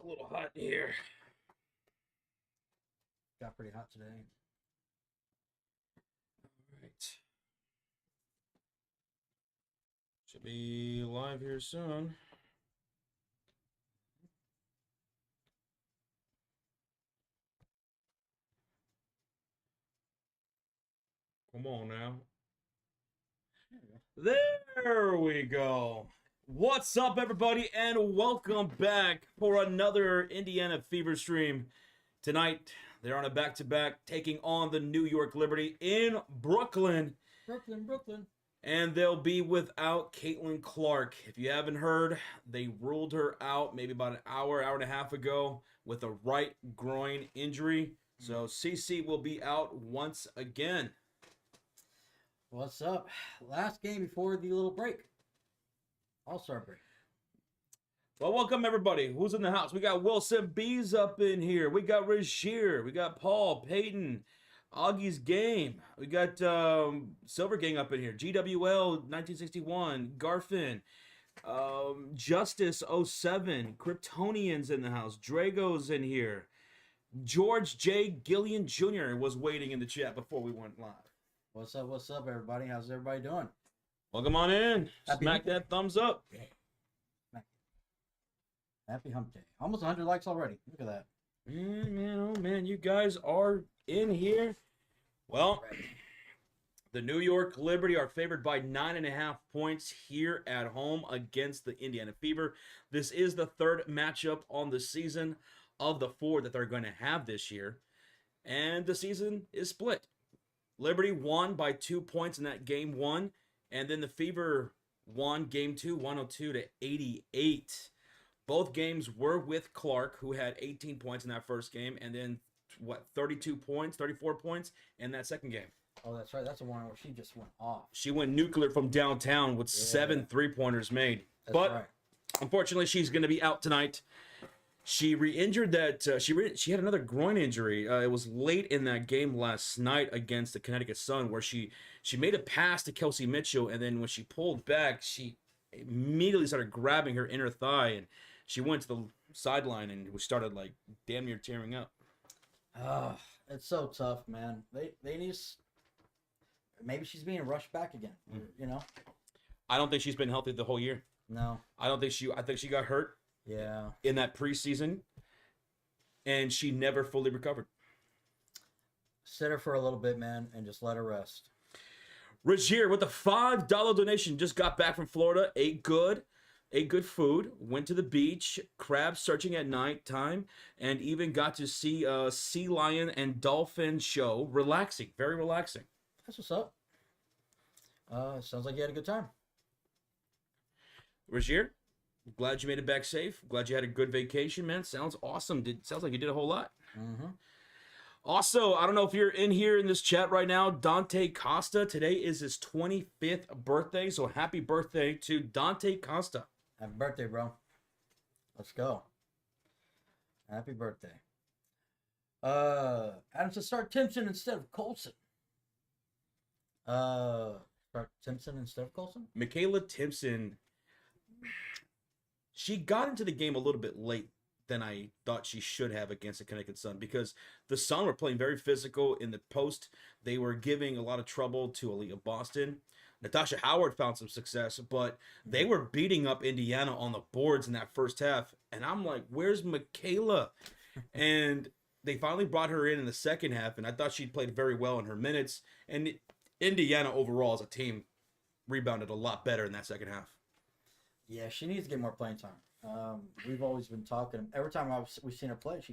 a little hot in here. Got pretty hot today. All right. Should be live here soon. Come on now. There we go. What's up, everybody, and welcome back for another Indiana Fever stream. Tonight, they're on a back-to-back, taking on the New York Liberty in Brooklyn. Brooklyn. And they'll be without Caitlin Clark. If you haven't heard, they ruled her out maybe about an hour and a half ago with a right groin injury. So CC will be out once again. What's up? Last game before the little break. All-Star break. Well, welcome everybody. Who's in the house? We got Wilson B's up in here. We got Rajier. We got Paul, Peyton, Augie's Game. We got Silver Gang up in here. GWL 1961, Garfin, Justice 07, Kryptonians in the house. Drago's in here. George J. Gillian Jr. was waiting in the chat before we went live. What's up, everybody? How's everybody doing? Welcome on in. Smack that thumbs up. Happy hump day. Almost 100 likes already. Look at that. Man, oh man, you guys are in here. Well, the New York Liberty are favored by 9.5 points here at home against the Indiana Fever. This is the third matchup on the season of the 4 that they're going to have this year. And the season is split. Liberty won by 2 points in that game 1. And then the Fever won game 2, 102-88. Both games were with Clark, who had 18 points in that first game. And then, 34 points in that second game. Oh, that's right. That's the one where she just went off. She went nuclear from downtown with 7 3-pointers made. That's right. Unfortunately, she's going to be out tonight. She re-injured that. She had another groin injury. It was late in that game last night against the Connecticut Sun, where she made a pass to Kelsey Mitchell, and then when she pulled back, she immediately started grabbing her inner thigh, and she went to the sideline and we started like damn near tearing up. It's so tough, man. They need. Maybe she's being rushed back again. You know. I don't think she's been healthy the whole year. No. I think she got hurt. Yeah. In that preseason, and she never fully recovered. Sit her for a little bit, man, and just let her rest. Rajier with a $5 donation just got back from Florida. Ate good food. Went to the beach. Crab searching at night time, and even got to see a sea lion and dolphin show. Relaxing, very relaxing. That's what's up. Sounds like you had a good time. Rajier, glad you made it back safe. Glad you had a good vacation, man. Sounds awesome. Sounds like you did a whole lot. Mm-hmm. Also, I don't know if you're in here in this chat right now, Dante Costa. Today is his 25th birthday, so happy birthday to Dante Costa. Happy birthday, bro. Let's go. Happy birthday. Adam says start Timpson instead of Colson. Start Timpson instead of Colson? Michaela Timpson, she got into the game a little bit late than I thought she should have against the Connecticut Sun, because the Sun were playing very physical in the post. They were giving a lot of trouble to Aaliyah Boston. Natasha Howard found some success, but they were beating up Indiana on the boards in that first half. And I'm like, where's Michaela? And they finally brought her in the second half, and I thought she played very well in her minutes. And Indiana overall as a team rebounded a lot better in that second half. Yeah, she needs to get more playing time. We've always been talking. Every time we've seen her play, she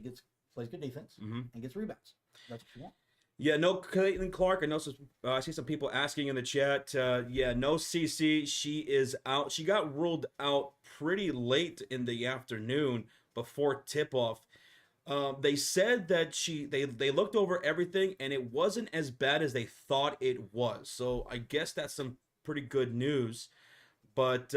plays good defense and gets rebounds. That's what she wants. Yeah, no Caitlin Clark. I know I see some people asking in the chat. Yeah, no CC. She is out. She got ruled out pretty late in the afternoon before tip-off. They said that they looked over everything and it wasn't as bad as they thought it was. So I guess that's some pretty good news. But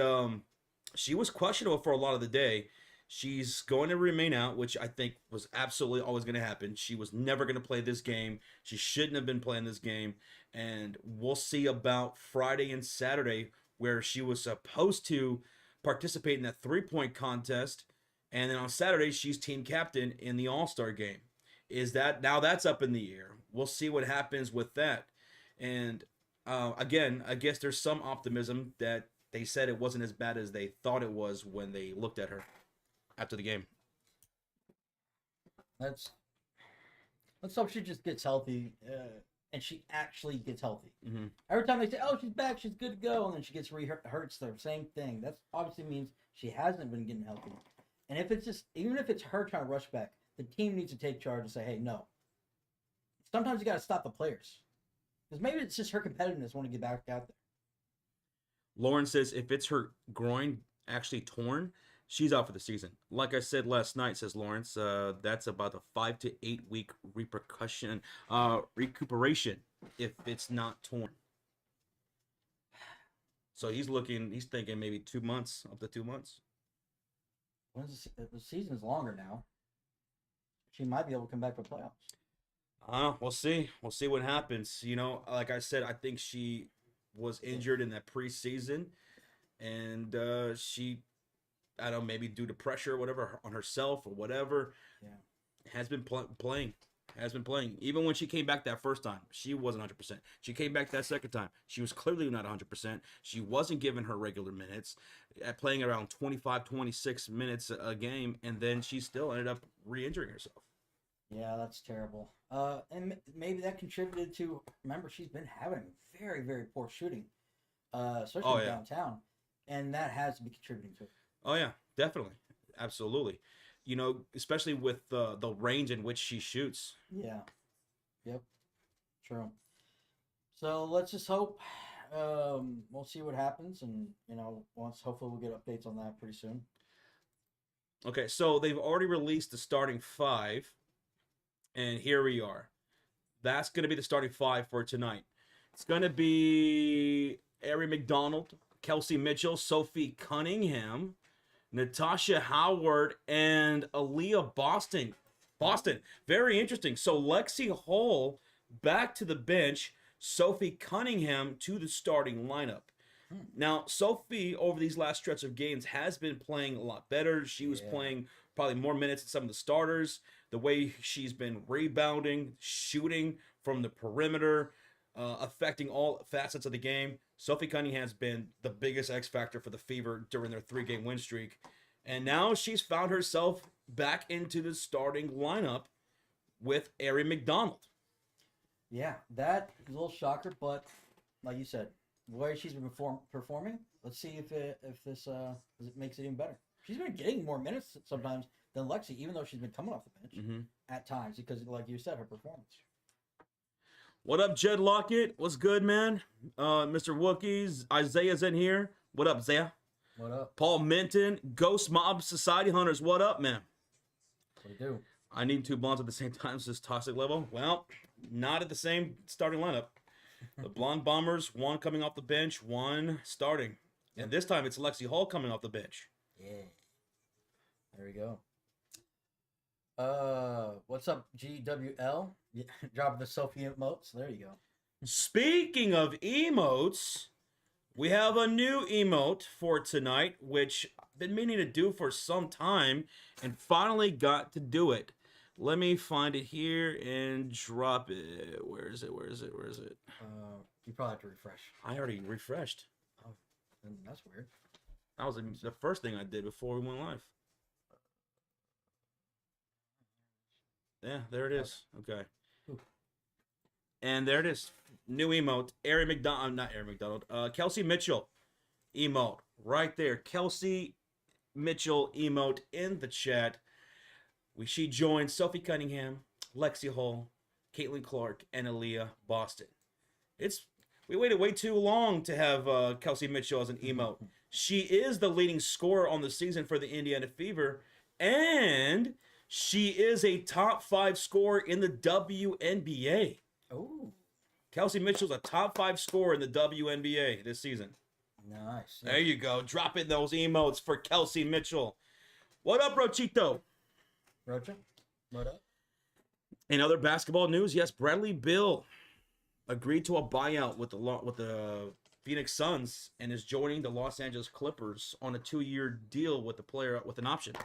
she was questionable for a lot of the day. She's going to remain out, which I think was absolutely always going to happen. She was never going to play this game. She shouldn't have been playing this game. And we'll see about Friday and Saturday, where she was supposed to participate in that 3-point contest. And then on Saturday, she's team captain in the All-Star game. Now that's up in the air. We'll see what happens with that. And again, I guess there's some optimism that they said it wasn't as bad as they thought it was when they looked at her after the game. Let's hope she just gets healthy, and she actually gets healthy. Mm-hmm. Every time they say, "Oh, she's back, she's good to go," and then she gets hurts, the same thing. That obviously means she hasn't been getting healthy. And if it's just, even if it's her trying to rush back, the team needs to take charge and say, "Hey, no." Sometimes you got to stop the players, because maybe it's just her competitiveness wanting to get back out there. Lauren says if it's her groin actually torn, she's out for the season. Like I said last night, says Lawrence, that's about a 5 to 8 week recuperation if it's not torn. So he's thinking maybe 2 months, up to 2 months. The season's longer now. She might be able to come back for playoffs. We'll see. We'll see what happens. You know, like I said, I think she was injured in that preseason, and she, I don't know, maybe due to pressure or whatever on herself or whatever, has been playing. Has been playing. Even when she came back that first time, she wasn't 100%. She came back that second time. She was clearly not 100%. She wasn't given her regular minutes, playing around 25, 26 minutes a game, and then she still ended up re-injuring herself. Yeah, that's terrible. And maybe that contributed to, remember, she's been having very, very poor shooting, especially downtown, and that has to be contributing to it. Oh, yeah, definitely. Absolutely. You know, especially with the range in which she shoots. Yeah. Yep. True. So let's just hope we'll see what happens, and hopefully we'll get updates on that pretty soon. Okay, so they've already released the starting 5, and here we are. That's going to be the starting 5 for tonight. It's going to be Ari McDonald, Kelsey Mitchell, Sophie Cunningham, Natasha Howard, and Aaliyah Boston. Very interesting. So Lexi Hall back to the bench, Sophie Cunningham to the starting lineup. Now, Sophie, over these last stretch of games, has been playing a lot better. She was playing probably more minutes than some of the starters. The way she's been rebounding, shooting from the perimeter, affecting all facets of the game. Sophie Cunningham has been the biggest X factor for the Fever during their 3-game win streak. And now she's found herself back into the starting lineup with Ari McDonald. Yeah, that is a little shocker, but like you said, the way she's been performing, let's see if this makes it even better. She's been getting more minutes sometimes than Lexi, even though she's been coming off the bench at times, because like you said, her performance. What up, Jed Lockett? What's good, man? Mr. Wookiees, Isaiah's in here. What up, Zaya? What up? Paul Minton, Ghost Mob Society Hunters. What up, man? What do you do? I need 2 blondes at the same time, so this toxic level. Well, not at the same starting lineup. The Blonde Bombers, 1 coming off the bench, 1 starting. And this time it's Lexi Hall coming off the bench. Yeah. There we go. What's up, GWL? Yeah, drop the Sophie emotes. There you go. Speaking of emotes, we have a new emote for tonight, which I've been meaning to do for some time and finally got to do it. Let me find it here and drop it. Where is it? You probably have to refresh. I already refreshed. Oh, that's weird. That was the first thing I did before we went live. Yeah, there it is. Okay. Ooh. And there it is. New emote. Kelsey Mitchell emote. Right there. Kelsey Mitchell emote in the chat. She joined Sophie Cunningham, Lexi Hall, Caitlin Clark, and Aaliyah Boston. We waited way too long to have Kelsey Mitchell as an emote. She is the leading scorer on the season for the Indiana Fever, and she is a top 5 scorer in the WNBA. Oh. Kelsey Mitchell's a top 5 scorer in the WNBA this season. Nice. There you go. Drop in those emotes for Kelsey Mitchell. What up, Rochito? Rocha, what up? In other basketball news, yes, Bradley Beal agreed to a buyout with the Phoenix Suns and is joining the Los Angeles Clippers on a 2-year deal with the player with an option.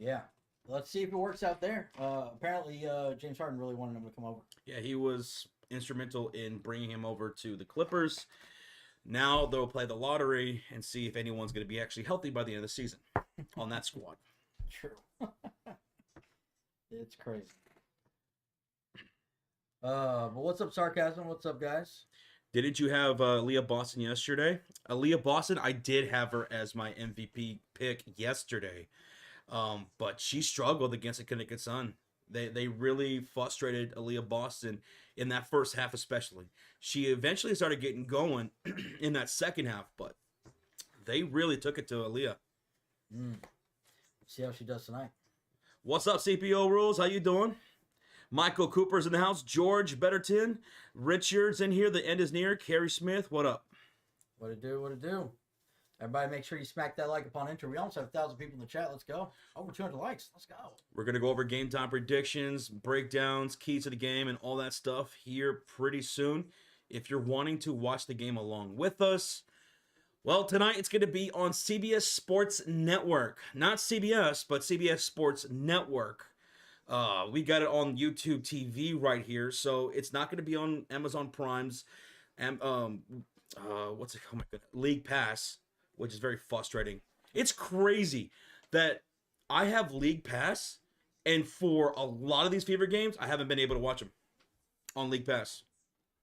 Yeah. Let's see if it works out there. Apparently, James Harden really wanted him to come over. Yeah, he was instrumental in bringing him over to the Clippers. Now they'll play the lottery and see if anyone's going to be actually healthy by the end of the season on that squad. True. It's crazy. But what's up, Sarcasm? What's up, guys? Didn't you have Leah Boston yesterday? Leah Boston, I did have her as my MVP pick yesterday. But she struggled against the Connecticut Sun. They really frustrated Aaliyah Boston in that first half especially. She eventually started getting going in that second half, but they really took it to Aaliyah. See how she does tonight. What's up, CPO Rules? How you doing? Michael Cooper's in the house. George Betterton. Richard's in here. The end is near. Carrie Smith, what up? What it do? What it do? Everybody make sure you smack that like upon entry. We almost have 1,000 people in the chat. Let's go. Over 200 likes. Let's go. We're going to go over game time predictions, breakdowns, keys to the game, and all that stuff here pretty soon. If you're wanting to watch the game along with us, well, tonight it's going to be on CBS Sports Network. Not CBS, but CBS Sports Network. We got it on YouTube TV right here, so it's not going to be on Amazon Prime's what's it? Oh my god, League Pass, which is very frustrating. It's crazy that I have League Pass, and for a lot of these Fever games, I haven't been able to watch them on League Pass.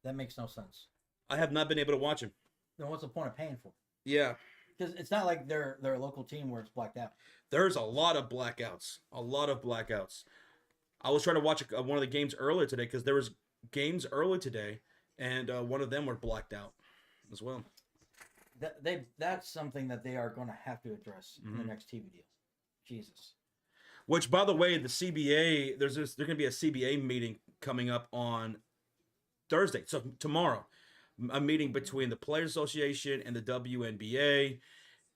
That makes no sense. I have not been able to watch them. Then what's the point of paying for it? Yeah. Because it's not like they're a local team where it's blacked out. There's a lot of blackouts. A lot of blackouts. I was trying to watch one of the games earlier today because there was games early today, and one of them were blacked out as well. That's something that they are going to have to address in the next TV deal. Jesus. Which, by the way, the CBA, there's going to be a CBA meeting coming up on Thursday, so tomorrow. A meeting between the Players Association and the WNBA.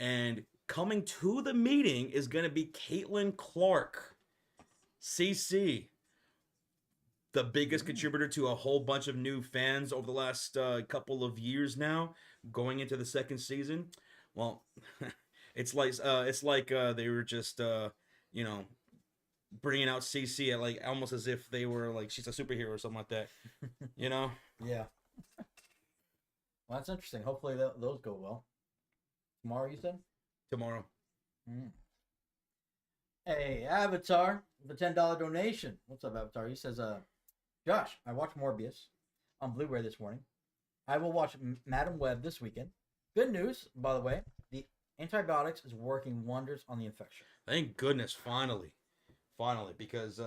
And coming to the meeting is going to be Caitlin Clark, CC, the biggest contributor to a whole bunch of new fans over the last couple of years now, going into the second season. Well, it's like they were just bringing out CC at like almost as if they were like she's a superhero or something like that, you know? Yeah. Well, that's interesting. Hopefully those go well. Tomorrow, you said? Tomorrow. Hey, Avatar, the $10 donation. What's up, Avatar? He says, Josh, I watched Morbius on Blu-ray this morning. I will watch Madam Web this weekend. Good news, by the way. The antibiotics is working wonders on the infection. Thank goodness, finally, because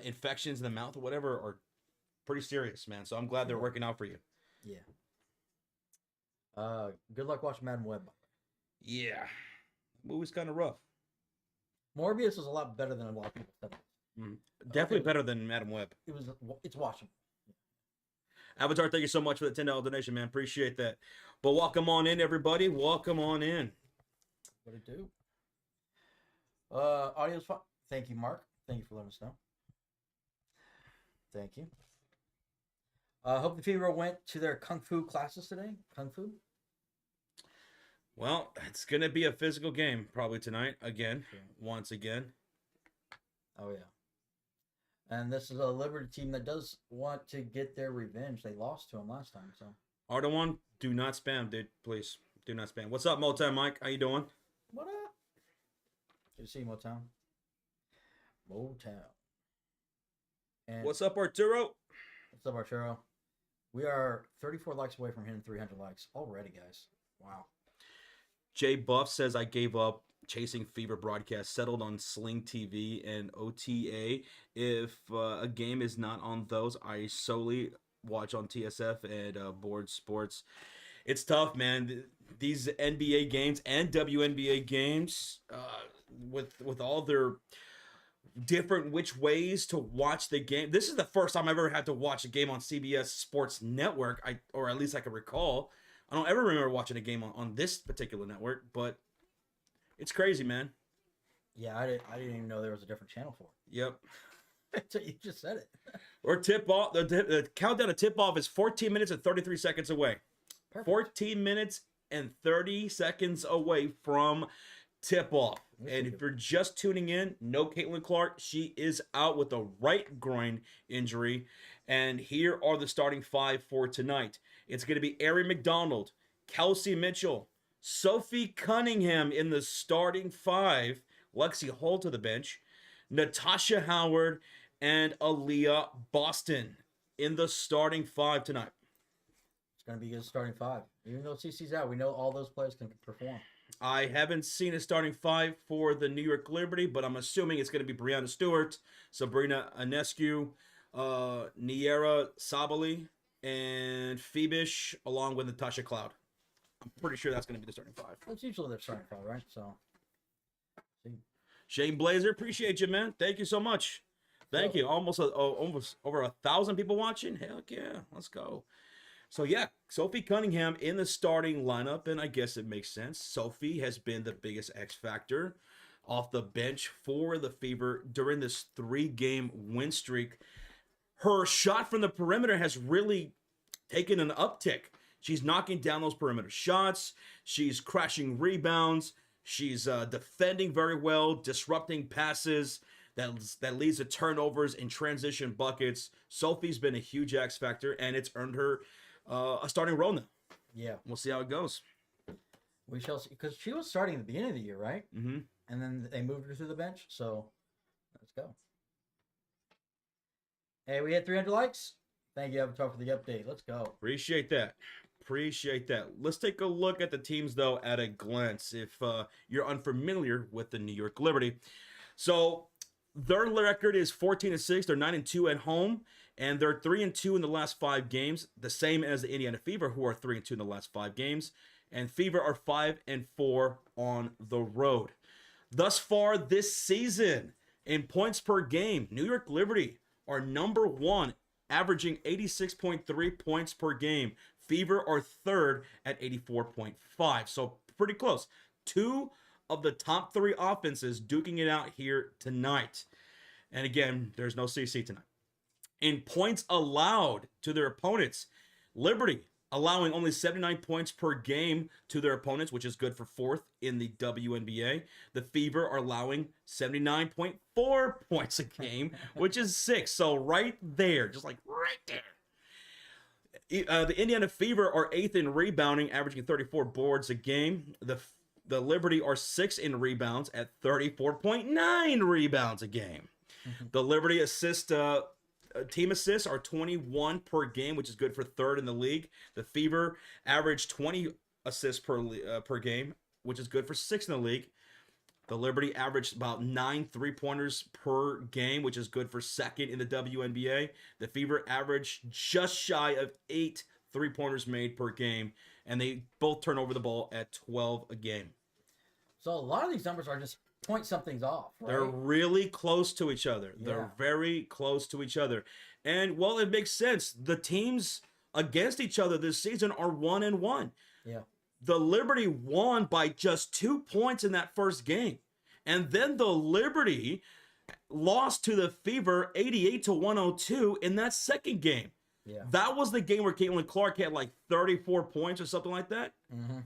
infections in the mouth or whatever are pretty serious, man. So I'm glad they're working out for you. Yeah. Good luck watching Madam Web. Yeah, the movie's kind of rough. Morbius is a lot better than a lot of people said. Definitely better than Madam Web. It's watching. Avatar, thank you so much for the $10 donation, man. Appreciate that. But welcome on in, everybody. Welcome on in. What it do? Audio's fine. Thank you, Mark. Thank you for letting us know. Thank you. Hope the Fever went to their Kung Fu classes today. Kung Fu? Well, it's going to be a physical game probably tonight. Again. Sure. Once again. Oh, yeah. And this is a Liberty team that does want to get their revenge. They lost to them last time, so. Ardawan, do not spam, dude. Please. Do not spam. What's up, Motown Mike? How you doing? What up? Good to see you, Motown. And what's up, Arturo? What's up, Arturo? We are 34 likes away from hitting 300 likes already, guys. Wow. Jay Buff says, I gave up chasing Fever broadcast, settled on Sling TV and OTA. If a game is not on those, I solely watch on TSF and Board Sports. It's tough, man. These NBA games and WNBA games, with all their different which ways to watch the game. This is the first time I've ever had to watch a game on CBS Sports Network, or at least I can recall. I don't ever remember watching a game on this particular network, but it's crazy, man. Yeah, I didn't even know there was a different channel for it. Yep. You just said it. Or tip off. The countdown to tip off is 14 minutes and 33 seconds away. Perfect. 14 minutes and 30 seconds away from tip off. And if you're just tuning in, no Caitlin Clark. She is out with a right groin injury. And here are the starting five for tonight. It's going to be Ari McDonald, Kelsey Mitchell, Sophie Cunningham in the starting five, Lexi Hall to the bench, Natasha Howard, and Aaliyah Boston in the starting five tonight. It's going to be a good starting five. Even though CC's out, we know all those players can perform. I haven't seen a starting five for the New York Liberty, but I'm assuming it's going to be Brianna Stewart, Sabrina Ionescu, Niera Sabali, and Phoebish, along with Natasha Cloud. I'm pretty sure that's going to be the starting five. That's usually their starting five, right? So, Shane Blazer, appreciate you, man. Thank you so much. Thank you. Almost over 1,000 people watching. Heck yeah, let's go. So yeah, Sophie Cunningham in the starting lineup, and I guess it makes sense. Sophie has been the biggest X factor off the bench for the Fever during this 3-game win streak. Her shot from the perimeter has really taken an uptick. She's knocking down those perimeter shots. She's crashing rebounds. She's defending very well, disrupting passes that leads to turnovers and transition buckets. Sophie's been a huge X factor, and it's earned her a starting role now. Yeah. We'll see how it goes. We shall see. Because she was starting at the beginning of the year, right? Mm-hmm. And then they moved her to the bench. So, let's go. Hey, we had 300 likes. Thank you, Avatar, for the update. Let's go. Appreciate that. Let's take a look at the teams, though, at a glance, if you're unfamiliar with the New York Liberty. So, their record is 14-6. They're 9-2 at home, and they're 3-2 in the last 5 games, the same as the Indiana Fever, who are 3-2 in the last 5 games. And Fever are 5-4 on the road. Thus far this season, in points per game, New York Liberty are number 1, averaging 86.3 points per game. Fever are 3rd at 84.5. So pretty close. 2 of the top 3 offenses duking it out here tonight. And again, there's no CC tonight. In points allowed to their opponents, Liberty allowing only 79 points per game to their opponents, which is good for 4th in the WNBA. The Fever are allowing 79.4 points a game, which is 6th. So right there, just like right there. The Indiana Fever are 8th in rebounding, averaging 34 boards a game. The Liberty are 6th in rebounds at 34.9 rebounds a game. The Liberty team assists are 21 per game, which is good for 3rd in the league. The Fever average 20 assists per game, which is good for 6th in the league. The Liberty averaged about 9 3-pointers per game, which is good for 2nd in the WNBA. The Fever averaged just shy of 8 3-pointers made per game, and they both turn over the ball at 12 a game. So a lot of these numbers are just point something's off, right? They're really close to each other. Yeah. They're very close to each other. And, well, it makes sense. The teams against each other this season are 1-1. Yeah. The Liberty won by just 2 points in that first game. And then the Liberty lost to the Fever 88-102 in that second game. Yeah. That was the game where Caitlin Clark had like 34 points or something like that. Mm-hmm.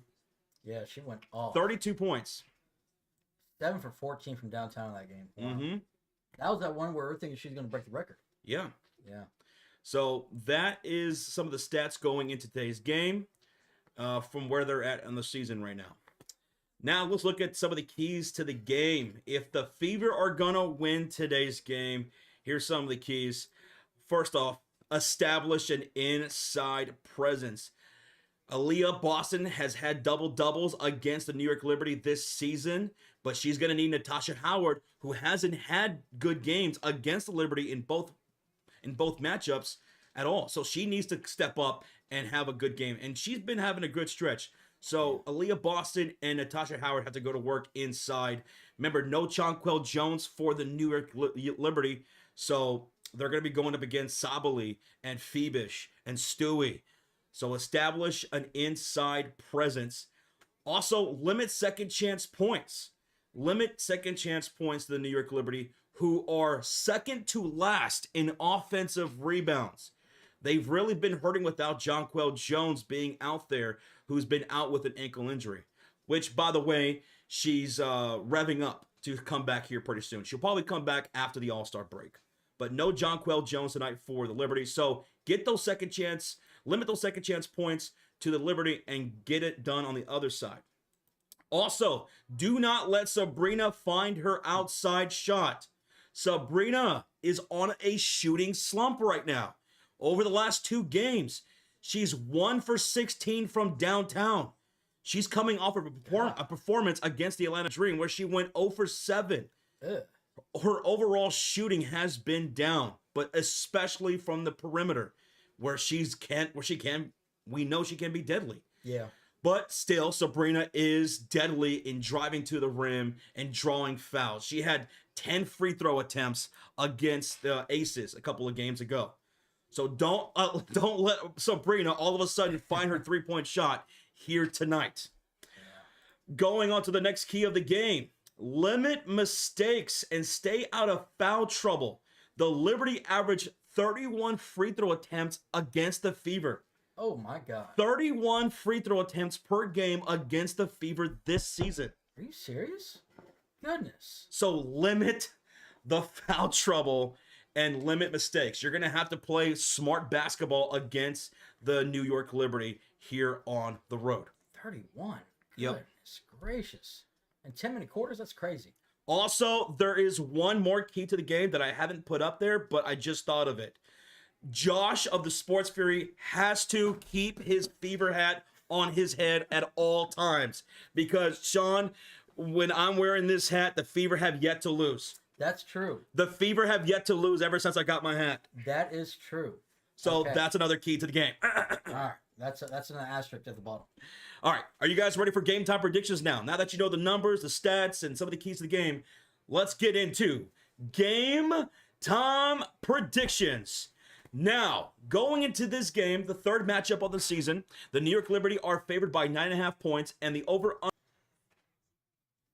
Yeah, she went off. 32 points. 7 for 14 from downtown in that game. Wow. Mm-hmm. That was that one where we're thinking she's going to break the record. Yeah. Yeah. So that is some of the stats going into today's game from where they're at in the season right now. Now let's look at some of the keys to the game. If the Fever are going to win today's game, here's some of the keys. First off, establish an inside presence. Aaliyah Boston has had double-doubles against the New York Liberty this season, but she's going to need Natasha Howard, who hasn't had good games against the Liberty in both matchups at all. So she needs to step up and have a good game, and she's been having a good stretch. So Aaliyah Boston and Natasha Howard have to go to work inside. Remember, no Jonquel Jones for the New York Liberty, so they're going to be going up against Sabali and Phoebish and Stewie. So establish an inside presence. Also, limit second chance points. Limit second chance points to the New York Liberty, who are second to last in offensive rebounds. They've really been hurting without Jonquel Jones being out there, who's been out with an ankle injury. Which, by the way, she's revving up to come back here pretty soon. She'll probably come back after the All-Star break. But no Jonquel Jones tonight for the Liberty. So get those second chance, limit those second chance points to the Liberty and get it done on the other side. Also, do not let Sabrina find her outside shot. Sabrina is on a shooting slump right now. Over the last 2 games, she's 1 for 16 from downtown. She's coming off of a performance against the Atlanta Dream where she went 0 for 7. Ugh. Her overall shooting has been down, but especially from the perimeter where we know she can be deadly. Yeah. But still, Sabrina is deadly in driving to the rim and drawing fouls. She had 10 free throw attempts against the Aces a couple of games ago. So don't let Sabrina all of a sudden find her 3-point shot here tonight. Yeah. Going on to the next key of the game. Limit mistakes and stay out of foul trouble. The Liberty averaged 31 free throw attempts against the Fever. Oh my God. 31 free throw attempts per game against the Fever this season. Are you serious? Goodness. So limit the foul trouble and limit mistakes. You're going to have to play smart basketball against the New York Liberty here on the road. 31. Yep. Goodness gracious. And 10-minute quarters, that's crazy. Also, there is one more key to the game that I haven't put up there, but I just thought of it. Josh of the Sports Fury has to keep his Fever hat on his head at all times. Because, Sean, when I'm wearing this hat, the Fever have yet to lose. That's true. The Fever have yet to lose ever since I got my hat. That is true. So that's another key to the game. All right. That's an asterisk at the bottom. All right. Are you guys ready for game time predictions now? Now that you know the numbers, the stats, and some of the keys to the game, let's get into game time predictions. Now, going into this game, the third matchup of the season, the New York Liberty are favored by 9.5 points, and the over.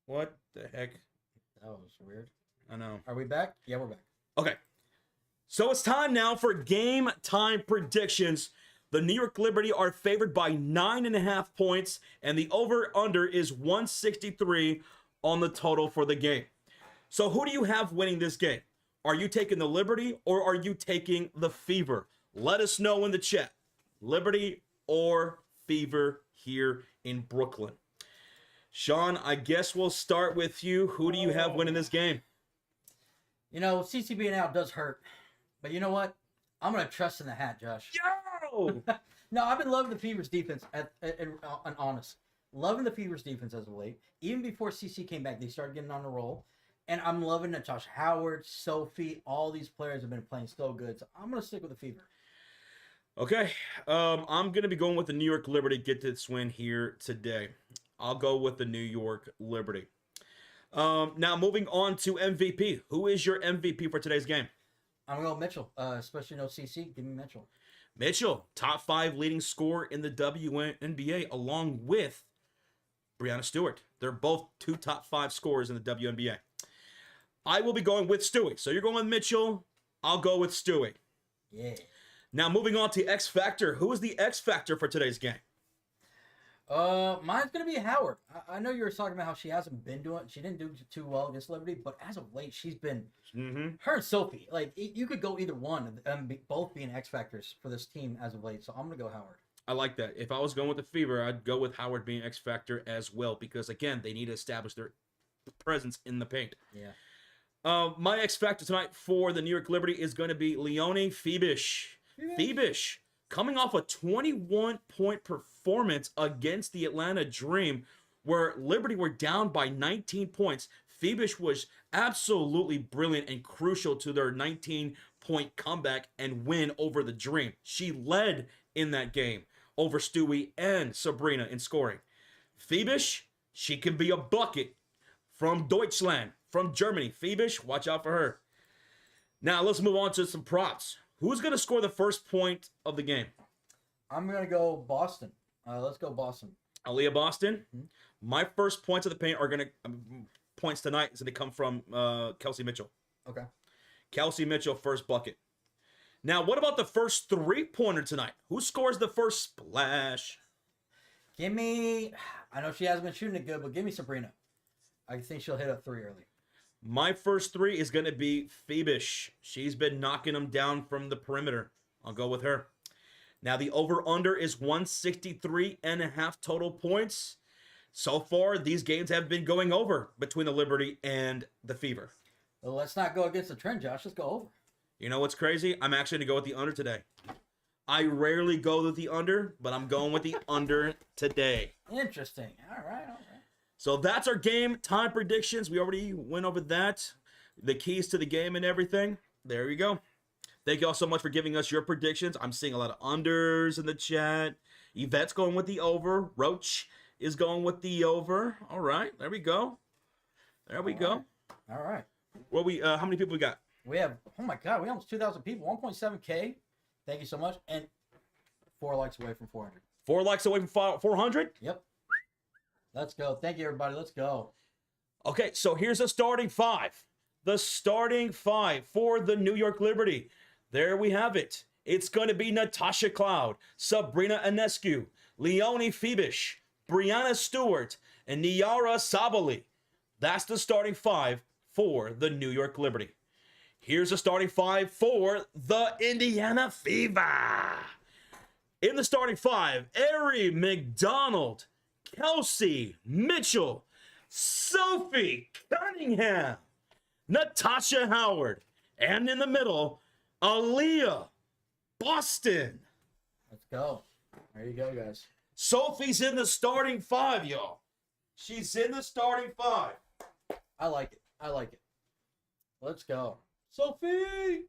What the heck? That was weird. I know. Are we back? Yeah, we're back. Okay. So it's time now for game time predictions. The New York Liberty are favored by 9.5 points, and the over-under is 163 on the total for the game. So who do you have winning this game? Are you taking the Liberty or are you taking the Fever? Let us know in the chat. Liberty or Fever here in Brooklyn. Sean, I guess we'll start with you. Who do you have winning this game? You know, CC being out does hurt. But you know what? I'm going to trust in the hat, Josh. Yo! No, I've been loving the Fever's defense, and honest. Loving the Fever's defense as of late. Even before CC came back, they started getting on a roll. And I'm loving that Josh Howard, Sophie, all these players have been playing so good. So I'm going to stick with the Fever. Okay. I'm going to be going with the New York Liberty. Get this win here today. I'll go with the New York Liberty. Now, moving on to MVP. Who is your MVP for today's game? I'm going to go Mitchell, especially no CC. Give me Mitchell. Mitchell, top 5 leading scorer in the WNBA, along with Breanna Stewart. They're both 2 top 5 scorers in the WNBA. I will be going with Stewie. So you're going with Mitchell. I'll go with Stewie. Yeah. Now, moving on to X Factor. Who is the X Factor for today's game? Mine's going to be Howard. I know you were talking about how she hasn't been doing, she didn't do too well against Liberty, but as of late, she's been, her and Sophie, like, you could go either one of them, both being X Factors for this team as of late, so I'm going to go Howard. I like that. If I was going with the Fever, I'd go with Howard being X Factor as well, because, again, they need to establish their presence in the paint. Yeah. My X Factor tonight for the New York Liberty is going to be Leonie Febish. Febish, coming off a 21-point performance against the Atlanta Dream, where Liberty were down by 19 points. Febish was absolutely brilliant and crucial to their 19-point comeback and win over the Dream. She led in that game over Stewie and Sabrina in scoring. Febish, she can be a bucket from Deutschland, from Germany. Febish, watch out for her. Now, let's move on to some props. Who's going to score the first point of the game? I'm going to go Boston. Let's go Boston. Aaliyah Boston. Mm-hmm. My first points of the paint are going to points tonight is going to come from Kelsey Mitchell. Okay. Kelsey Mitchell, first bucket. Now, what about the first 3-pointer tonight? Who scores the first splash? Give me, I know she hasn't been shooting it good, but give me Sabrina. I think she'll hit a 3 early. My first 3 is going to be Phoebish. She's been knocking them down from the perimeter. I'll go with her. Now, the over-under is 163.5 total points. So far, these games have been going over between the Liberty and the Fever. Well, let's not go against the trend, Josh. Let's go over. You know what's crazy? I'm actually going to go with the under today. I rarely go with the under, but I'm going with the under today. Interesting. All right. So that's our game time predictions. We already went over that. The keys to the game and everything. There you go. Thank you all so much for giving us your predictions. I'm seeing a lot of unders in the chat. Yvette's going with the over. Roach is going with the over. All right. There we go. There we go. All right. Well, how many people we got? We have, oh my God, we almost 2,000 people. 1.7K. Thank you so much. And 4 likes away from 400. 4 likes away from 400? Yep. Let's go. Thank you, everybody. Let's go. Okay, so here's the starting 5. The starting 5 for the New York Liberty. There we have it. It's going to be Natasha Cloud, Sabrina Ionescu, Leonie Phoebish, Brianna Stewart, and Niara Sabali. That's the starting 5 for the New York Liberty. Here's the starting 5 for the Indiana Fever. In the starting 5, Ari McDonald, Kelsey Mitchell, Sophie Cunningham, Natasha Howard, and in the middle, Aaliyah Boston. Let's go. There you go, guys. Sophie's in the starting 5, y'all. She's in the starting 5. I like it. I like it. Let's go. Sophie!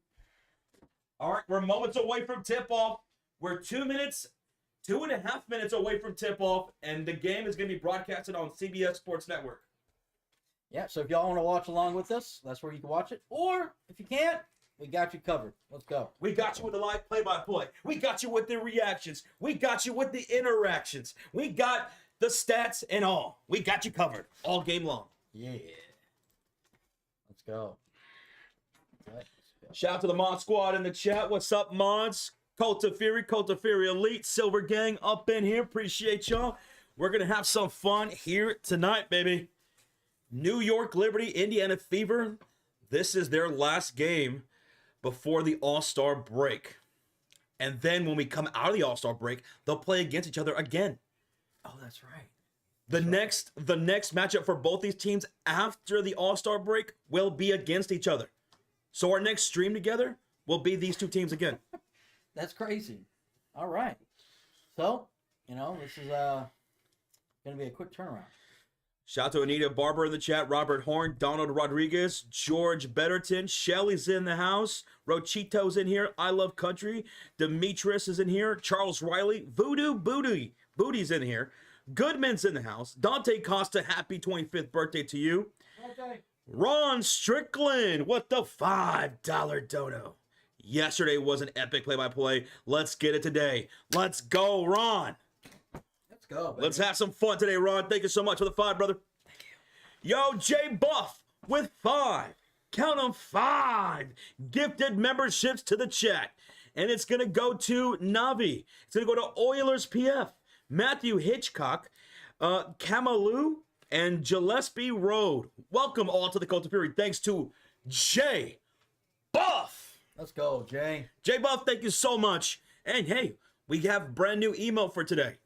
All right, we're moments away from tip-off. We're 2.5 minutes away from tip-off, and the game is going to be broadcasted on CBS Sports Network. Yeah, so if y'all want to watch along with us, that's where you can watch it. Or, if you can't, we got you covered. Let's go. We got you with the live play-by-play. We got you with the reactions. We got you with the interactions. We got the stats and all. We got you covered all game long. Yeah. Let's go. Shout out to the Mod Squad in the chat. What's up, Mods? Cult of Fury Elite, Silver Gang up in here. Appreciate y'all. We're going to have some fun here tonight, baby. New York Liberty, Indiana Fever. This is their last game before the All-Star break. And then when we come out of the All-Star break, they'll play against each other again. Oh, that's right. The next matchup for both these teams after the All-Star break will be against each other. So our next stream together will be these two teams again. That's crazy. All right. So, this is going to be a quick turnaround. Shout out to Anita Barber in the chat, Robert Horn, Donald Rodriguez, George Betterton, Shelly's in the house, Rochito's in here, I Love Country, Demetrius is in here, Charles Riley, Booty's in here, Goodman's in the house, Dante Costa, happy 25th birthday to you. Okay. Ron Strickland, what the $5 dono. Yesterday was an epic play-by-play. Let's get it today. Let's go, Ron. Let's go, baby. Let's have some fun today, Ron. Thank you so much for the 5, brother. Thank you. Yo, Jay Buff with 5. Count them 5 gifted memberships to the chat. And it's going to go to Navi. It's going to go to Oilers PF, Matthew Hitchcock, Kamalu, and Gillespie Road. Welcome all to the Cult of Fury. Thanks to Jay Buff. Let's go, Jay. Jay Buff, thank you so much. And hey, we have brand new emote for today.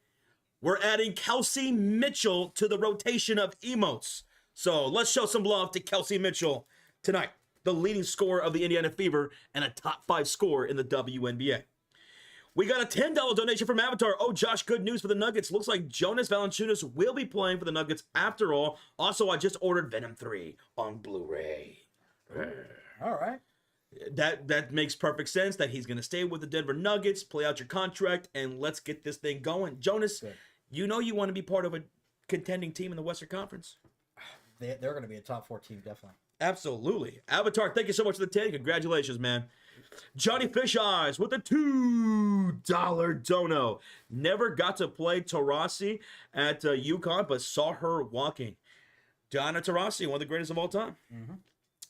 We're adding Kelsey Mitchell to the rotation of emotes. So let's show some love to Kelsey Mitchell tonight, the leading scorer of the Indiana Fever and a top 5 scorer in the WNBA. We got a $10 donation from Avatar. Oh, Josh, good news for the Nuggets. Looks like Jonas Valanciunas will be playing for the Nuggets after all. Also, I just ordered Venom 3 on Blu-ray. All right. That makes perfect sense that he's going to stay with the Denver Nuggets, play out your contract, and let's get this thing going. Jonas, Good. You know you want to be part of a contending team in the Western Conference. They're going to be a top 4 team, definitely. Absolutely. Avatar, thank you so much for the 10. Congratulations, man. Johnny Fish Eyes with a $2 dono. Never got to play Taurasi at UConn, but saw her walking. Diana Taurasi, one of the greatest of all time. Mm-hmm.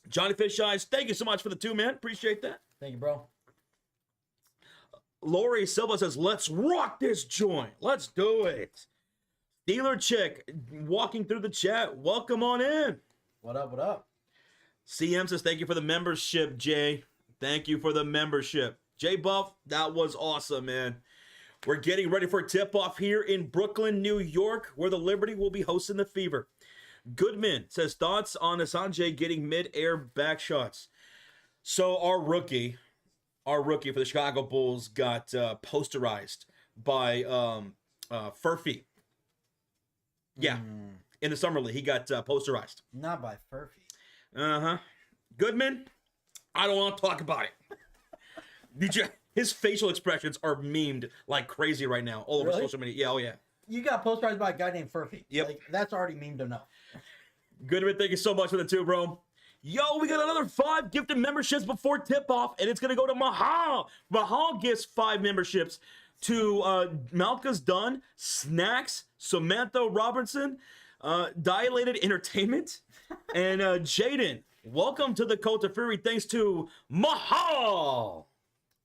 Johnny Fish Eyes, thank you so much for the 2, man. Appreciate that. Thank you, bro. Lori Silva says, let's rock this joint. Let's do it. Dealer Chick walking through the chat. Welcome on in. What up? What up? CM says, thank you for the membership, Jay. Thank you for the membership. Jay Buff, that was awesome, man. We're getting ready for a tip-off here in Brooklyn, New York, where the Liberty will be hosting the Fever. Goodman says, thoughts on Sanjay getting mid-air back shots. So our rookie for the Chicago Bulls got posterized by Furphy. Yeah, in the Summer League, he got posterized. Not by Furphy. Uh-huh. Goodman, I don't want to talk about it. His facial expressions are memed like crazy right now all over social media. Yeah, oh yeah. You got posterized by a guy named Furphy. Yep. Like, that's already memed enough. Goodman, thank you so much for the 2, bro. Yo, we got another 5 gifted memberships before tip-off, and it's going to go to Mahal. Mahal gifts 5 memberships to Malka's Dunn, Snacks, Samantha Robertson, Dilated Entertainment, and Jaden. Welcome to the Cult of Fury, thanks to Mahal.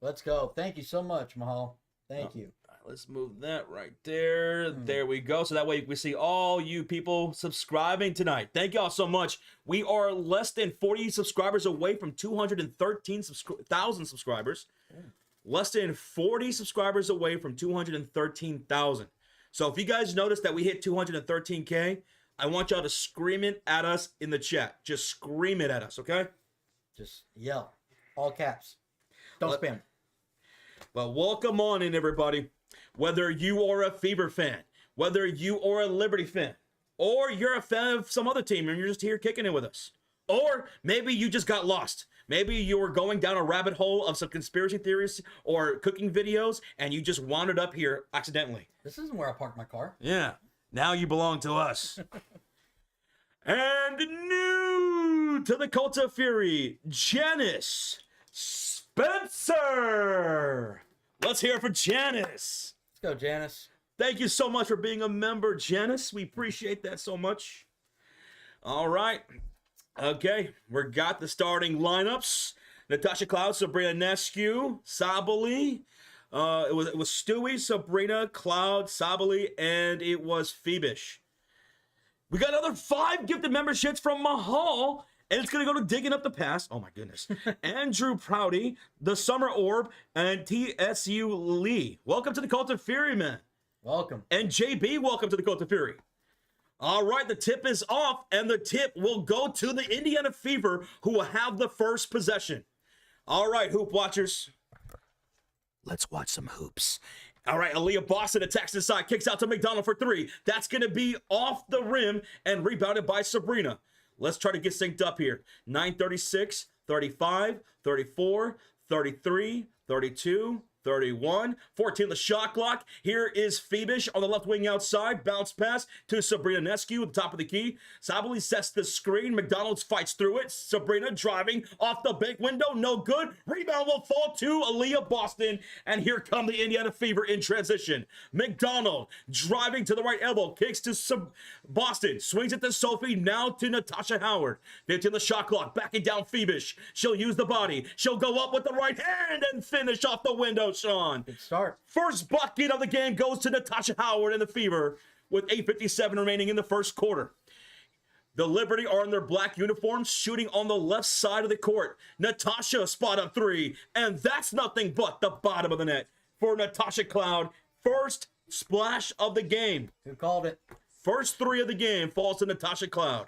Let's go. Thank you so much, Mahal. Thank you. Let's move that right there. There we go. So that way we see all you people subscribing tonight. Thank y'all so much. We are less than 40 subscribers away from 213,000 subscribers. Less than 40 subscribers away from 213,000. So if you guys notice that we hit 213K, I want y'all to scream it at us in the chat. Just scream it at us, okay? Just yell. All caps. Don't spam. But welcome on in, everybody. Whether you are a Fever fan, whether you are a Liberty fan, or you're a fan of some other team and you're just here kicking it with us. Or maybe you just got lost. Maybe you were going down a rabbit hole of some conspiracy theories or cooking videos and you just wandered up here accidentally. This isn't where I parked my car. Yeah. Now you belong to us. And new to the Cult of Fury, Janice Spencer. Let's hear it for Janice. Let's go, Janice. Thank you so much for being a member, Janice. We appreciate that so much. All right. Okay, we got the starting lineups. Natasha Cloud, Sabrina Nescu, Sabali. It was Stewie, Sabrina, Cloud, Sabali, and it was Phoebish. We got another 5 gifted memberships from Mahal. And it's going to go to Digging Up the Past. Oh, my goodness. Andrew Prouty, The Summer Orb, and TSU Lee. Welcome to the Cult of Fury, man. Welcome. And JB, welcome to the Cult of Fury. All right, the tip is off, and the tip will go to the Indiana Fever, who will have the first possession. All right, Hoop Watchers. Let's watch some hoops. All right, Aaliyah Boston attacks the side, kicks out to McDonald for 3. That's going to be off the rim and rebounded by Sabrina. Let's try to get synced up here. 9:36, 35, 34, 33, 32, 31, 14 the shot clock. Here is Phoebish on the left wing outside. Bounce pass to Sabrina Nescu at the top of the key. Sabali sets the screen. McDonald's fights through it. Sabrina driving off the big window. No good. Rebound will fall to Aaliyah Boston. And here come the Indiana Fever in transition. McDonald driving to the right elbow. Kicks to Boston. Swings it to Sophie. Now to Natasha Howard. 15 the shot clock. Backing down Phoebish. She'll use the body. She'll go up with the right hand and finish off the window. Sean. Good start. First bucket of the game goes to Natasha Howard and the Fever with 8:57 remaining in the first quarter. The Liberty are in their black uniforms shooting on the left side of the court. Natasha spot up 3, and that's nothing but the bottom of the net for Natasha Cloud. First splash of the game. Who called it? First 3 of the game falls to Natasha Cloud.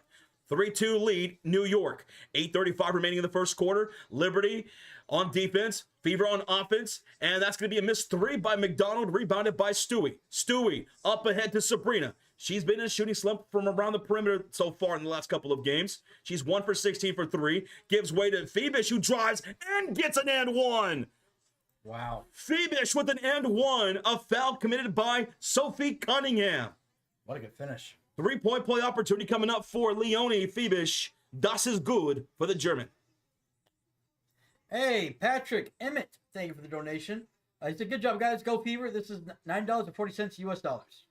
3-2 lead, New York. 8:35 remaining in the first quarter. Liberty on defense, Fever on offense, and that's going to be a missed 3 by McDonald, rebounded by Stewie. Stewie up ahead to Sabrina. She's been in a shooting slump from around the perimeter so far in the last couple of games. She's 1 for 16 for 3. Gives way to Phoebish, who drives and gets an and 1. Wow. Phoebish with an and 1. A foul committed by Sophie Cunningham. What a good finish. 3-point play opportunity coming up for Leonie Phoebish. Das is good for the German. Hey, Patrick Emmett, thank you for the donation. He said, good job, guys. Go Fever. This is $9.40 US dollars.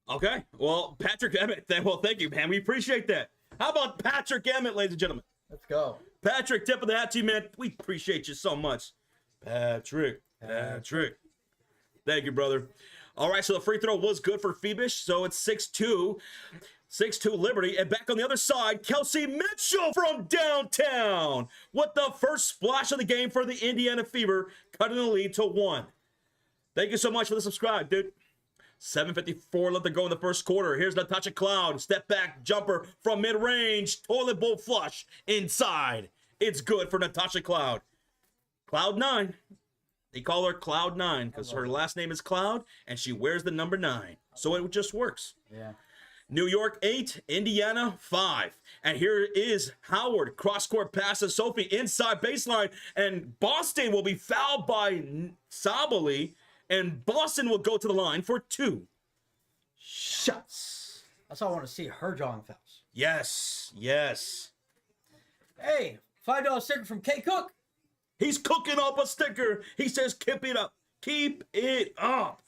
Okay. Well, Patrick Emmett, thank you, man. We appreciate that. How about Patrick Emmett, ladies and gentlemen? Let's go. Patrick, tip of the hat to you, man. We appreciate you so much. Patrick. Thank you, brother. All right, so the free throw was good for Phoebish, so it's 6-2. 6-2 Liberty. And back on the other side, Kelsey Mitchell from downtown with the first splash of the game for the Indiana Fever, cutting the lead to 1. Thank you so much for the subscribe, dude. 7:54 left to go in the first quarter. Here's Natasha Cloud. Step back jumper from mid-range. Toilet bowl flush inside. It's good for Natasha Cloud. Cloud 9. They call her Cloud 9 because her last name is Cloud and she wears the number 9. So it just works. Yeah. New York 8, Indiana 5. And here is Howard. Cross-court pass to Sophie inside baseline. And Boston will be fouled by Sabali. And Boston will go to the line for 2 shots. That's all I want to see, her drawing fouls. Yes, yes. Hey, $5 sticker from K Cook. He's cooking up a sticker. He says, keep it up. Keep it up.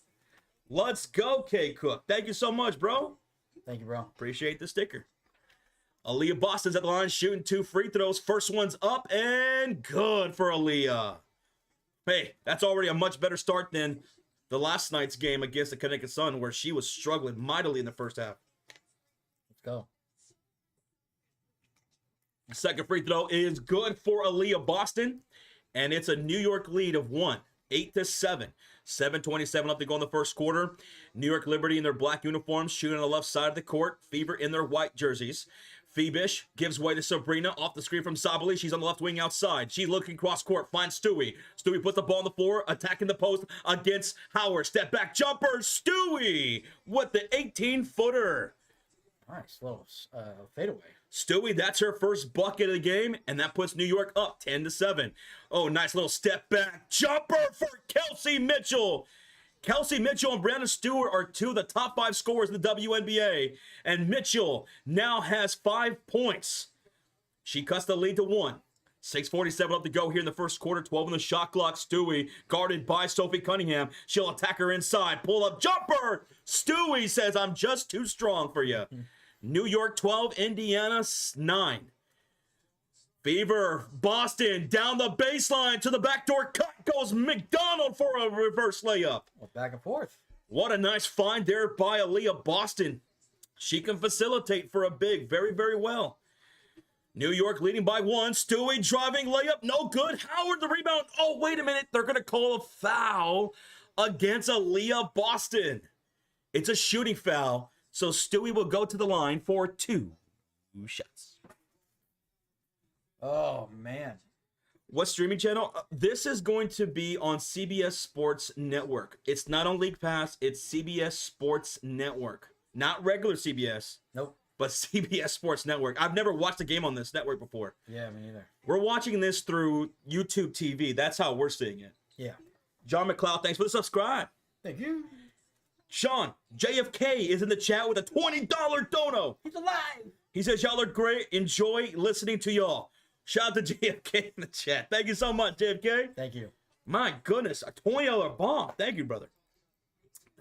Let's go, K Cook. Thank you so much, bro. Thank you, bro. Appreciate the sticker. Aaliyah Boston's at the line shooting 2 free throws. First one's up and good for Aaliyah. Hey, that's already a much better start than the last night's game against the Connecticut Sun where she was struggling mightily in the first half. Let's go. Second free throw is good for Aaliyah Boston, and it's a New York lead of 1, 8-7. 7:27 left to go in the first quarter. New York Liberty in their black uniforms shooting on the left side of the court. Fever in their white jerseys. Phoebish gives way to Sabrina off the screen from Sabali. She's on the left wing outside. She's looking cross court. Finds Stewie. Stewie puts the ball on the floor, attacking the post against Howard. Step back jumper. Stewie with the 18-footer. Nice little fadeaway. Stewie, that's her first bucket of the game, and that puts New York up 10-7. Oh, nice little step back jumper for Kelsey Mitchell. Kelsey Mitchell and Brandon Stewart are 2 of the top 5 scorers in the WNBA, and Mitchell now has 5 points. She cuts the lead to 1. 6:47 up to go here in the first quarter. 12 on the shot clock. Stewie guarded by Sophie Cunningham. She'll attack her inside. Pull up jumper. Stewie says, I'm just too strong for you. New York 12, Indiana 9. Fever, Boston, down the baseline to the backdoor cut goes McDonald for a reverse layup. Well, back and forth. What a nice find there by Aaliyah Boston. She can facilitate for a big very, very well. New York leading by 1. Stewie driving layup, no good. Howard the rebound. Oh, wait a minute. They're going to call a foul against Aaliyah Boston. It's a shooting foul, so Stewie will go to the line for 2 shots. Oh, man. What streaming channel? This is going to be on CBS Sports Network. It's not on League Pass. It's CBS Sports Network. Not regular CBS. Nope. But CBS Sports Network. I've never watched a game on this network before. Yeah, me neither. We're watching this through YouTube TV. That's how we're seeing it. Yeah. John McLeod, thanks for the subscribe. Thank you. Sean, JFK is in the chat with a $20 dono. He's alive. He says, y'all are great. Enjoy listening to y'all. Shout out to JFK in the chat. Thank you so much, JFK. Thank you. My goodness, a $20 bomb. Thank you, brother.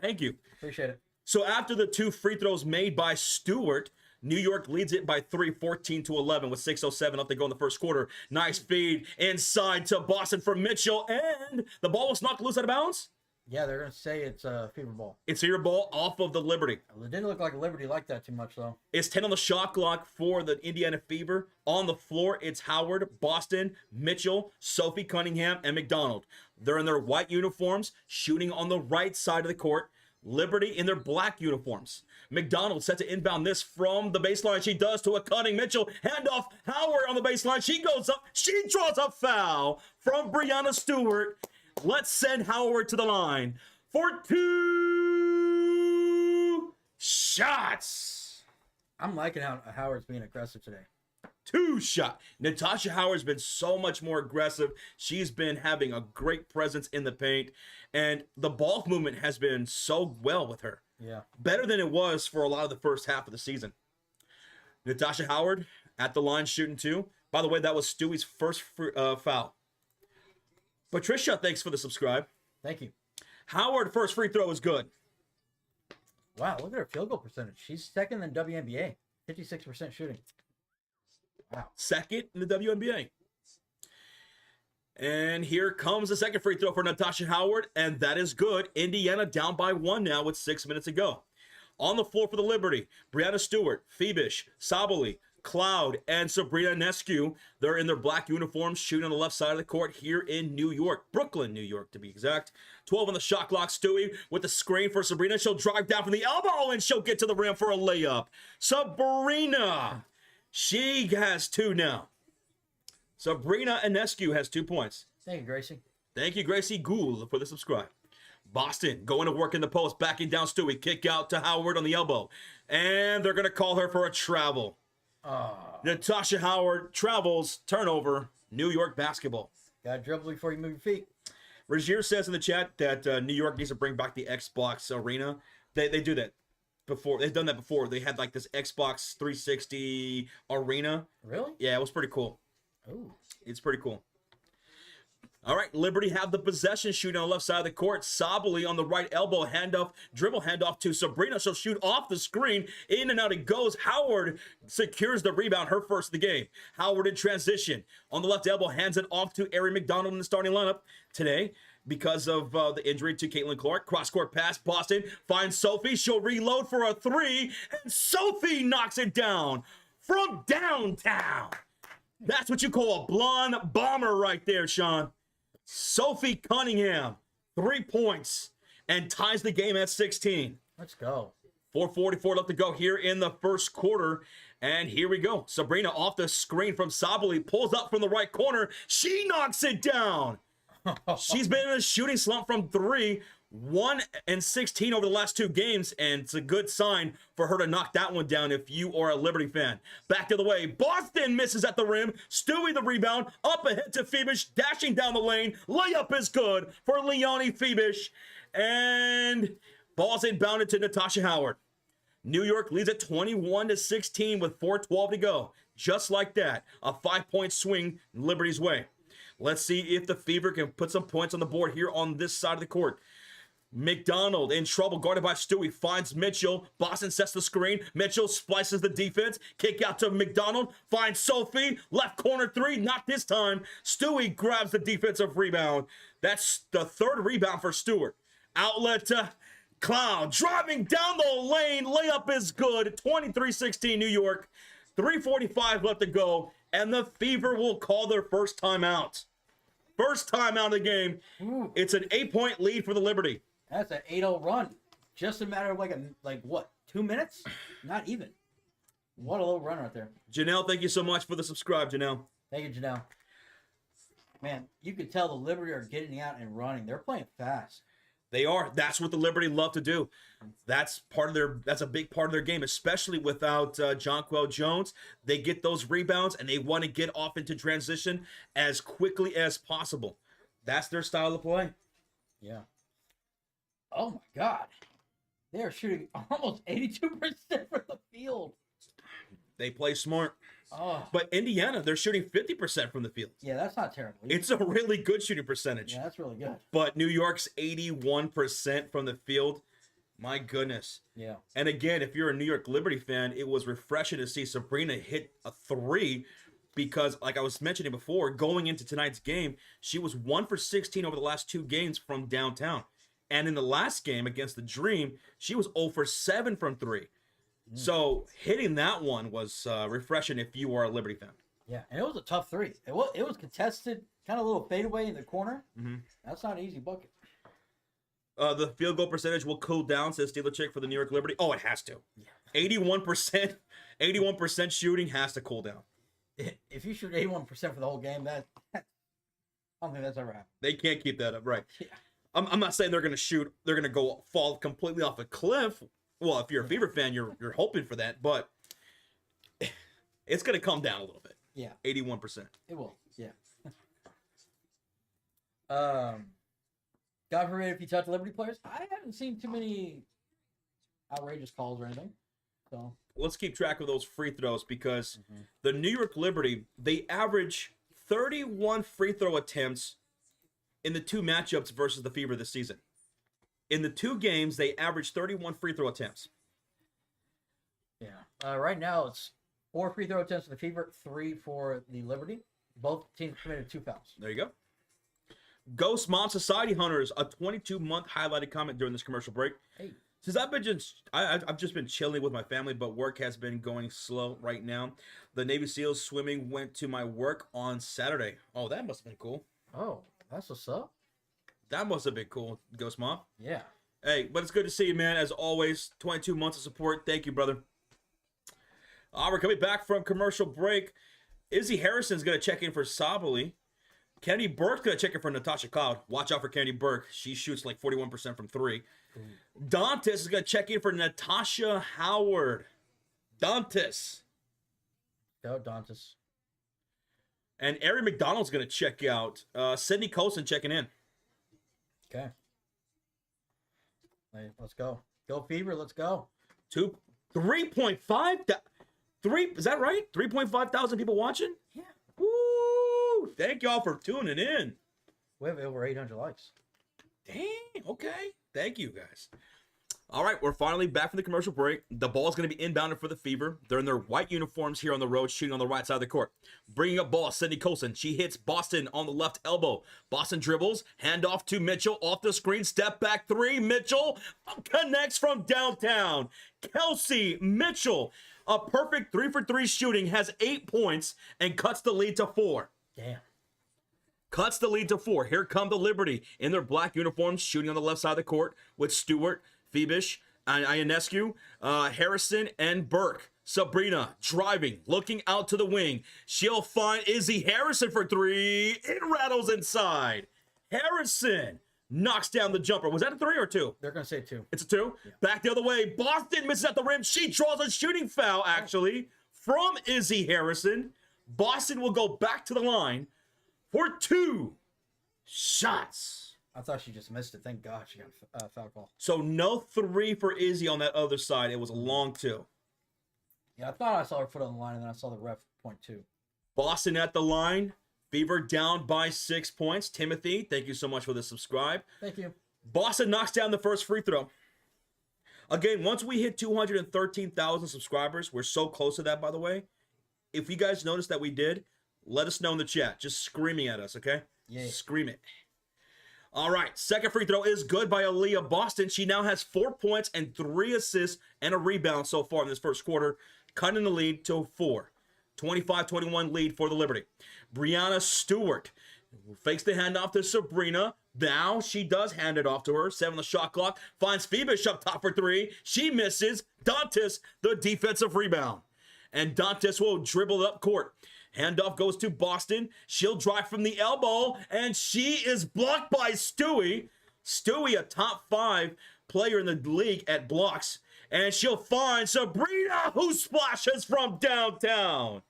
Thank you. Appreciate it. So after the 2 free throws made by Stewart, New York leads it by 3, 14-11 with 6:07 up to go in the first quarter. Nice feed inside to Boston for Mitchell, and the ball was knocked loose out of bounds. Yeah, they're going to say it's a Fever ball. It's your ball off of the Liberty. Well, it didn't look like Liberty liked that too much, though. It's 10 on the shot clock for the Indiana Fever. On the floor, it's Howard, Boston, Mitchell, Sophie Cunningham, and McDonald. They're in their white uniforms, shooting on the right side of the court. Liberty in their black uniforms. McDonald set to inbound this from the baseline. She does to a cutting Mitchell. Handoff, Howard on the baseline. She goes up. She draws a foul from Brianna Stewart. Let's send Howard to the line for 2 shots. I'm liking how Howard's being aggressive today. 2 shots. Natasha Howard's been so much more aggressive. She's been having a great presence in the paint, and the ball movement has been so well with her. Yeah. Better than it was for a lot of the first half of the season. Natasha Howard at the line shooting 2. By the way, that was Stewie's first foul. Patricia, thanks for the subscribe. Thank you. Howard, first free throw is good. Wow, look at her field goal percentage. She's second in WNBA. 56% shooting. Wow. Second in the WNBA. And here comes the second free throw for Natasha Howard, and that is good. Indiana down by 1 now with 6 minutes to go. On the floor for the Liberty, Brianna Stewart, Phoebish, Sabali, Cloud, and Sabrina Nescu. They're in their black uniforms shooting on the left side of the court here in New York. Brooklyn, New York to be exact. 12 on the shot clock. Stewie with the screen for Sabrina. She'll drive down from the elbow and she'll get to the rim for a layup. Sabrina, she has 2 now. Sabrina Enescu has 2 points. Thank you, Gracie. Thank you, Gracie Gould, for the subscribe. Boston going to work in the post, backing down Stewie. Kick out to Howard on the elbow. And they're going to call her for a travel. Natasha Howard travels, turnover, New York basketball. Got to dribble before you move your feet. Regier says in the chat that New York needs to bring back the Xbox Arena. They do that before. They've done that before. They had like this Xbox 360 Arena. Really? Yeah, it was pretty cool. Oh, It's pretty cool. All right, Liberty have the possession, shooting on the left side of the court. Sabali on the right elbow, dribble handoff to Sabrina. She'll shoot off the screen. In and out it goes. Howard secures the rebound, her first of the game. Howard in transition. On the left elbow, hands it off to Erin McDonald in the starting lineup today because of the injury to Caitlin Clark. Cross-court pass, Boston finds Sophie. She'll reload for a 3, and Sophie knocks it down from downtown. That's what you call a blonde bomber right there, Sean. Sophie Cunningham, 3 points, and ties the game at 16. Let's go. 4:44 left to go here in the first quarter. And here we go. Sabrina off the screen from Sabali, pulls up from the right corner. She knocks it down. She's been in a shooting slump from 3, 1 and 16 over the last 2 games, and it's a good sign for her to knock that one down if you are a Liberty fan. Back to the way. Boston misses at the rim. Stewie the rebound. Up ahead to Phoebish, dashing down the lane. Layup is good for Leonie Phoebish. And ball's inbounded to Natasha Howard. New York leads at 21-16 with 4:12 to go. Just like that, a 5-point swing Liberty's way. Let's see if the Fever can put some points on the board here on this side of the court. McDonald in trouble, guarded by Stewie, finds Mitchell. Boston sets the screen. Mitchell splices the defense. Kick out to McDonald. Finds Sophie. Left corner 3. Not this time. Stewie grabs the defensive rebound. That's the 3rd rebound for Stewart. Outlet to Cloud. Driving down the lane. Layup is good. 23-16 New York. 3:45 left to go. And the Fever will call their first timeout. First timeout of the game. Ooh. It's an 8-point lead for the Liberty. That's an 8-0 run. Just a matter of like what, 2 minutes? Not even. What a little run right there. Janelle, thank you so much for the subscribe, Janelle. Thank you, Janelle. Man, you could tell the Liberty are getting out and running. They're playing fast. They are. That's what the Liberty love to do. That's a big part of their game, especially without Jonquel Jones. They get those rebounds and they want to get off into transition as quickly as possible. That's their style of play. Yeah. Oh my God. They are shooting almost 82% from the field. They play smart. Oh. But Indiana, they're shooting 50% from the field. Yeah, that's not terrible. It's a really good shooting percentage. Yeah, that's really good. But New York's 81% from the field. My goodness. Yeah. And again, if you're a New York Liberty fan, it was refreshing to see Sabrina hit a 3 because, like I was mentioning before, going into tonight's game, she was 1 for 16 over the last 2 games from downtown. And in the last game against the Dream, she was 0 for 7 from 3. So hitting that one was refreshing if you are a Liberty fan. Yeah, and it was a tough 3. It was contested, kind of a little fadeaway in the corner. Mm-hmm. That's not an easy bucket. The field goal percentage will cool down, says Steeler Chick for the New York Liberty. Oh, it has to. Yeah. 81% shooting has to cool down. If you shoot 81% for the whole game, I don't think that's ever happened. They can't keep that up, right? Yeah. I'm not saying they're going to fall completely off a cliff. Well, if you're a Fever fan, you're hoping for that, but it's going to come down a little bit. Yeah. 81%. It will. Yeah. God forbid if you touch Liberty players. I haven't seen too many outrageous calls or anything. So let's keep track of those free throws because the New York Liberty, they average 31 free throw attempts in the 2 matchups versus the Fever this season. In the 2 games, they averaged 31 free throw attempts. Yeah. Right now, it's 4 free throw attempts for the Fever, 3 for the Liberty. Both teams committed 2 fouls. There you go. Ghost Mom Society Hunters, a 22-month highlighted comment during this commercial break. Hey. Since I've just been chilling with my family, but work has been going slow right now. The Navy SEALs swimming went to my work on Saturday. Oh, that must have been cool. Oh, that's what's up. That must have been cool, Ghost Mom. Yeah. Hey, but it's good to see you, man. As always, 22 months of support. Thank you, brother. We're coming back from commercial break. Izzy Harrison's going to check in for Sabali. Kennedy Burke's going to check in for Natasha Cloud. Watch out for Kennedy Burke. She shoots like 41% from 3. Dantas is going to check in for Natasha Howard. Dantas. Go, Dantas. And Ari McDonald's going to check out. Sydney Colson checking in. Okay. Hey, let's go. Go Fever, let's go. 3.5? Is that right? 3.5 thousand people watching? Yeah. Woo! Thank y'all for tuning in. We have over 800 likes. Dang, okay. Thank you, guys. All right, we're finally back from the commercial break. The ball is going to be inbounded for the Fever. They're in their white uniforms here on the road, shooting on the right side of the court. Bringing up ball, Sydney Colson. She hits Boston on the left elbow. Boston dribbles, handoff to Mitchell, off the screen, step back 3. Mitchell connects from downtown. Kelsey Mitchell, a perfect 3-for-3 shooting, has 8 points and cuts the lead to 4. Damn. Cuts the lead to 4. Here come the Liberty in their black uniforms, shooting on the left side of the court with Stewart, Phoebish, Ionescu, Harrison, and Burke. Sabrina driving, looking out to the wing. She'll find Izzy Harrison for 3. It rattles inside. Harrison knocks down the jumper. Was that a 3 or 2? They're going to say 2. It's a 2. Yeah. Back the other way. Boston misses at the rim. She draws a shooting foul, actually, from Izzy Harrison. Boston will go back to the line for 2 shots. I thought she just missed it. Thank God she got a foul call. So no 3 for Izzy on that other side. It was a long 2. Yeah, I thought I saw her foot on the line, and then I saw the ref point 2. Boston at the line. Fever down by 6 points. Timothy, thank you so much for the subscribe. Thank you. Boston knocks down the first free throw. Again, once we hit 213,000 subscribers, we're so close to that, by the way. If you guys notice that we did, let us know in the chat. Just screaming at us, okay? Yeah. Scream it. All right, second free throw is good by Aaliyah Boston. She now has 4 points and 3 assists and a rebound so far in this first quarter, cutting the lead to 4. 25-21 lead for the Liberty. Brianna Stewart fakes the handoff to Sabrina. Now she does hand it off to her. 7 on the shot clock. Finds Phoebish up top for 3. She misses. Dantas, the defensive rebound. And Dantas will dribble it up court. Handoff goes to Boston. She'll drive from the elbow, and she is blocked by Stewie. Stewie, a top 5 player in the league at blocks. And she'll find Sabrina, who splashes from downtown.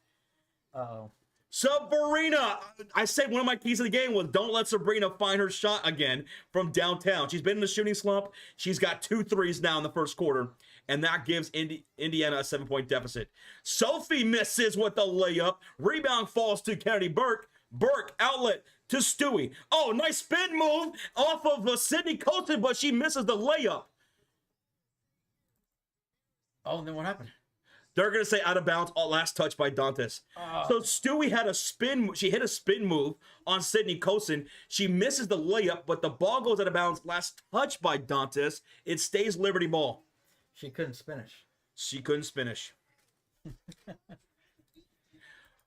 Uh-oh. Sabrina, I said one of my keys of the game was don't let Sabrina find her shot again from downtown. She's been in the shooting slump. She's got 2 threes now in the first quarter, and that gives Indiana a 7-point deficit. Sophie misses with the layup. Rebound falls to Kennedy Burke. Burke, outlet to Stewie. Oh, nice spin move off of Sydney Colton, but she misses the layup. Oh, and then what happened? They're going to say out of bounds, last touch by Dantas. So Stewie had a spin. She hit a spin move on Sydney Colson. She misses the layup, but the ball goes out of bounds. Last touch by Dantas. It stays Liberty ball. She couldn't finish. She couldn't finish.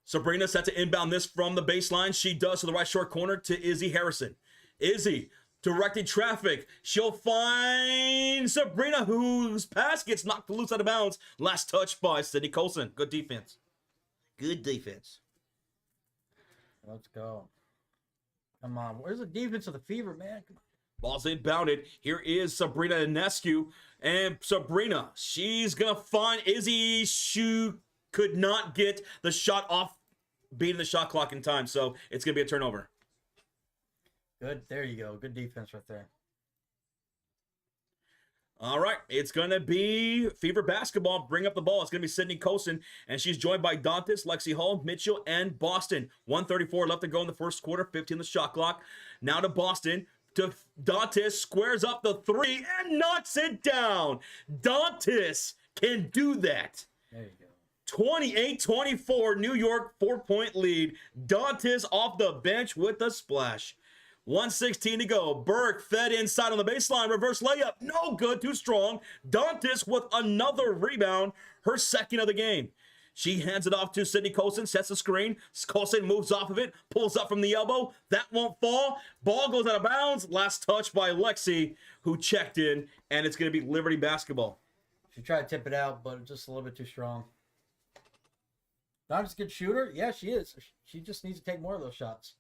Sabrina set to inbound this from the baseline. She does to the right short corner to Izzy Harrison. Izzy directing traffic. She'll find Sabrina, whose pass gets knocked loose out of bounds. Last touch by Sydney Colson. Good defense. Good defense. Let's go. Come on. Where's the defense of the Fever, man? Come on. Ball's inbounded. Here is Sabrina Ionescu. And Sabrina, she's going to find Izzy. She could not get the shot off, beating the shot clock in time. So it's going to be a turnover. Good. There you go. Good defense right there. All right. It's going to be Fever basketball. Bring up the ball. It's going to be Sydney Colson, and she's joined by Dantas, Lexi Hall, Mitchell, and Boston. 1:34 left to go in the first quarter. 15 the shot clock. Now to Boston. To Dantas, squares up the 3 and knocks it down. Dantas can do that. There you go. 28-24, New York 4-point lead. Dantas off the bench with a splash. 1:16 to go. Burke fed inside on the baseline. Reverse layup. No good. Too strong. Dantas with another rebound. Her second of the game. She hands it off to Sydney Colson. Sets the screen. Colson moves off of it. Pulls up from the elbow. That won't fall. Ball goes out of bounds. Last touch by Lexi, who checked in. And it's going to be Liberty basketball. She tried to tip it out, but just a little bit too strong. Dantas a good shooter? Yeah, she is. She just needs to take more of those shots.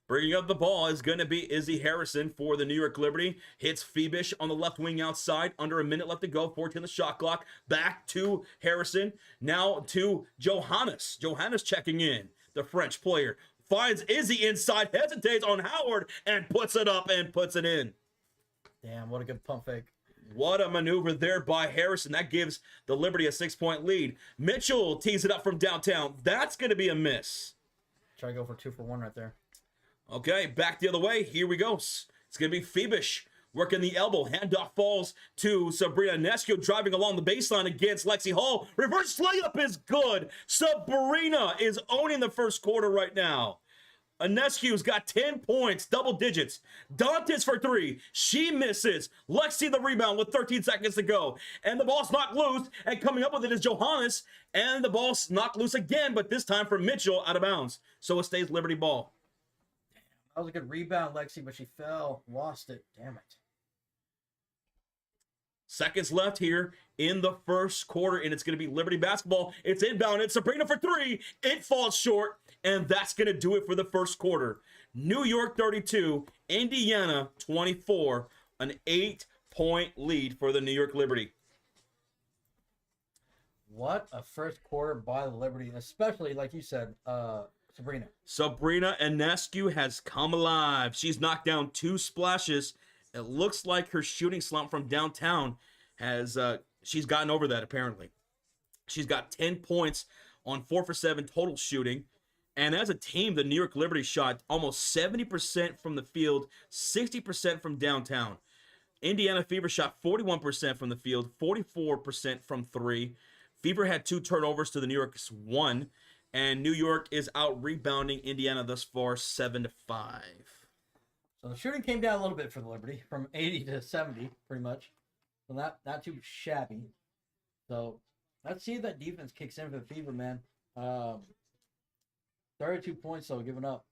Bringing up the ball is going to be Izzy Harrison for the New York Liberty. Hits Phoebish on the left wing outside. Under a minute left to go. 14 the shot clock. Back to Harrison. Now to Johannes. Johannes checking in. The French player. Finds Izzy inside. Hesitates on Howard. And puts it up and puts it in. Damn, what a good pump fake. What a maneuver there by Harrison. That gives the Liberty a 6-point lead. Mitchell tees it up from downtown. That's going to be a miss. Try to go for 2 for 1 right there. Okay, back the other way. Here we go. It's going to be Phoebish working the elbow. Handoff falls to Sabrina Nescu, driving along the baseline against Lexi Hall. Reverse layup is good. Sabrina is owning the first quarter right now. Anescu's got 10 points, double digits. Dantas for 3. She misses. Lexi the rebound with 13 seconds to go. And the ball's knocked loose. And coming up with it is Johannes. And the ball's knocked loose again, but this time from Mitchell out of bounds. So it stays Liberty ball. That was a good rebound, Lexi, but she fell. Lost it. Damn it. Seconds left here in the first quarter, and it's going to be Liberty basketball. It's inbound. It's Sabrina for 3. It falls short, and that's going to do it for the first quarter. New York 32, Indiana 24, an 8-point lead for the New York Liberty. What a first quarter by the Liberty, especially, like you said, Sabrina. Sabrina Ionescu has come alive. She's knocked down 2 splashes. It looks like her shooting slump from downtown has, she's gotten over that apparently. She's got 10 points on 4 for 7 total shooting. And as a team, the New York Liberty shot almost 70% from the field, 60% from downtown. Indiana Fever shot 41% from the field, 44% from 3. Fever had 2 turnovers to the New York's 1. And New York is out rebounding Indiana thus far 7-5. So the shooting came down a little bit for the Liberty, from 80 to 70, pretty much. So not too shabby. So let's see if that defense kicks in for the Fever, man. 32 points, though, giving up.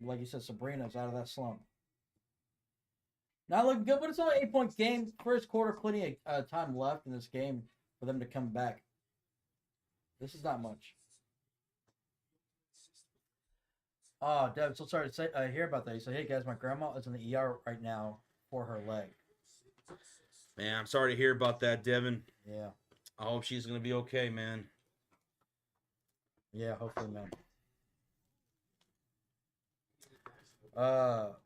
Like you said, Sabrina's out of that slump. Not looking good, but it's only an 8-point game. First quarter, plenty of time left in this game for them to come back. This is not much. Oh, Dev, so sorry to say, hear about that. He said, hey, guys, my grandma is in the ER right now for her leg. Man, I'm sorry to hear about that, Devin. Yeah. I hope she's going to be okay, man. Yeah, hopefully, man.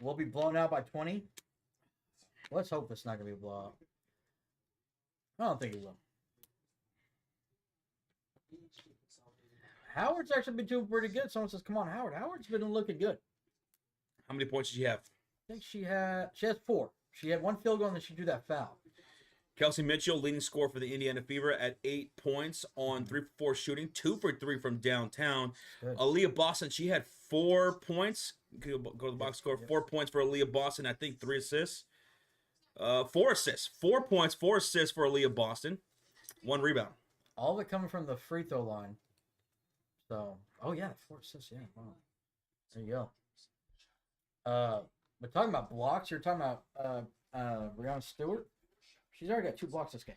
We'll be blown out by 20. Let's hope it's not going to be a blowout. I don't think it will. Howard's actually been doing pretty good. Someone says, come on, Howard. Howard's been looking good. How many points did she have? I think she has 4. She had 1 field goal and then she drew that foul. Kelsey Mitchell, leading scorer for the Indiana Fever at 8 points on 3 for 4 shooting, 2 for 3 from downtown. Good. Aaliyah Boston, she had 4 points. Go to the box score. 4 points for Aaliyah Boston. I think 3 assists. 4 assists. 4 points, 4 assists for Aaliyah Boston. 1 rebound. All of it coming from the free throw line. So, oh yeah, 4 assists. Yeah, wow. There you go. But talking about blocks, you're talking about Breonna Stewart. She's already got 2 blocks this game.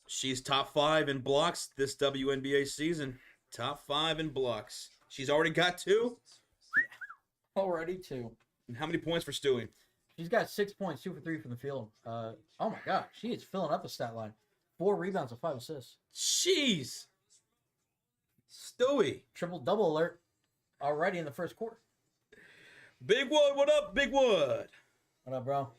She's top 5 in blocks this WNBA season. Top 5 in blocks. She's already got 2. Already 2. And how many points for Stewie? She's got 6 points, 2 for 3 from the field. Oh my God, she is filling up the stat line. 4 rebounds and 5 assists. Jeez. Stewie. Triple-double alert already in the first quarter. Big Wood, what up, Big Wood? What up, bro?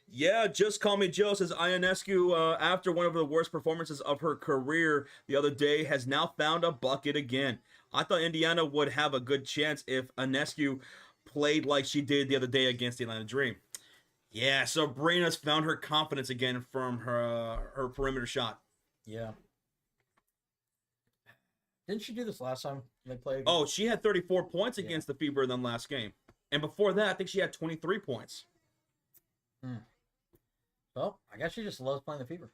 Yeah, just call me Joe, says Ionescu, after one of the worst performances of her career the other day, has now found a bucket again. I thought Indiana would have a good chance if Ionescu played like she did the other day against the Atlanta Dream. Yeah, Sabrina's found her confidence again from her perimeter shot. Yeah. Didn't she do this last time they played? Oh, she had 34 points Yeah. against the Fever in the last game. And before that, I think she had 23 points. Well, I guess she just loves playing the Fever.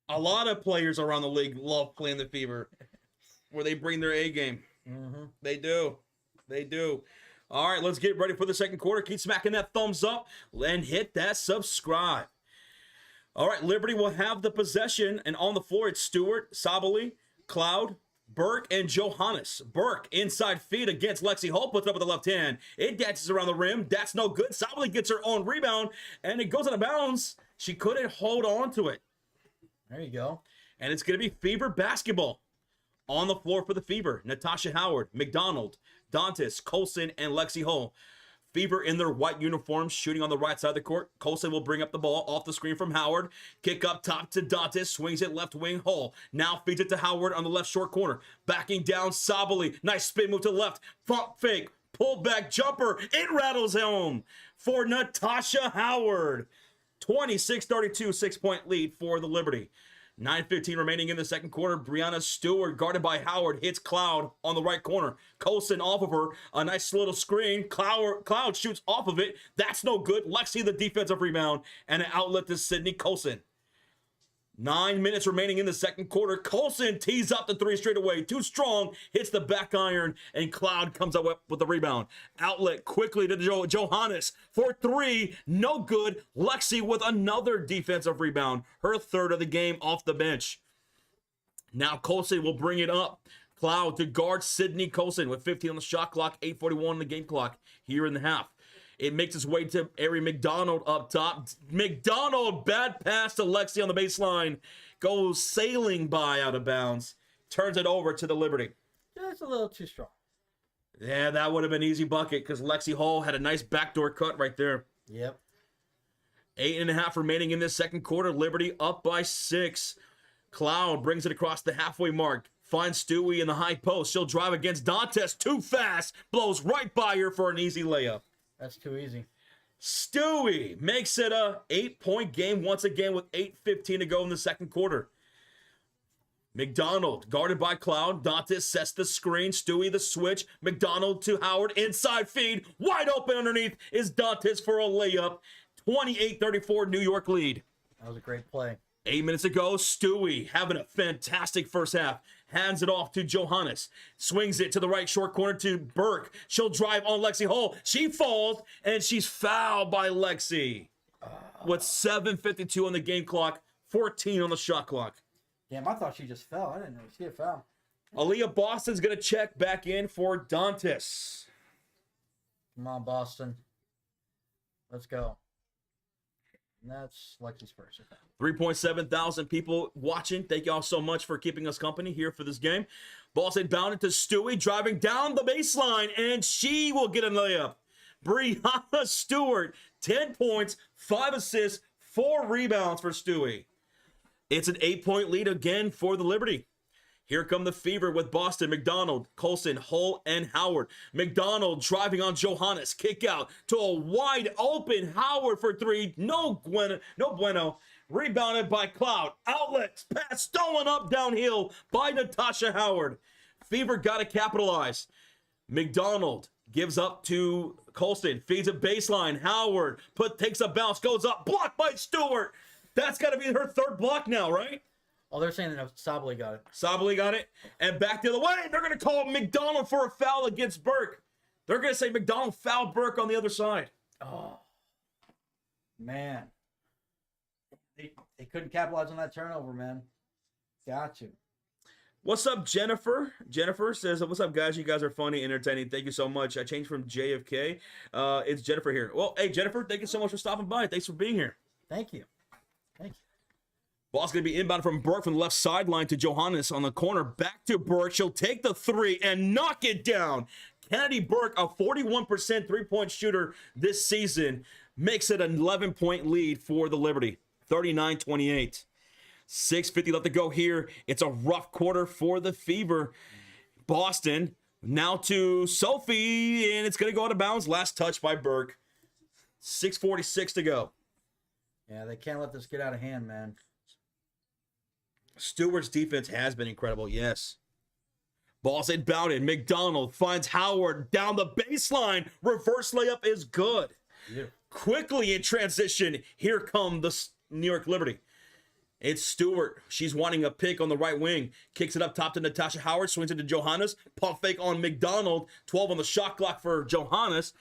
A lot of players around the league love playing the Fever, where they bring their A game. Mm-hmm. They do. They do. All right, let's get ready for the second quarter. Keep smacking that thumbs up and hit that subscribe. All right, Liberty will have the possession, and on the floor, it's Stewart, Sabali, Cloud, Burke, and Johannes. Burke, inside feed against Lexi Hull, puts it up with the left hand. It dances around the rim. That's no good. Sabali gets her own rebound, and it goes out of bounds. She couldn't hold on to it. There you go. And it's going to be Fever basketball. On the floor for the Fever, Natasha Howard, McDonald, Dantes, Colson, and Lexi Hull. Fever in their white uniforms, shooting on the right side of the court. Colson will bring up the ball off the screen from Howard. Kick up top to Dantes, swings it left wing. Hull now feeds it to Howard on the left short corner. Backing down Sabali. Nice spin move to the left. Pump fake. Pull back jumper. It rattles home for Natasha Howard. 26-32, 6-point lead for the Liberty. 9:15 remaining in the second quarter. Brianna Stewart, guarded by Howard, hits Cloud on the right corner. Colson off of her. A nice little screen. Cloud shoots off of it. That's no good. Lexi, the defensive rebound, and an outlet to Sydney Colson. 9 minutes remaining in the second quarter. Colson tees up the three straight away. Too strong. Hits the back iron, and Cloud comes up with the rebound. Outlet quickly to Johannes for three. No good. Lexi with another defensive rebound. Her third of the game off the bench. Now Colson will bring it up. Cloud to guard Sydney Colson with 15 on the shot clock. 8:41 on the game clock here in the half. It makes its way to Ari McDonald up top. McDonald, bad pass to Lexi on the baseline. Goes sailing by out of bounds. Turns it over to the Liberty. Just a little too strong. Yeah, that would have been easy bucket because Lexi Hull had a nice backdoor cut right there. Yep. 8.5 remaining in this second quarter. Liberty up by 6. Cloud brings it across the halfway mark. Finds Stewie in the high post. She'll drive against Dantes. Too fast. Blows right by her for an easy layup. That's too easy. Stewie makes it a 8-point game once again with 8:15 to go in the second quarter. McDonald guarded by Cloud. Dantes sets the screen. Stewie the switch. McDonald to Howard. Inside feed. Wide open underneath is Dantes for a layup. 28-34 New York lead. That was a great play. 8 minutes ago, Stewie having a fantastic first half. Hands it off to Johannes. Swings it to the right short corner to Burke. She'll drive on Lexi Hull. She falls, and she's fouled by Lexi. With 7:52 on the game clock, 14 on the shot clock. Damn, I thought she just fell. I didn't really see a foul. Aaliyah Boston's going to check back in for Dantes. Come on, Boston. Let's go. And that's Lexi's first. 3.7 thousand people watching. Thank y'all so much for keeping us company here for this game. Ball sent down into Stewie, driving down the baseline, and she will get a layup. Brianna Stewart, 10 points, 5 assists, 4 rebounds for Stewie. It's an 8-point lead again for the Liberty. Here come the Fever with Boston, McDonald, Colson, Hull, and Howard. McDonald driving on Johannes. Kick out to a wide open Howard for three. No bueno. Rebounded by Cloud. Outlets. Pass stolen up downhill by Natasha Howard. Fever got to capitalize. McDonald gives up to Colson. Feeds a baseline. Howard takes a bounce. Goes up. Blocked by Stewart. That's got to be her third block now, right? Oh, they're saying that Sabali got it. Sabali got it. And back the other way. They're going to call McDonald for a foul against Burke. They're going to say McDonald fouled Burke on the other side. Oh, man. They couldn't capitalize on that turnover, man. Got you. What's up, Jennifer? Jennifer says, what's up, guys? You guys are funny, entertaining. Thank you so much. I changed from JFK. It's Jennifer here. Well, hey, Jennifer, thank you so much for stopping by. Thanks for being here. Thank you. Thank you. Ball's going to be inbound from Burke from the left sideline to Johannes on the corner. Back to Burke. She'll take the three and knock it down. Kennedy Burke, a 41% three-point shooter this season, makes it an 11-point lead for the Liberty. 39-28. 6:50 left to go here. It's a rough quarter for the Fever. Boston now to Sophie, and it's going to go out of bounds. Last touch by Burke. 6:46 to go. Yeah, they can't let this get out of hand, man. Stewart's defense has been incredible, yes. Ball's inbounded. McDonald finds Howard down the baseline. Reverse layup is good. Yeah. Quickly in transition, here come the New York Liberty. It's Stewart. She's wanting a pick on the right wing. Kicks it up top to Natasha Howard. Swings it to Johannes. Pump fake on McDonald. 12 on the shot clock for Johannes.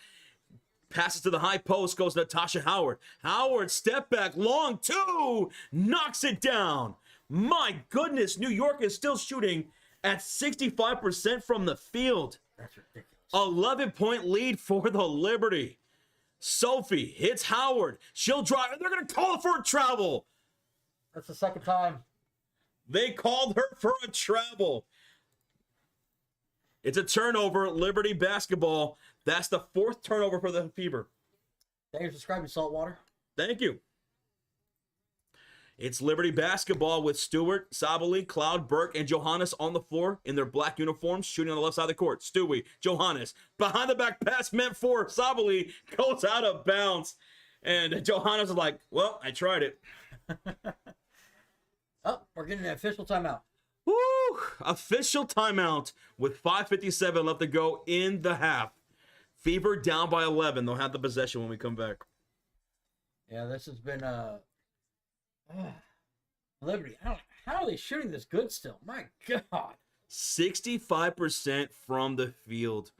Passes to the high post. Goes to Natasha Howard. Howard, step back. Long two. Knocks it down. My goodness. New York is still shooting at 65% from the field. That's ridiculous. 11-point lead for the Liberty. Sophie hits Howard. She'll drive, and they're going to call for a travel. That's the second time. They called her for a travel. It's a turnover, Liberty basketball. That's the 4th turnover for the Fever. Thank you for subscribing, Saltwater. Thank you. It's Liberty basketball with Stewart, Sabali, Cloud, Burke, and Johannes on the floor in their black uniforms, shooting on the left side of the court. Stewie, Johannes, behind the back pass meant for Sabali, goes out of bounds. And Johannes is like, well, I tried it. Oh, we're getting an official timeout. Woo! Official timeout with 5:57 left to go in the half. Fever down by 11. They'll have the possession when we come back. Yeah, this has been Liberty. How are they shooting this good still? My God. 65% from the field.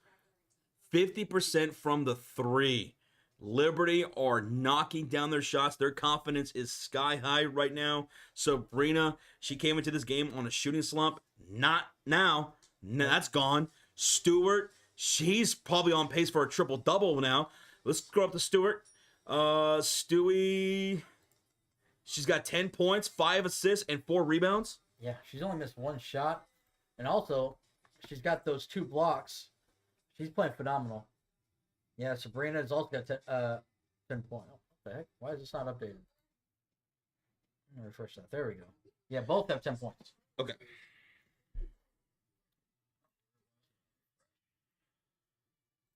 50% from the three. Liberty are knocking down their shots. Their confidence is sky high right now. Sabrina, she came into this game on a shooting slump. Not now. That's gone. Stewart, she's probably on pace for a triple-double now. Let's go up to Stewart. Stewie, she's got 10 points, 5 assists, and 4 rebounds. Yeah, she's only missed 1 shot. And also, she's got those 2 blocks. She's playing phenomenal. Yeah, Sabrina has also got 10 points. What the heck? Why is this not updated? Let me refresh that. There we go. Yeah, both have 10 points. Okay.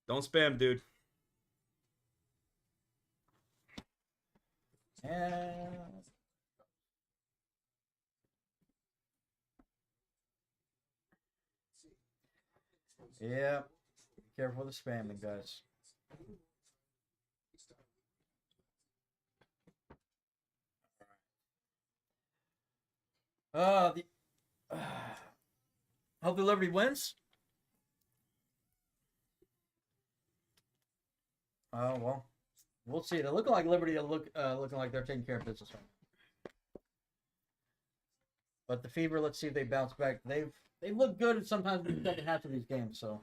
Don't spam, dude. And yeah, be careful with the spamming, guys. Hope the Liberty wins. Oh well, we'll see. They're looking like Liberty. Looking like they're taking care of business right now. But the Fever, let's see if they bounce back. They've looked good sometimes in the second half of these games. So,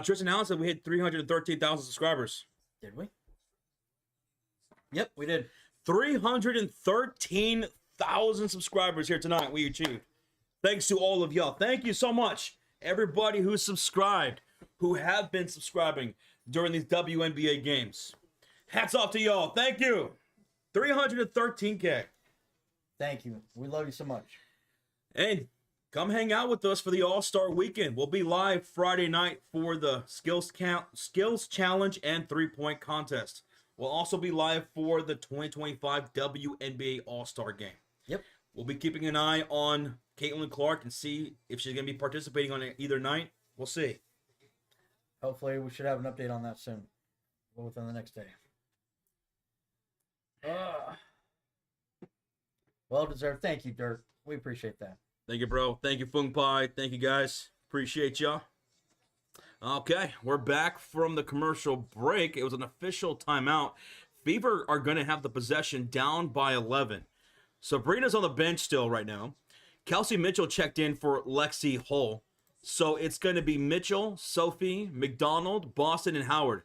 Tristan Allen said we hit 313,000 subscribers. did we? Yep, we did. 313,000 subscribers here tonight. We achieved. Thanks to all of y'all. Thank you so much, everybody who's subscribed, who have been subscribing during these WNBA games. Hats off to y'all. Thank you. 313K. Thank you. We love you so much. And come hang out with us for the All-Star Weekend. We'll be live Friday night for the Skills Challenge and 3-point contest. We'll also be live for the 2025 WNBA All-Star Game. Yep. We'll be keeping an eye on Caitlin Clark and see if she's going to be participating on either night. We'll see. Hopefully, we should have an update on that soon. Well, within the next day. Well deserved. Thank you, Dirt. We appreciate that. Thank you, bro. Thank you, Fung Pai. Thank you, guys. Appreciate y'all. Okay, we're back from the commercial break. It was an official timeout. Fever are going to have the possession down by 11. Sabrina's on the bench still right now. Kelsey Mitchell checked in for Lexi Hull. So it's going to be Mitchell, Sophie, McDonald, Boston, and Howard.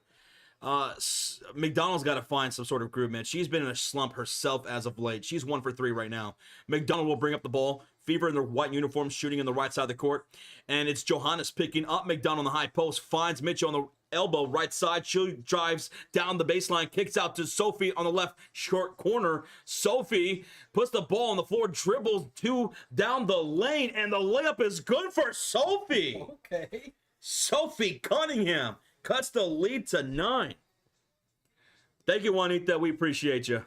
McDonald's got to find some sort of groove, man. She's been in a slump herself as of late. She's 1 for 3 right now. McDonald will bring up the ball. Fever in their white uniforms shooting in the right side of the court. And it's Johannes picking up McDonald on the high post. Finds Mitchell on the elbow, right side. She drives down the baseline. Kicks out to Sophie on the left short corner. Sophie puts the ball on the floor. Dribbles 2 down the lane. And the layup is good for Sophie. Okay. Sophie Cunningham cuts the lead to 9. Thank you, Juanita. We appreciate you.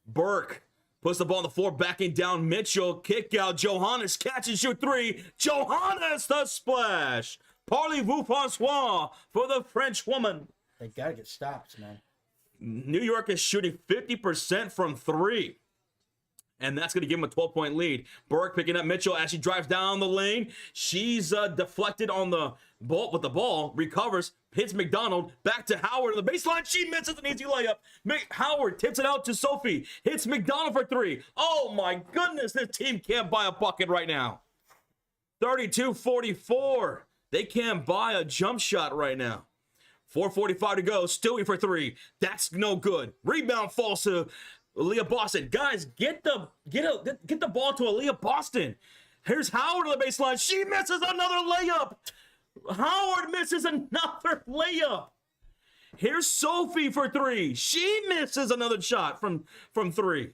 Burke Puts the ball on the floor, backing down Mitchell. Kick out, Johannes, catch and shoot three. Johannes, the splash. Parlez-vous, Francois, for the French woman. They got to get stops, man. New York is shooting 50% from three. And that's going to give him a 12-point lead. Burke picking up Mitchell as she drives down the lane. She's deflected on the ball with the ball, recovers, hits McDonald, back to Howard on the baseline. She misses an easy layup. Howard tips it out to Sophie, hits McDonald for three. Oh my goodness, this team can't buy a bucket right now. 32-44. They can't buy a jump shot right now. 4:45 to go. Stewie for three. That's no good. Rebound falls to Aaliyah Boston. Guys, get the ball to Aaliyah Boston. Here's Howard on the baseline. She misses another layup. Howard misses another layup. Here's Sophie for three. She misses another shot from three.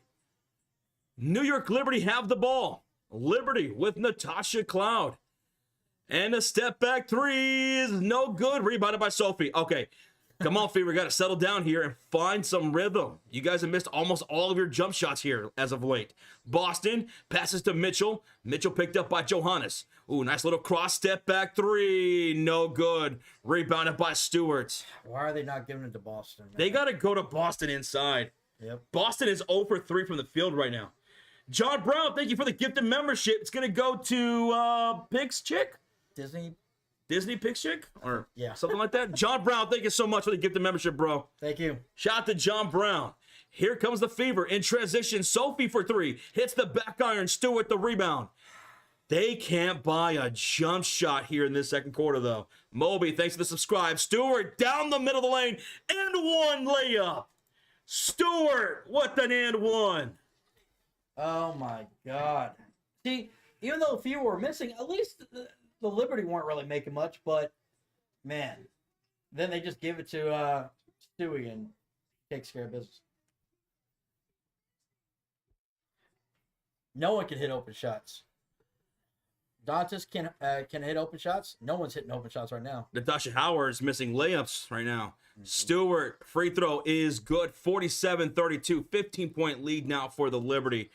New York Liberty have the ball. Liberty with Natasha Cloud. And a step back three is no good. Rebounded by Sophie. Okay. Come on, Fever. We got to settle down here and find some rhythm. You guys have missed almost all of your jump shots here as of late. Boston passes to Mitchell. Mitchell picked up by Johannes. Ooh, nice little cross step back three. No good. Rebounded by Stewart. Why are they not giving it to Boston, man? They got to go to Boston inside. Yep. Boston is 0 for 3 from the field right now. John Brown, thank you for the gifted membership. It's going to go to Pig's Chick? Disney Pig's Chick? Or yeah, something like that. John Brown, thank you so much for the gifted membership, bro. Thank you. Shout out to John Brown. Here comes the Fever in transition. Sophie for three. Hits the back iron. Stewart the rebound. They can't buy a jump shot here in this second quarter, though. Moby, thanks for the subscribe. Stewart down the middle of the lane. And one layup. Stewart, what an and one. Oh, my God. See, even though a few were missing, at least the Liberty weren't really making much, but, man, then they just give it to Stewie and takes care of business. No one can hit open shots. Dantas can hit open shots. No one's hitting open shots right now. Natasha Howard is missing layups right now. Mm-hmm. Stewart, free throw is good. 47-32, 15-point lead now for the Liberty.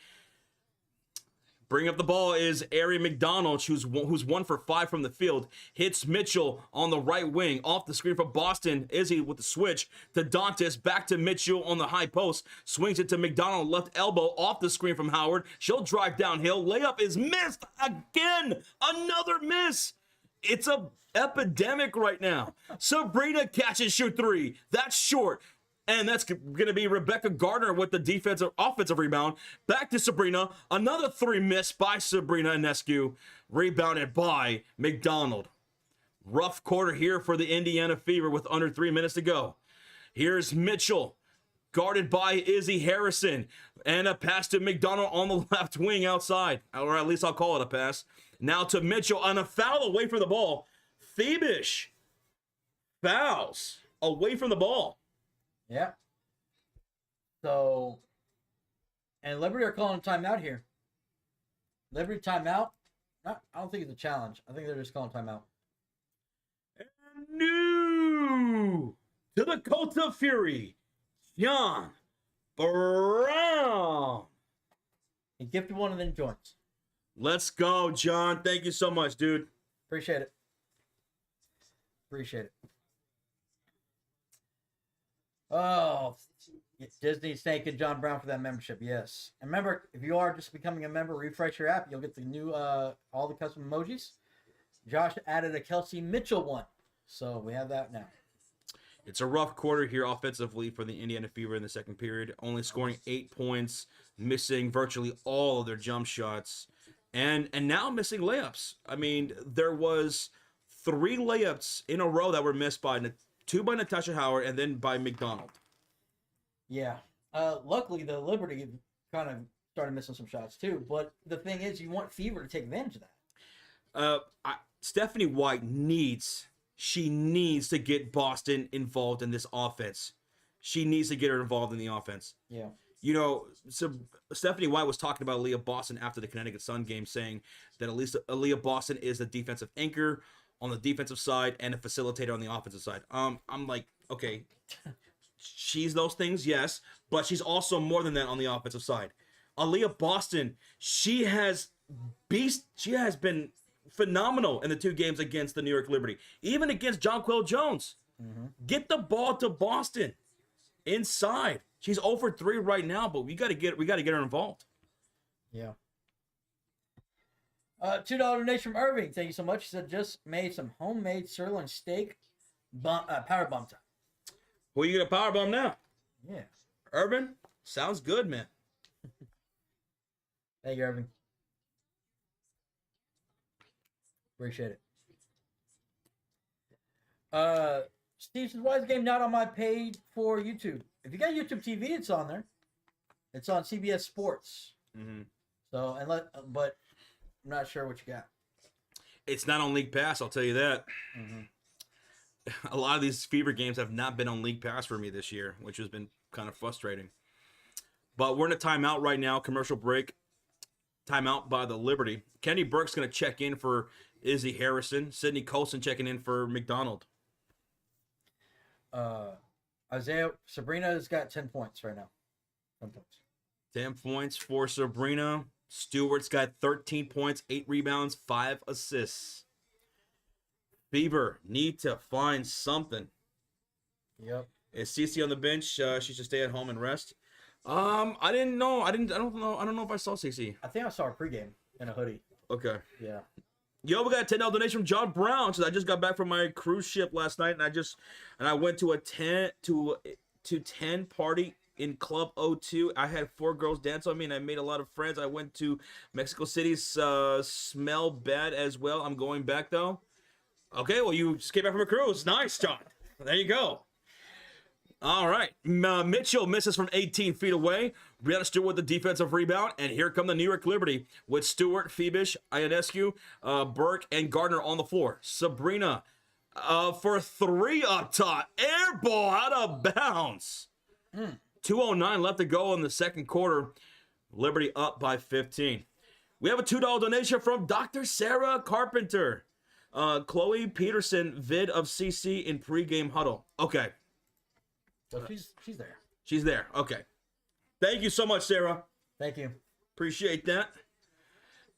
Bring up the ball is Ari McDonald, who's 1 for 5 from the field. Hits Mitchell on the right wing. Off the screen from Boston. Izzy with the switch to Dantas. Back to Mitchell on the high post. Swings it to McDonald. Left elbow off the screen from Howard. She'll drive downhill. Layup is missed again. Another miss. It's a epidemic right now. Sabrina catch and shoot three. That's short. And that's going to be Rebecca Gardner with the offensive rebound. Back to Sabrina. Another three missed by Sabrina Inescu. Rebounded by McDonald. Rough quarter here for the Indiana Fever with under 3 minutes to go. Here's Mitchell. Guarded by Izzy Harrison. And a pass to McDonald on the left wing outside. Or at least I'll call it a pass. Now to Mitchell. And a foul away from the ball. Thiebish fouls away from the ball. Yeah. So, and Liberty are calling a timeout here. Liberty timeout? I don't think it's a challenge. I think they're just calling timeout. And new to the Cult of Fury, John Brown. He gifted one and then joins. Let's go, John. Thank you so much, dude. Appreciate it. Appreciate it. Oh, Disney's thanking John Brown for that membership. Yes. And remember, if you are just becoming a member, refresh your app. You'll get the new, all the custom emojis. Josh added a Kelsey Mitchell one. So we have that now. It's a rough quarter here offensively for the Indiana Fever in the second period. Only scoring 8 points, missing virtually all of their jump shots, and now missing layups. I mean, there was 3 layups in a row that were missed by 2 by Natasha Howard, and then by McDonald. Yeah. Luckily, the Liberty kind of started missing some shots too. But the thing is, you want Fever to take advantage of that. Stephanie White needs to get Boston involved in this offense. She needs to get her involved in the offense. Yeah. You know, so Stephanie White was talking about Aaliyah Boston after the Connecticut Sun game, saying that at least Aaliyah Boston is the defensive anchor on the defensive side and a facilitator on the offensive side. I'm like, okay, she's those things, yes, but she's also more than that on the offensive side. Aaliyah Boston, she has been phenomenal in the 2 games against the New York Liberty, even against Jonquel Jones. Get the ball to Boston inside. She's 0 for 3 right now, but we got to get her involved. Yeah. $2 donation from Irving. Thank you so much. He said just made some homemade sirloin steak power bomb time. Who you gonna power bomb now? Yeah. Irving? Sounds good, man. Thank you, Irving. Appreciate it. Steve says, why is the game not on my page for YouTube? If you got YouTube TV, it's on there. It's on CBS Sports. So, but I'm not sure what you got. It's not on League Pass, I'll tell you that. A lot of these Fever games have not been on League Pass for me this year, which has been kind of frustrating. But we're in a timeout right now, commercial break. Timeout by the Liberty. Kenny Burke's going to check in for Izzy Harrison. Sydney Colson checking in for McDonald. Sabrina's got 10 points right now. 10 points. 10 points for Sabrina. Stewart's got 13 points, 8 rebounds, 5 assists. Fever need to find something. Yep. Is Cece on the bench? She should stay at home and rest. I didn't know. I don't know if I saw Cece. I think I saw her pregame in a hoodie. Okay. Yeah. Yo, we got a $10 donation from John Brown. So I just got back from my cruise ship last night, and I went to a 10 party in Club O2. I had 4 girls dance on me, and I made a lot of friends. I went to Mexico City's Smell Bad as well. I'm going back though. Okay, well, you just came back from a cruise. Nice, John. There you go. All right. Mitchell misses from 18 feet away. Brianna Stewart with the defensive rebound. And here come the New York Liberty with Stewart, Phoebish, Ionescu, Burke, and Gardner on the floor. Sabrina for 3 up top. Air ball out of bounds. 2:09 left to go in the second quarter. Liberty up by 15. We have a $2 donation from Dr. Sarah Carpenter. Chloe Peterson, vid of CC in pregame huddle. Okay. So she's there. She's there. Okay. Thank you so much, Sarah. Thank you. Appreciate that.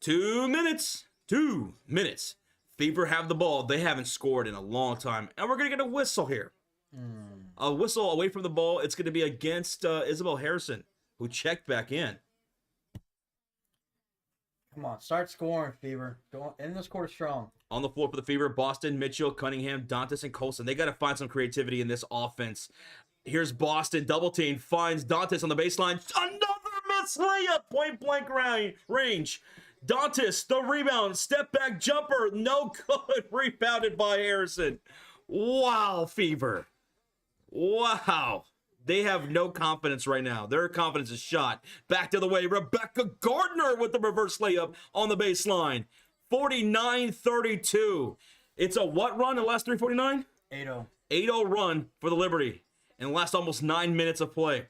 2 minutes. 2 minutes. Fever have the ball. They haven't scored in a long time. And we're going to get a whistle here. A whistle away from the ball. It's going to be against Isabel Harrison, who checked back in. Come on. Start scoring, Fever. Go in this quarter strong. On the floor for the Fever, Boston, Mitchell, Cunningham, Dantas, and Colson. They got to find some creativity in this offense. Here's Boston, double team, finds Dantas on the baseline. Another miss layup, point blank range. Dantas, the rebound, step back jumper, no good. Rebounded by Harrison. Wow, Fever. Wow. They have no confidence right now. Their confidence is shot. Back to the way, Rebecca Gardner with the reverse layup on the baseline. 49-32. It's a what run in the last 3:49? 8-0. 8-0 run for the Liberty in the last almost 9 minutes of play.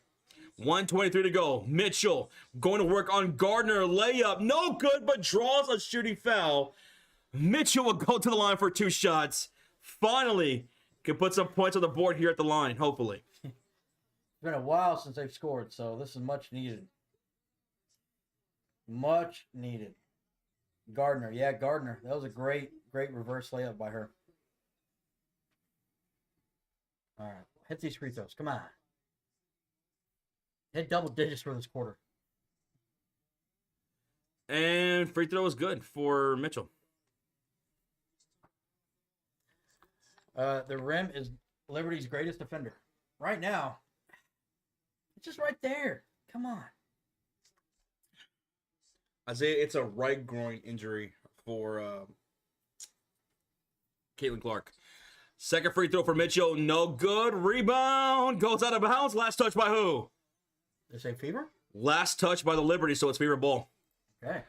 1:23 to go. Mitchell going to work on Gardner. Layup. No good, but draws a shooting foul. Mitchell will go to the line for 2 shots. Finally, can put some points on the board here at the line, hopefully. It's been a while since they've scored, so this is much needed. Much needed. Gardner. Yeah, Gardner. That was a great reverse layup by her. All right. Hit these free throws. Come on. Hit double digits for this quarter. And free throw is good for Mitchell. The rim is Liberty's greatest defender. Right now, it's just right there. Come on. Isaiah, it's a right groin injury for Caitlin Clark. Second free throw for Mitchell. No good. Rebound. Goes out of bounds. Last touch by who? They say Fever? Last touch by the Liberty, so it's Fever ball. Okay.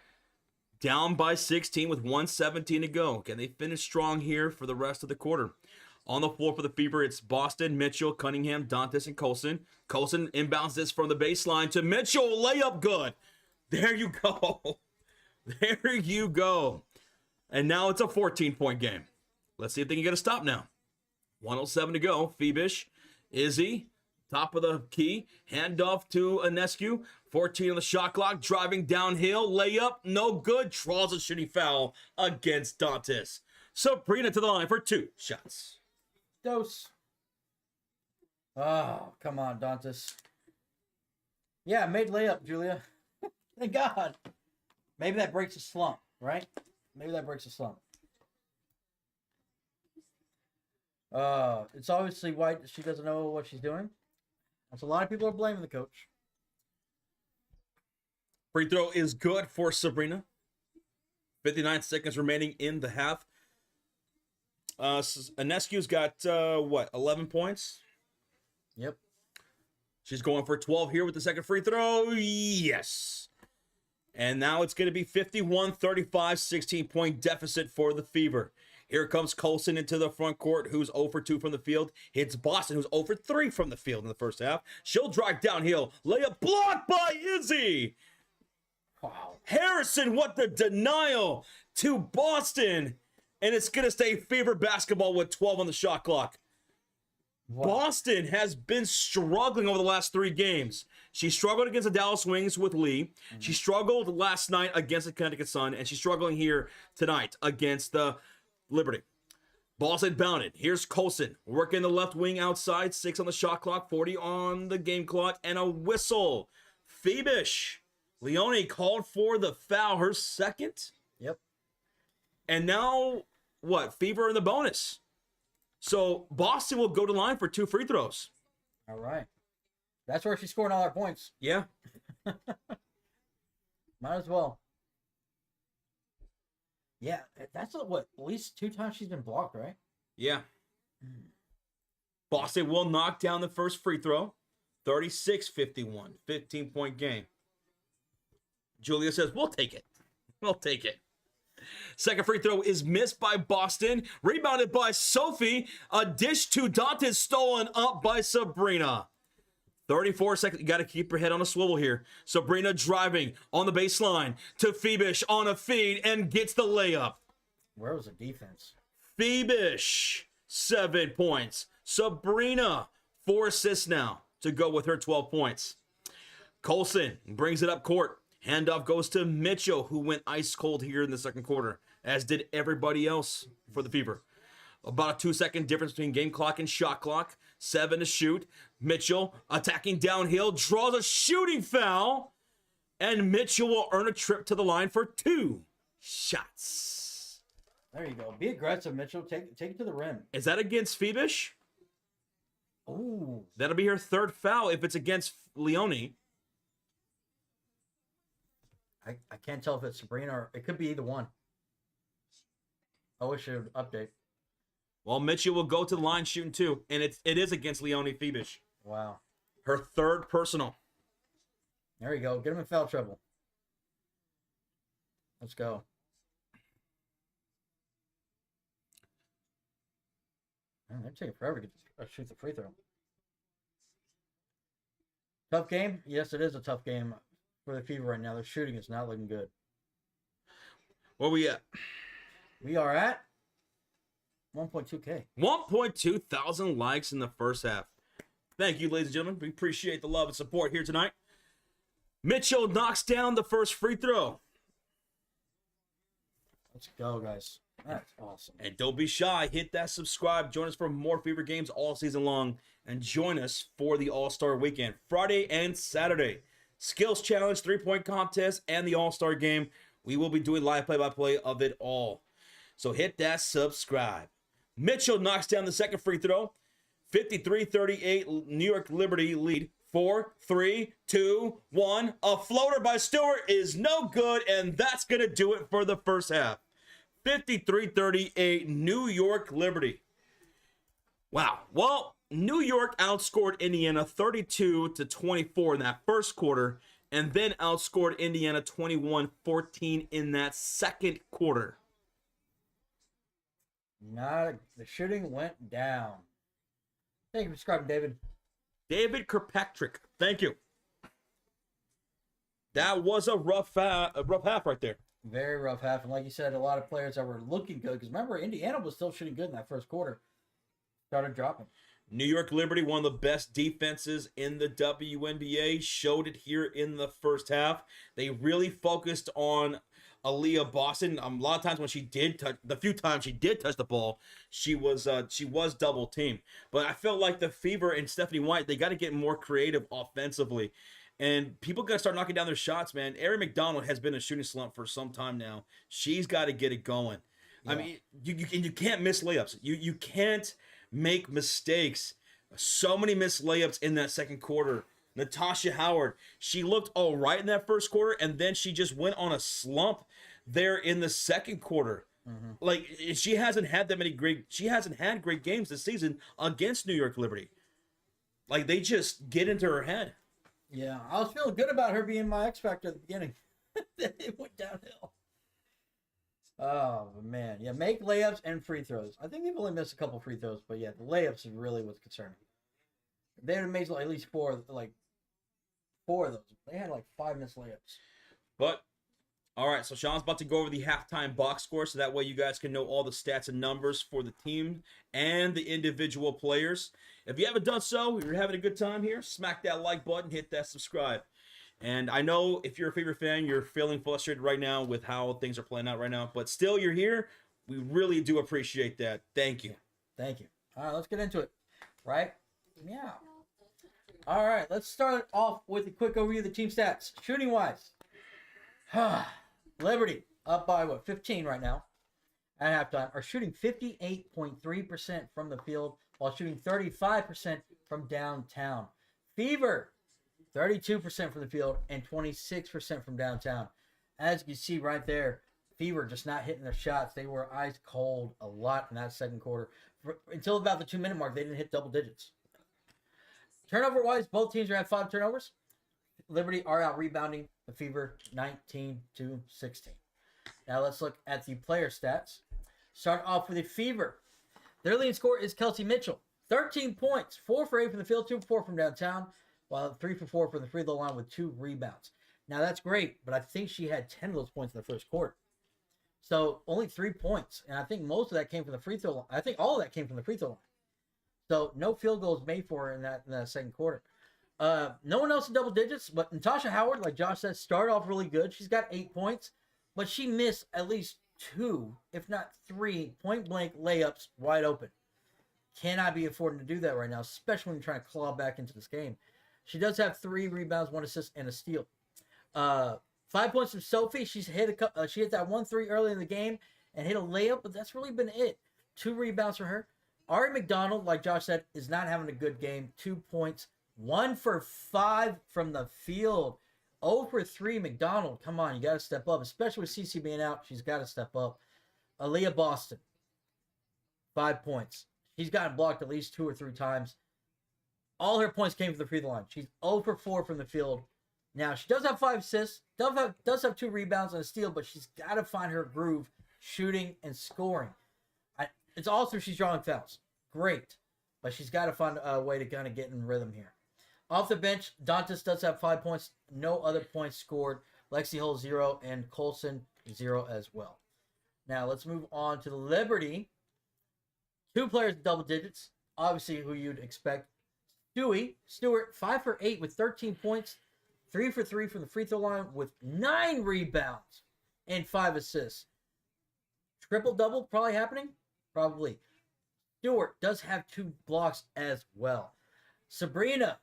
Down by 16 with 1:17 to go. Can they finish strong here for the rest of the quarter? On the floor for the Fever, it's Boston, Mitchell, Cunningham, Dantas, and Colson. Colson inbounds this from the baseline to Mitchell. Layup good. There you go. There you go. And now it's a 14-point game. Let's see if they can get a stop now. 1:07 to go. Phoebish, Izzy, top of the key, handoff to Ionescu, 14 on the shot clock, driving downhill, layup, no good, draws a shooting foul against Dantas. Sabrina to the line for 2 shots. Dose. Oh, come on, Dantas. Yeah, made layup, Julia. Thank God. Maybe that breaks the slump, right? Maybe that breaks the slump. It's obviously white. She doesn't know what she's doing. That's a lot of people are blaming the coach. Free throw is good for Sabrina. 59 seconds remaining in the half. Ionescu's got, 11 points? Yep. She's going for 12 here with the second free throw. Yes. And now it's going to be 51-35, 16-point deficit for the Fever. Here comes Colson into the front court, who's 0 for 2 from the field. Hits Boston, who's 0 for 3 from the field in the first half. She'll drive downhill. Layup blocked by Izzy. Wow. Harrison, what the denial to Boston. And it's going to stay Fever basketball with 12 on the shot clock. Wow. Boston has been struggling over the last 3 games. She struggled against the Dallas Wings with Lee. Mm-hmm. She struggled last night against the Connecticut Sun, and she's struggling here tonight against the Liberty. Boston bounded. Here's Colson working the left wing outside. 6 on the shot clock, 40 on the game clock, and a whistle. Phoebish. Leone called for the foul, her second. Yep. And now, what? Fever in the bonus. So Boston will go to line for 2 free throws. All right. That's where she's scoring all her points. Yeah. Might as well. Yeah, that's at least 2 times she's been blocked, right? Yeah. Boston will knock down the first free throw. 36-51, 15-point game. Julia says, we'll take it. We'll take it. Second free throw is missed by Boston. Rebounded by Sophie. A dish to Dantas, stolen up by Sabrina. 34 seconds. You got to keep your head on a swivel here. Sabrina driving on the baseline to Phoebish on a feed and gets the layup. Where was the defense? Phoebish, 7 points. Sabrina, 4 assists now to go with her 12 points. Colson brings it up court. Handoff goes to Mitchell, who went ice cold here in the second quarter, as did everybody else for the Fever. About a 2-second difference between game clock and shot clock. 7 to shoot. Mitchell attacking downhill, draws a shooting foul, and Mitchell will earn a trip to the line for 2 shots. There you go. Be aggressive, Mitchell. Take it to the rim. Is that against Phoebish? Ooh. That'll be her 3rd foul if it's against Leone. I can't tell if it's Sabrina or it could be either one. Oh, it should update. Well, Mitchell will go to the line shooting 2, and it is against Leone Phoebish. Wow. Her 3rd personal. There you go. Get him in foul trouble. Let's go. Man, they're taking forever to shoot the free throw. Tough game? Yes, it is a tough game for the Fever right now. Their shooting is not looking good. Where we at? We are at 1.2K. 1.2 thousand likes in the first half. Thank you, ladies and gentlemen. We appreciate the love and support here tonight. Mitchell knocks down the first free throw. Let's go, guys. That's awesome. And don't be shy. Hit that subscribe. Join us for more Fever games all season long. And join us for the All-Star Weekend, Friday and Saturday. Skills Challenge, 3-point contest, and the All-Star Game. We will be doing live play-by-play of it all. So hit that subscribe. Mitchell knocks down the second free throw. 53-38, New York Liberty lead. 4, 3, 2, 1. A floater by Stewart is no good, and that's going to do it for the first half. 53-38, New York Liberty. Wow. Well, New York outscored Indiana 32-24 in that first quarter, and then outscored Indiana 21-14 in that second quarter. The shooting went down. Thank you for subscribing, David. David Kirkpatrick, thank you. That was a rough half right there. Very rough half, and like you said, a lot of players that were looking good. Because remember, Indiana was still shooting good in that first quarter. Started dropping. New York Liberty, one of the best defenses in the WNBA, showed it here in the first half. They really focused on Aaliyah Boston. A lot of times when she did touch, the few times she did touch the ball, she was double teamed. But I felt like the Fever and Stephanie White, they got to get more creative offensively. And people got to start knocking down their shots, man. Erin McDonald has been a shooting slump for some time now. She's got to get it going. Yeah. I mean, you can't miss layups. You can't make mistakes. So many missed layups in that second quarter. Natasha Howard, she looked all right in that first quarter, and then she just went on a slump there in the second quarter. Mm-hmm. Like, she hasn't had great games this season against New York Liberty. Like, they just get into her head. Yeah, I was feeling good about her being my X Factor at the beginning. Then it went downhill. Oh, man. Yeah, make layups and free throws. I think they've only missed a couple free throws, but yeah, the layups is really what's concerning. They had made at least four of those. They had like 5 missed layups. But, all right, so Sean's about to go over the halftime box score, so that way you guys can know all the stats and numbers for the team and the individual players. If you haven't done so, if you're having a good time here, smack that like button, hit that subscribe. And I know if you're a Fever fan, you're feeling frustrated right now with how things are playing out right now, but still you're here. We really do appreciate that. Thank you. Thank you. All right, let's get into it. Right? Yeah. All right, let's start off with a quick overview of the team stats. Shooting-wise, Liberty up by, 15 right now at halftime, are shooting 58.3% from the field while shooting 35% from downtown. Fever, 32% from the field and 26% from downtown. As you can see right there, Fever just not hitting their shots. They were ice cold a lot in that second quarter. Until about the 2-minute mark, they didn't hit double digits. Turnover-wise, both teams are at 5 turnovers. Liberty are out rebounding the Fever 19-16. Now let's look at the player stats. Start off with the Fever. Their leading scorer is Kelsey Mitchell. 13 points, 4 for 8 from the field, 2 for 4 from downtown, while 3 for 4 from the free throw line with 2 rebounds. Now that's great, but I think she had 10 of those points in the first quarter. So only 3 points, and I think most of that came from the free throw line. I think all of that came from the free throw line. So no field goals made for her in that second quarter. No one else in double digits, but Natasha Howard, like Josh said, started off really good. She's got 8 points, but she missed at least 2, if not 3, point-blank layups wide open. Cannot be affording to do that right now, especially when you're trying to claw back into this game. She does have 3 rebounds, 1 assist, and a steal. 5 points from Sophie. She hit that 1-3 early in the game and hit a layup, but that's really been it. 2 rebounds for her. Ari McDonald, like Josh said, is not having a good game. 2 points, 1 for 5 from the field. 0 for 3, McDonald. Come on, you got to step up, especially with CC being out. She's got to step up. Aaliyah Boston, 5 points. She's gotten blocked at least 2 or 3 times. All her points came from the free throw line. She's 0 for 4 from the field. Now, she does have 5 assists, does have 2 rebounds and a steal, but she's got to find her groove shooting and scoring. It's also she's drawing fouls. Great. But she's got to find a way to kind of get in rhythm here. Off the bench, Dantas does have 5 points. No other points scored. Lexi Hull, 0, and Colson, 0 as well. Now, let's move on to the Liberty. 2 players in double digits. Obviously, who you'd expect. Stewart, 5 for 8 with 13 points. 3 for 3 from the free throw line with 9 rebounds and 5 assists. Triple-double probably happening? Probably. Stewart does have 2 blocks as well. Sabrina,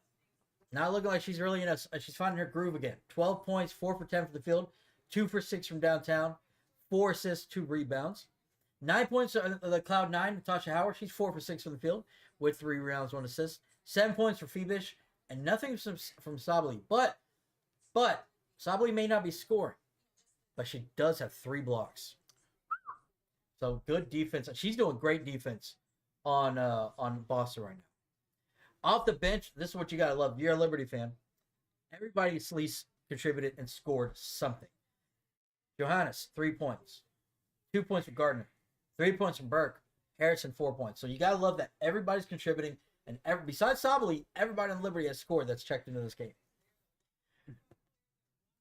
not looking like she's really she's finding her groove again. 12 points, 4 for 10 from the field, 2 for 6 from downtown, 4 assists, 2 rebounds. 9 points on the Cloud 9, Natasha Howard. She's 4 for 6 from the field with 3 rebounds, 1 assist. 7 points for Phoebish, and nothing from Sabali. But Sabali may not be scoring, but she does have 3 blocks. So good defense. She's doing great defense on Boston right now. Off the bench, this is what you gotta love. You're a Liberty fan. Everybody at least contributed and scored something. Johannes, 3 points. 2 points for Gardner. 3 points from Burke. Harrison, 4 points. So you gotta love that everybody's contributing, and besides Sabali, everybody in Liberty has scored that's checked into this game.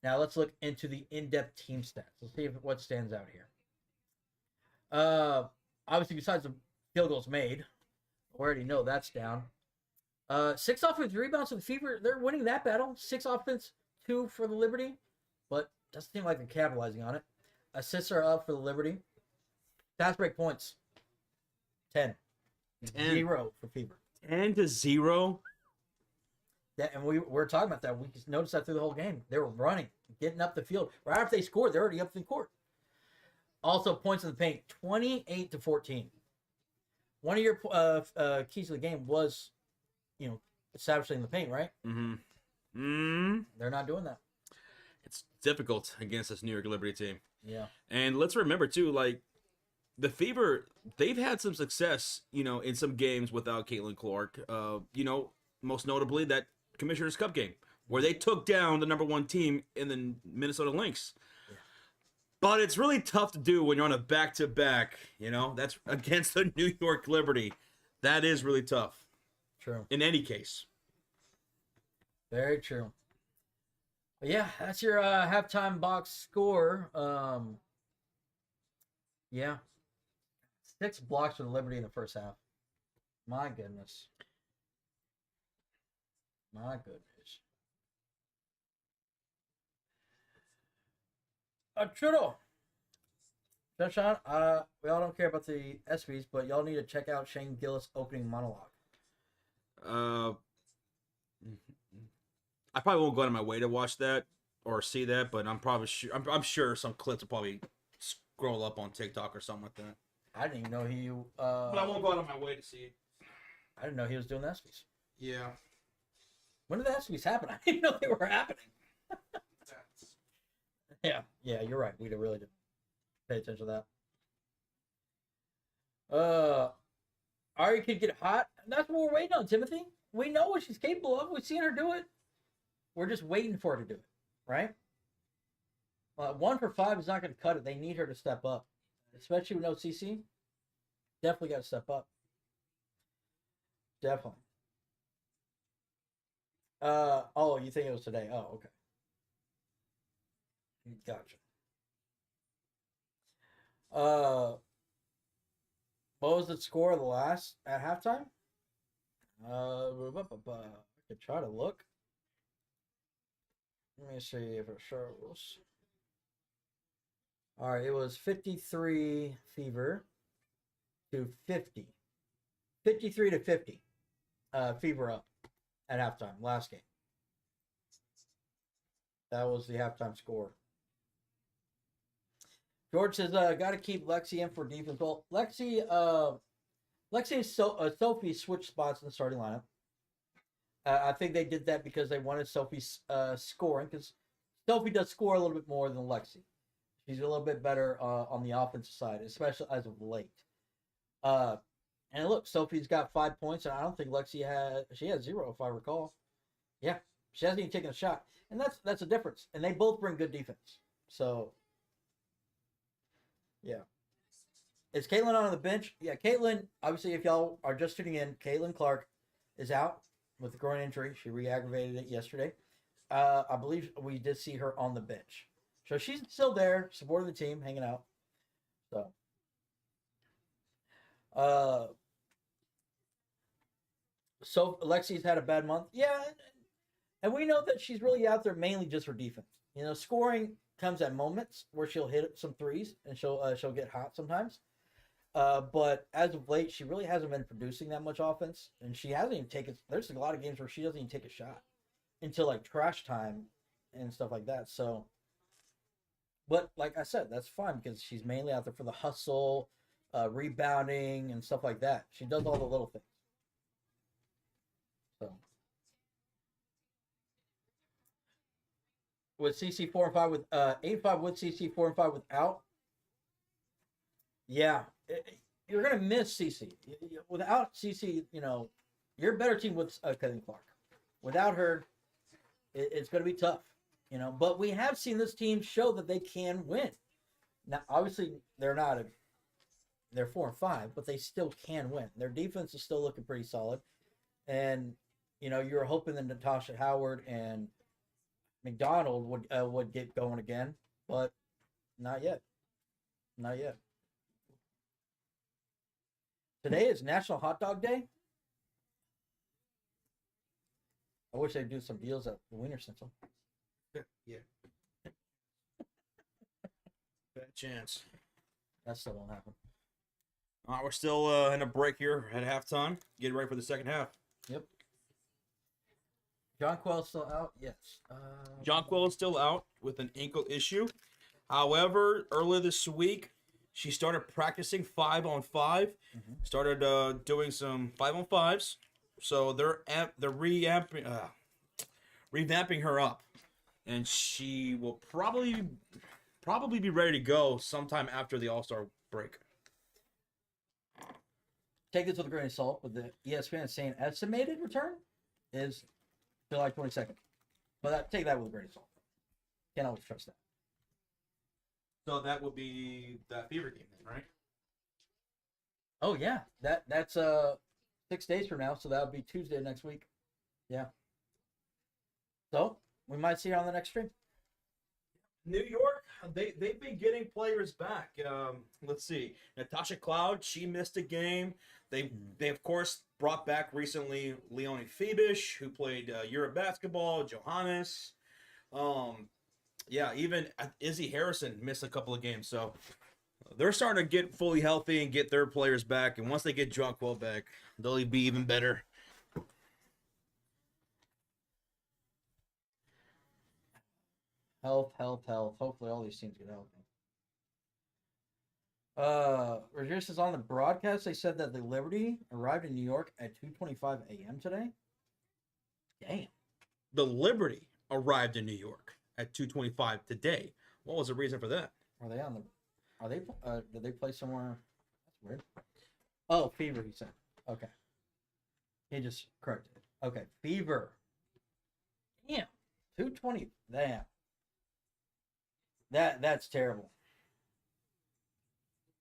Now let's look into the in-depth team stats. Let's see what stands out here. Obviously, besides the field goals made, we already know that's down. 6 offensive rebounds for the Fever. They're winning that battle. 6 offense, 2 for the Liberty, but doesn't seem like they're capitalizing on it. Assists are up for the Liberty. Fast break points, 10. 0 for Fever. 10-0. Yeah, and we're talking about that. We noticed that through the whole game. They were running, getting up the field. Right after they scored, they're already up the court. Also, points in the paint, 28-14. One of your keys to the game was, establishing the paint, right? They're not doing that. It's difficult against this New York Liberty team. Yeah. And let's remember, too, like, the Fever, they've had some success, in some games without Caitlin Clark. Most notably that Commissioner's Cup game, where they took down the number 1 team in the Minnesota Lynx. Yeah. But it's really tough to do when you're on a back-to-back, That's against the New York Liberty. That is really tough. True. In any case. Very true. But yeah, that's your halftime box score. Yeah. 6 blocks for the Liberty in the first half. My goodness. My goodness. Trudeau. Sean, we all don't care about the ESPYs, but y'all need to check out Shane Gillis' opening monologue. I probably won't go out of my way to watch that or see that, but I'm probably sure. I'm sure some clips will probably scroll up on TikTok or something like that. I didn't even know he. But I won't go out of my way to see it. I didn't know he was doing the ESPYs. Yeah. When did the ESPYs happen? I didn't know they were happening. Yeah, you're right. We really did pay attention to that. Ari could get hot. That's what we're waiting on, Timothy. We know what she's capable of. We've seen her do it. We're just waiting for her to do it, right? 1 for 5 is not going to cut it. They need her to step up, especially with no CC. Definitely got to step up. Definitely. Oh, you think it was today? Oh, okay. Gotcha. What was the score of the last at halftime? I could try to look. Let me see if it shows. All right, it was 53 Fever to 50. 53 to 50. Fever up at halftime, last game. That was the halftime score. George says, got to keep Lexi in for defense. Well, Lexi and Sophie switched spots in the starting lineup. I think they did that because they wanted Sophie's scoring, because Sophie does score a little bit more than Lexi. She's a little bit better on the offensive side, especially as of late. And look, Sophie's got 5 points, and I don't think Lexi had 0, if I recall. Yeah, she hasn't even taken a shot, and that's a difference. And they both bring good defense. So, yeah. Is Caitlin on the bench? Yeah, Caitlin, obviously, if y'all are just tuning in, Caitlin Clark is out with a groin injury. She re-aggravated it yesterday. I believe we did see her on the bench. So she's still there, supporting the team, hanging out. So Alexi's had a bad month. Yeah, and we know that she's really out there mainly just for defense. Scoring comes at moments where she'll hit some threes and she'll get hot sometimes. But as of late, she really hasn't been producing that much offense, and she hasn't even taken. There's a lot of games where she doesn't even take a shot until like trash time and stuff like that. So, but like I said, that's fine because she's mainly out there for the hustle, rebounding, and stuff like that. She does all the little things. So, with CC 4 and 5 with 8-5 with CC 4 and 5 without. Yeah, you're gonna miss CC. Without CC, you're a better team with Caitlin Clark. Without her, it's gonna be tough. But we have seen this team show that they can win. Now, obviously, they're 4 and 5, but they still can win. Their defense is still looking pretty solid, and you're hoping that Natasha Howard and McDonald would get going again, but not yet. Not yet. Today is National Hot Dog Day. I wish they'd do some deals at the Wiener Schnitzel. Yeah. Bad chance. That still won't happen. All right, we're still in a break here at halftime. Getting ready for the second half. Yep. John Quell's still out? Yes. John Quill is still out with an ankle issue. However, earlier this week, she started practicing 5-on-5. Mm-hmm. Started doing some 5-on-5s. So they're revamping her up, and she will probably be ready to go sometime after the All-Star break. Take this with a grain of salt, but the ESPN saying estimated return is July 22nd. But take that with a grain of salt. Can't always trust that. So that would be that Fever game then, right? Oh yeah, that's 6 days from now, so that would be Tuesday next week. Yeah. So we might see her on the next stream. New York, they've been getting players back. Let's see, Natasha Cloud, she missed a game. They of course brought back recently Leonie Febish, who played Euro basketball. Johannes, yeah, even Izzy Harrison missed a couple of games. So they're starting to get fully healthy and get their players back. And once they get John Quill back, they'll be even better. Health. Hopefully all these teams get healthy. Regis is on the broadcast. They said that the Liberty arrived in New York at 2:25 a.m. today. Damn. The Liberty arrived in New York at 2:25 today. What was the reason for that? Are they on the? Are they? Did they play somewhere? That's weird. Oh, Fever. He said. Okay. He just corrected it. Okay, Fever. Damn. 2:20. Damn. That's terrible.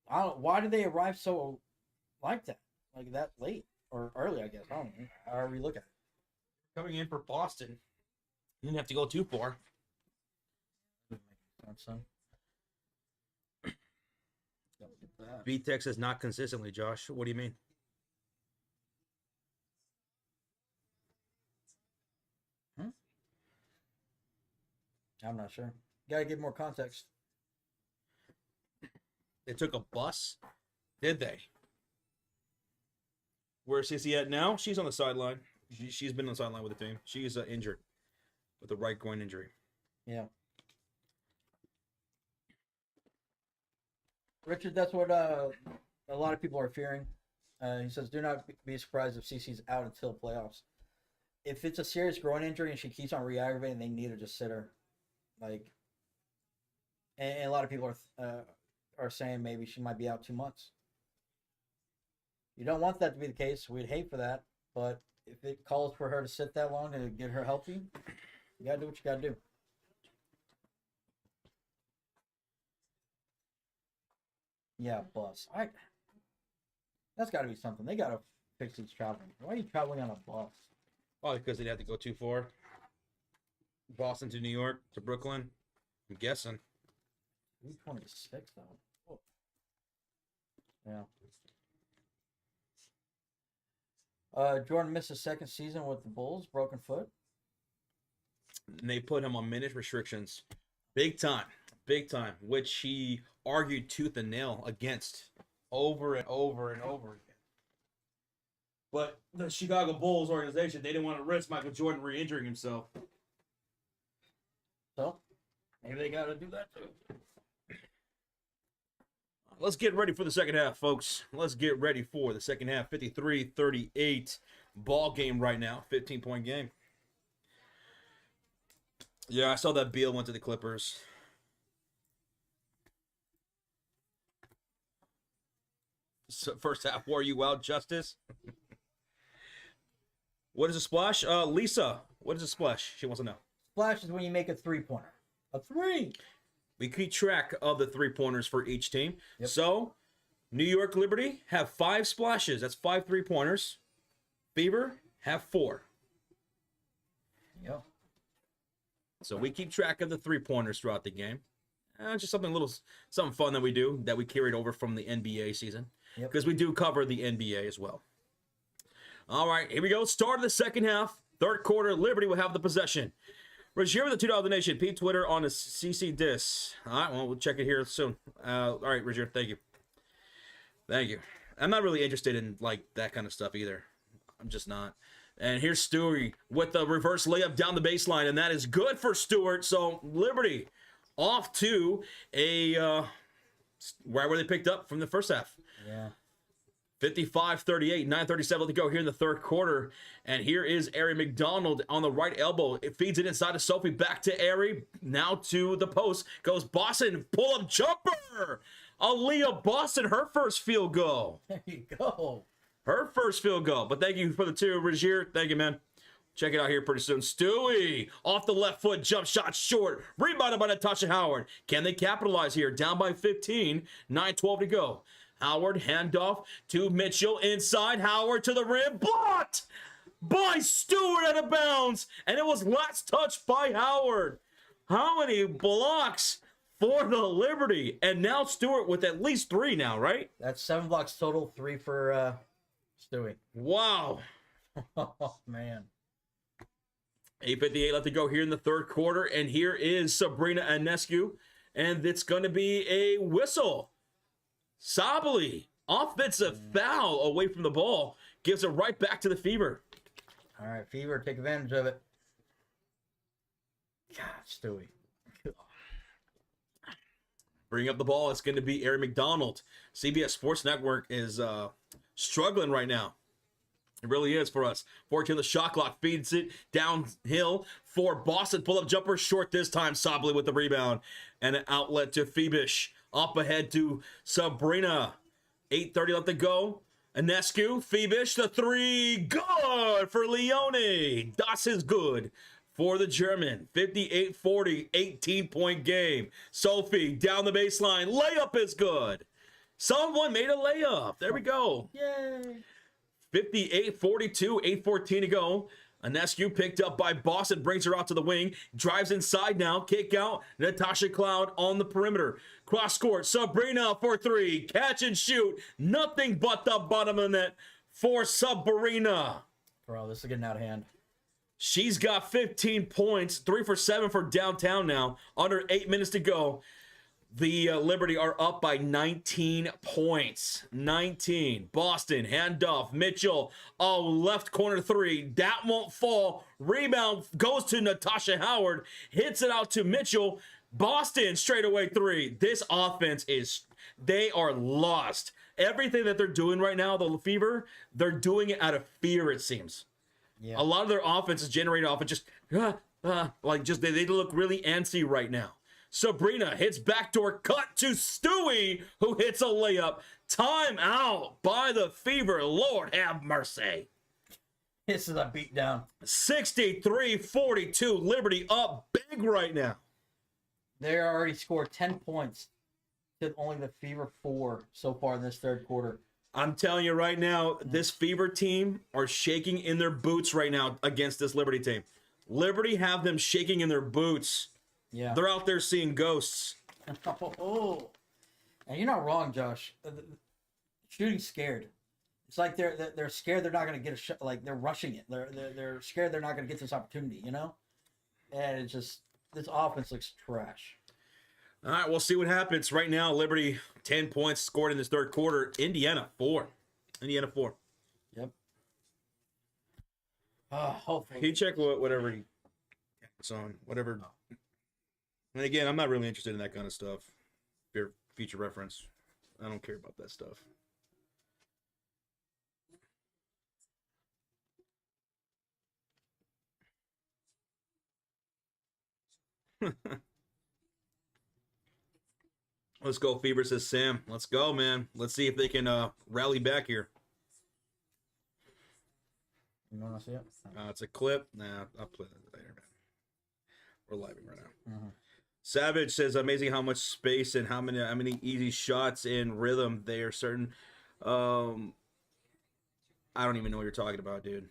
I don't. Why did they arrive so like that? Like that late or early? I guess. I don't know. However you look at it. Coming in for Boston. You didn't have to go too far. BTEX says not consistently, Josh. What do you mean? I'm not sure. Gotta give more context. They took a bus? Did they? Where's Sissy at now? She's on the sideline. She's been on the sideline with the team. She's injured with a right groin injury. Yeah. Richard, that's what a lot of people are fearing. He says, do not be surprised if CC's out until playoffs. If it's a serious groin injury and she keeps on re-aggravating, they need to just sit her. Like, and a lot of people are saying maybe she might be out 2 months. You don't want that to be the case. We'd hate for that. But if it calls for her to sit that long to get her healthy, you got to do what you got to do. Yeah, bus. That's got to be something. They got to fix these traveling. Why are you traveling on a bus? Probably because they'd have to go too far. Boston to New York to Brooklyn. I'm guessing. 226 though. Oh. Yeah. Jordan missed his second season with the Bulls, broken foot. And they put him on minute restrictions. Big time, which he argued tooth and nail against over and over and over again. But the Chicago Bulls organization, they didn't want to risk Michael Jordan re-injuring himself. So, maybe they got to do that too. Let's get ready for the second half, folks. Let's get ready for the second half. 53-38 ball game right now. 15-point game. Yeah, I saw that Beal went to the Clippers. So first half wore you out, Justice. What is a splash? Lisa, what is a splash? She wants to know. Splash is when you make a three-pointer. A three! We keep track of the three-pointers for each team. Yep. So, New York Liberty have 5 splashes. That's 5 three-pointers. Fever have 4. Yeah. So we keep track of the three-pointers throughout the game. Just something fun that we do that we carried over from the NBA season. Because we do cover the NBA as well. All right, here we go. Start of the second half. Third quarter, Liberty will have the possession. Rozier with the $2 donation. Pete Twitter on a CC Dis. All right, well, we'll check it here soon. All right, Rozier, thank you. Thank you. I'm not really interested in, like, that kind of stuff either. I'm just not. And here's Stewie with the reverse layup down the baseline, and that is good for Stewart. So Liberty off to a right where they picked up from the first half. Yeah. 55-38, 9:37 to go here in the third quarter. And here is Ari McDonald on the right elbow. It feeds it inside to Sophie, back to Ari. Now to the post. Goes Boston, pull-up jumper. Aaliyah Boston, her first field goal. There you go. Her first field goal. But thank you for the two, Rozier. Thank you, man. Check it out here pretty soon. Stewie off the left foot, jump shot short. Rebounded by Natasha Howard. Can they capitalize here? Down by 15, 9:12 to go. Howard, handoff to Mitchell inside. Howard to the rim. Blocked by Stewart out of bounds. And it was last touched by Howard. How many blocks for the Liberty? And now Stewart with at least 3 now, right? That's 7 blocks total, 3 for Stewie. Wow. Oh, man. 8:58 left to go here in the third quarter. And here is Sabrina Anescu. And it's going to be a whistle. Sabali, offensive foul away from the ball, gives it right back to the Fever. All right, Fever, take advantage of it. God, Stewie. Bring up the ball. It's going to be Ari McDonald. CBS Sports Network is struggling right now. It really is for us. 14 the shot clock, feeds it downhill for Boston. Pull-up jumper short this time. Sabali with the rebound. And an outlet to Phoebish. Up ahead to Sabrina. 8:30 left to go. Anescu, Phoebish, the 3. Good for Leone. Das is good for the German. 58-40, 18-point game. Sophie down the baseline. Layup is good. Someone made a layup. There we go. Yay. 58-42, 8:14 to go. Anescu picked up by Boston, brings her out to the wing, drives inside now, kick out, Natasha Cloud on the perimeter. Cross court, Sabrina for 3, catch and shoot, nothing but the bottom of the net for Sabrina. Bro, this is getting out of hand. She's got 15 points, 3 for 7 for downtown now, under 8 minutes to go. The Liberty are up by 19 points. 19. Boston, handoff. Mitchell, left corner 3. That won't fall. Rebound goes to Natasha Howard. Hits it out to Mitchell. Boston, straightaway 3. This offense they are lost. Everything that they're doing right now, the Fever, they're doing it out of fear, it seems. Yeah. A lot of their offense is generated off of just, they look really antsy right now. Sabrina hits backdoor cut to Stewie, who hits a layup. Time out by the Fever. Lord have mercy. This is a beatdown. 63-42. Liberty up big right now. They already scored 10 points to only the Fever 4 so far in this third quarter. I'm telling you right now, this Fever team are shaking in their boots right now against this Liberty team. Liberty have them shaking in their boots. Yeah. They're out there seeing ghosts. Oh. And you're not wrong, Josh. Shooting's scared. It's like they're scared they're not going to get a shot. Like they're rushing it. They're scared they're not going to get this opportunity, you know? And it's just, this offense looks trash. All right, we'll see what happens. Right now, Liberty, 10 points scored in this third quarter. Indiana, 4. Yep. Hopefully. Can you check whatever it's on? Whatever. And again, I'm not really interested in that kind of stuff. For future reference. I don't care about that stuff. Let's go, Fever, says Sam. Let's go, man. Let's see if they can rally back here. You want to see it? It's a clip. Nah, I'll play that later, man. We're live right now. Mm-hmm. Savage says, amazing how much space and how many easy shots in rhythm they are certain. I don't even know what you're talking about, dude.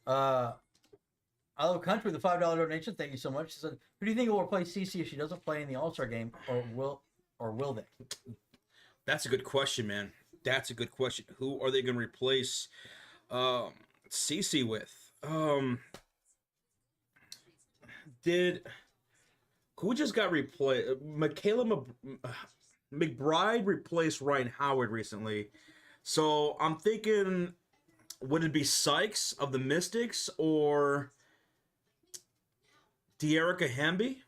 I Love Country, the $5 donation. Thank you so much. She said, who do you think will replace Cece if she doesn't play in the All-Star game, or will they? That's a good question, man. That's a good question. Who are they going to replace Cece with? Did who just got replaced? McBride replaced Ryan Howard recently. So I'm thinking, would it be Sykes of the Mystics or De'Erica Hamby?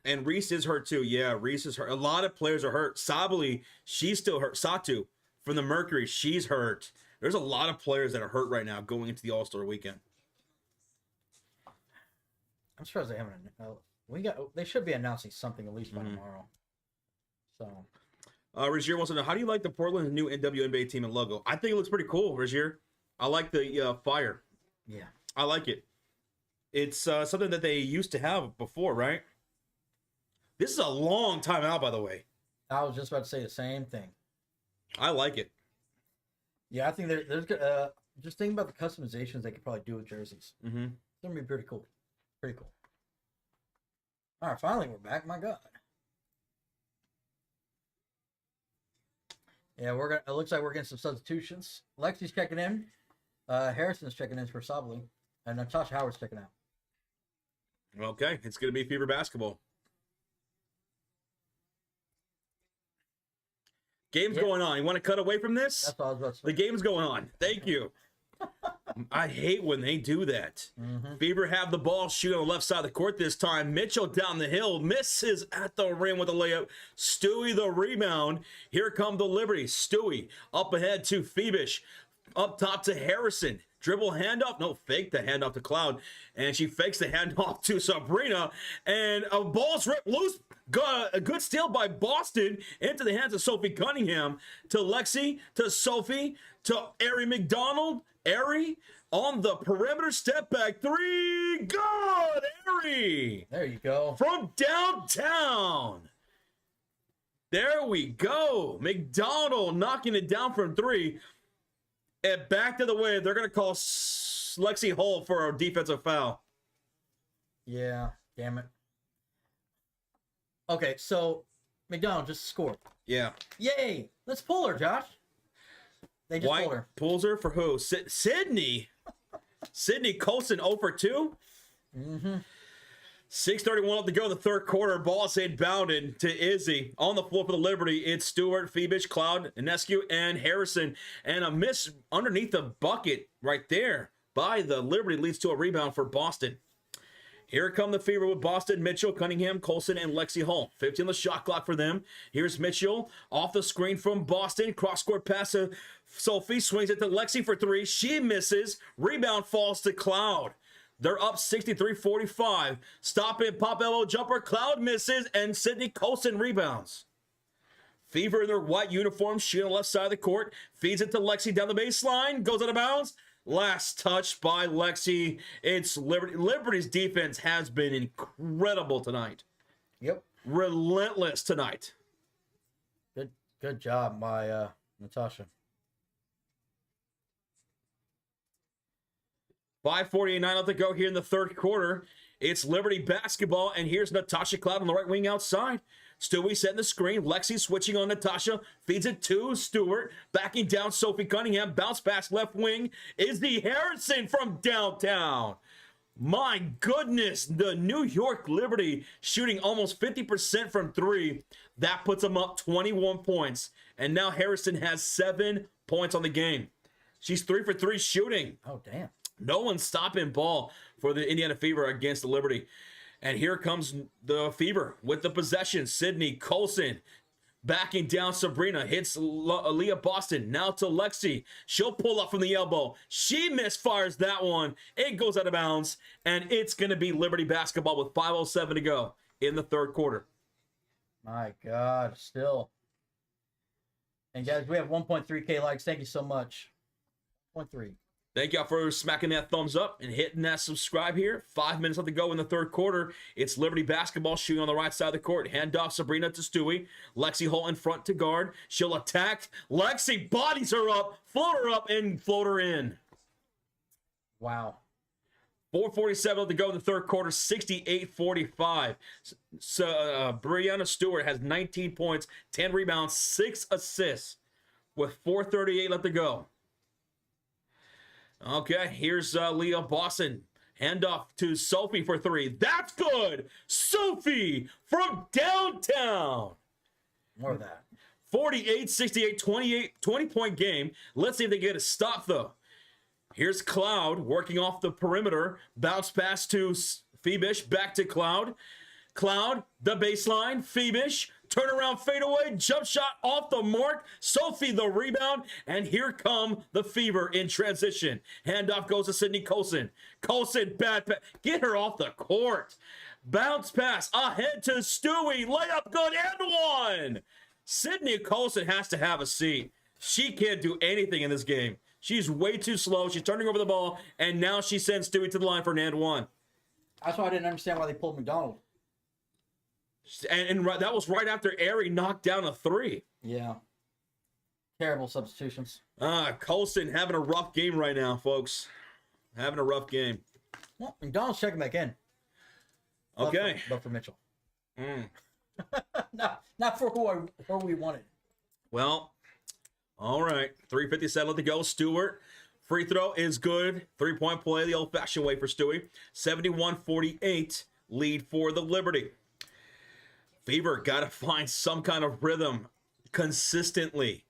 And Reese is hurt too. Yeah, Reese is hurt. A lot of players are hurt. Sabali, she's still hurt. Satu from the Mercury, she's hurt. There's a lot of players that are hurt right now going into the All-Star weekend. I'm surprised they haven't. They should be announcing something at least by tomorrow. So, Regier wants to know, how do you like the Portland's new wnba team and logo? I think it looks pretty cool, Regier. I like the fire. Yeah, I like it. It's something that they used to have before, right? This is a long time out, by the way. I was just about to say the same thing. I like it. Yeah, I think there's just thinking about the customizations they could probably do with jerseys. Mm-hmm. It's gonna be pretty cool. Pretty cool. All right, finally we're back. My God. Yeah, it looks like we're getting some substitutions. Lexi's checking in. Harrison's checking in for Sabali, and Natasha Howard's checking out. Okay, it's gonna be Fever basketball. Game's going on. You want to cut away from this? That's what I was about to say. The game's going on. Thank you. I hate when they do that. Fever have the ball, shoot on the left side of the court this time. Mitchell down the hill, misses at the rim with a layup. Stewie the rebound. Here come the Liberty. Stewie up ahead to Phoebish. Up top to Harrison. Dribble handoff. No, fake the handoff to Cloud. And she fakes the handoff to Sabrina. And a ball's ripped loose. A good steal by Boston into the hands of Sophie Cunningham. To Lexi, to Sophie, to Ari McDonald. Ari on the perimeter. Step back three. Good, Ari. There you go. From downtown. There we go. McDonald knocking it down from three. And back to the way, they're going to call Lexi Hull for a defensive foul. Yeah, damn it. Okay, so McDonald just scored. Yeah. Yay! Let's pull her, Josh. They just pulled her. Pulls her for who? Sydney. Sydney Colson 0 for 2. 6:31 left to go in the third quarter. Ball is inbounded to Izzy. On the floor for the Liberty, it's Stewart, Phoebish, Cloud, Inescu, and Harrison. And a miss underneath the bucket right there by the Liberty leads to a rebound for Boston. Here come the Fever with Boston, Mitchell, Cunningham, Colson, and Lexi Hull. 15 on the shot clock for them. Here's Mitchell off the screen from Boston. Cross-court pass to Sophie. Swings it to Lexi for three. She misses. Rebound falls to Cloud. They're up 63-45. Stop it, pop elbow jumper. Cloud misses, and Sydney Colson rebounds. Fever in their white uniforms, shooting on the left side of the court. Feeds it to Lexi down the baseline. Goes out of bounds. Last touch by Lexi. It's Liberty. Liberty's defense has been incredible tonight. Yep. Relentless tonight. Good job by Natasha. 5:49 left to go here in the third quarter. It's Liberty basketball, and here's Natasha Cloud on the right wing outside. Stewie setting the screen. Lexi switching on Natasha. Feeds it to Stewart. Backing down Sophie Cunningham. Bounce pass left wing. Is the Harrison from downtown. My goodness. The New York Liberty shooting almost 50% from three. That puts them up 21 points. And now Harrison has 7 points on the game. She's 3 for 3 shooting. Oh, damn. No one's stopping ball for the Indiana Fever against the Liberty. And here comes the Fever with the possession. Sydney Colson backing down Sabrina. Hits Aaliyah Boston. Now to Lexi. She'll pull up from the elbow. She misfires that one. It goes out of bounds. And it's going to be Liberty basketball with 5:07 to go in the third quarter. My God, still. And guys, we have 1.3K likes. Thank you so much. 1.3. Thank y'all for smacking that thumbs up and hitting that subscribe here. 5 minutes left to go in the third quarter. It's Liberty basketball shooting on the right side of the court. Handoff Sabrina to Stewie. Lexi Hull in front to guard. She'll attack. Lexi bodies her up, float her up, and float her in. Wow. 4:47 to go in the third quarter, 68-45. So Brianna Stewart has 19 points, 10 rebounds, 6 assists with 4:38 left to go. Okay, here's Leah Boston. Handoff to Sophie for 3. That's good! Sophie from downtown! More of that. 48-68, 20-point game. Let's see if they get a stop, though. Here's Cloud working off the perimeter. Bounce pass to Phoebish. Back to Cloud. Cloud, the baseline. Phoebish, turnaround fadeaway. Jump shot off the mark. Sophie, the rebound. And here come the Fever in transition. Handoff goes to Sydney Colson. Colson, bad pass. Get her off the court. Bounce pass ahead to Stewie. Layup good and one. Sydney Colson has to have a seat. She can't do anything in this game. She's way too slow. She's turning over the ball, and now she sends Stewie to the line for an and one. That's why I didn't understand why they pulled McDonald. And that was right after Aerie knocked down a 3. Yeah. Terrible substitutions. Colson having a rough game right now, folks. Having a rough game. Well, McDonald's checking back in. Okay. But for Mitchell. Not for who we wanted. Well, all right. 3:57 to go. Stewart. Free throw is good. 3-point play the old-fashioned way for Stewie. 71-48 lead for the Liberty. Fever got to find some kind of rhythm consistently.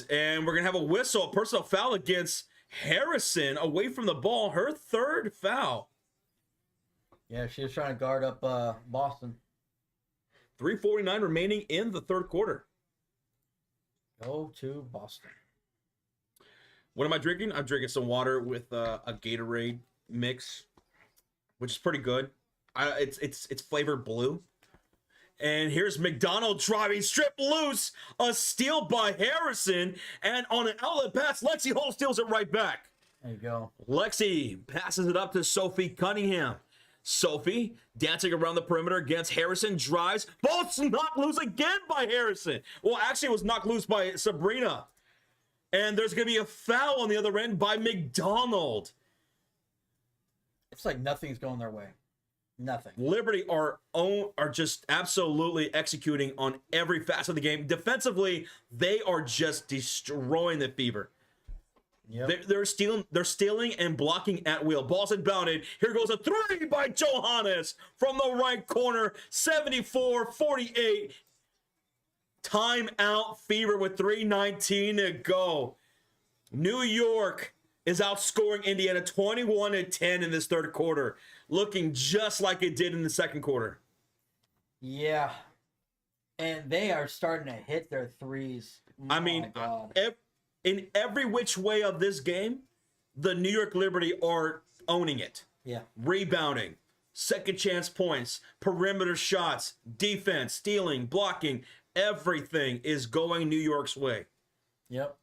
And we're going to have a whistle, personal foul against Harrison away from the ball. Her third foul. Yeah, she was trying to guard up Boston. 3:49 remaining in the third quarter. Go to Boston. What am I drinking? I'm drinking some water with a Gatorade mix, which is pretty good. It's flavored blue. And here's McDonald driving, stripped loose, a steal by Harrison, and on an outlet pass, Lexi Hall steals it right back. There you go. Lexi passes it up to Sophie Cunningham. Sophie dancing around the perimeter against Harrison, drives. Ball's knocked loose again by Harrison. Well, actually, it was knocked loose by Sabrina. And there's going to be a foul on the other end by McDonald. It's like nothing's going their way. Nothing. Liberty are just absolutely executing on every facet of the game. Defensively, they are just destroying the Fever. Yep. They're stealing and blocking at will. Ball's inbounded. Here goes a 3 by Johannes from the right corner. 74-48. Timeout. Fever with 3:19 to go. New York is outscoring Indiana 21-10 in this third quarter, looking just like it did in the second quarter. Yeah, and they are starting to hit their threes. I mean, in every which way of this game, the New York Liberty are owning it. Yeah. Rebounding, second chance points, perimeter shots, defense, stealing, blocking, everything is going New York's way. Yep.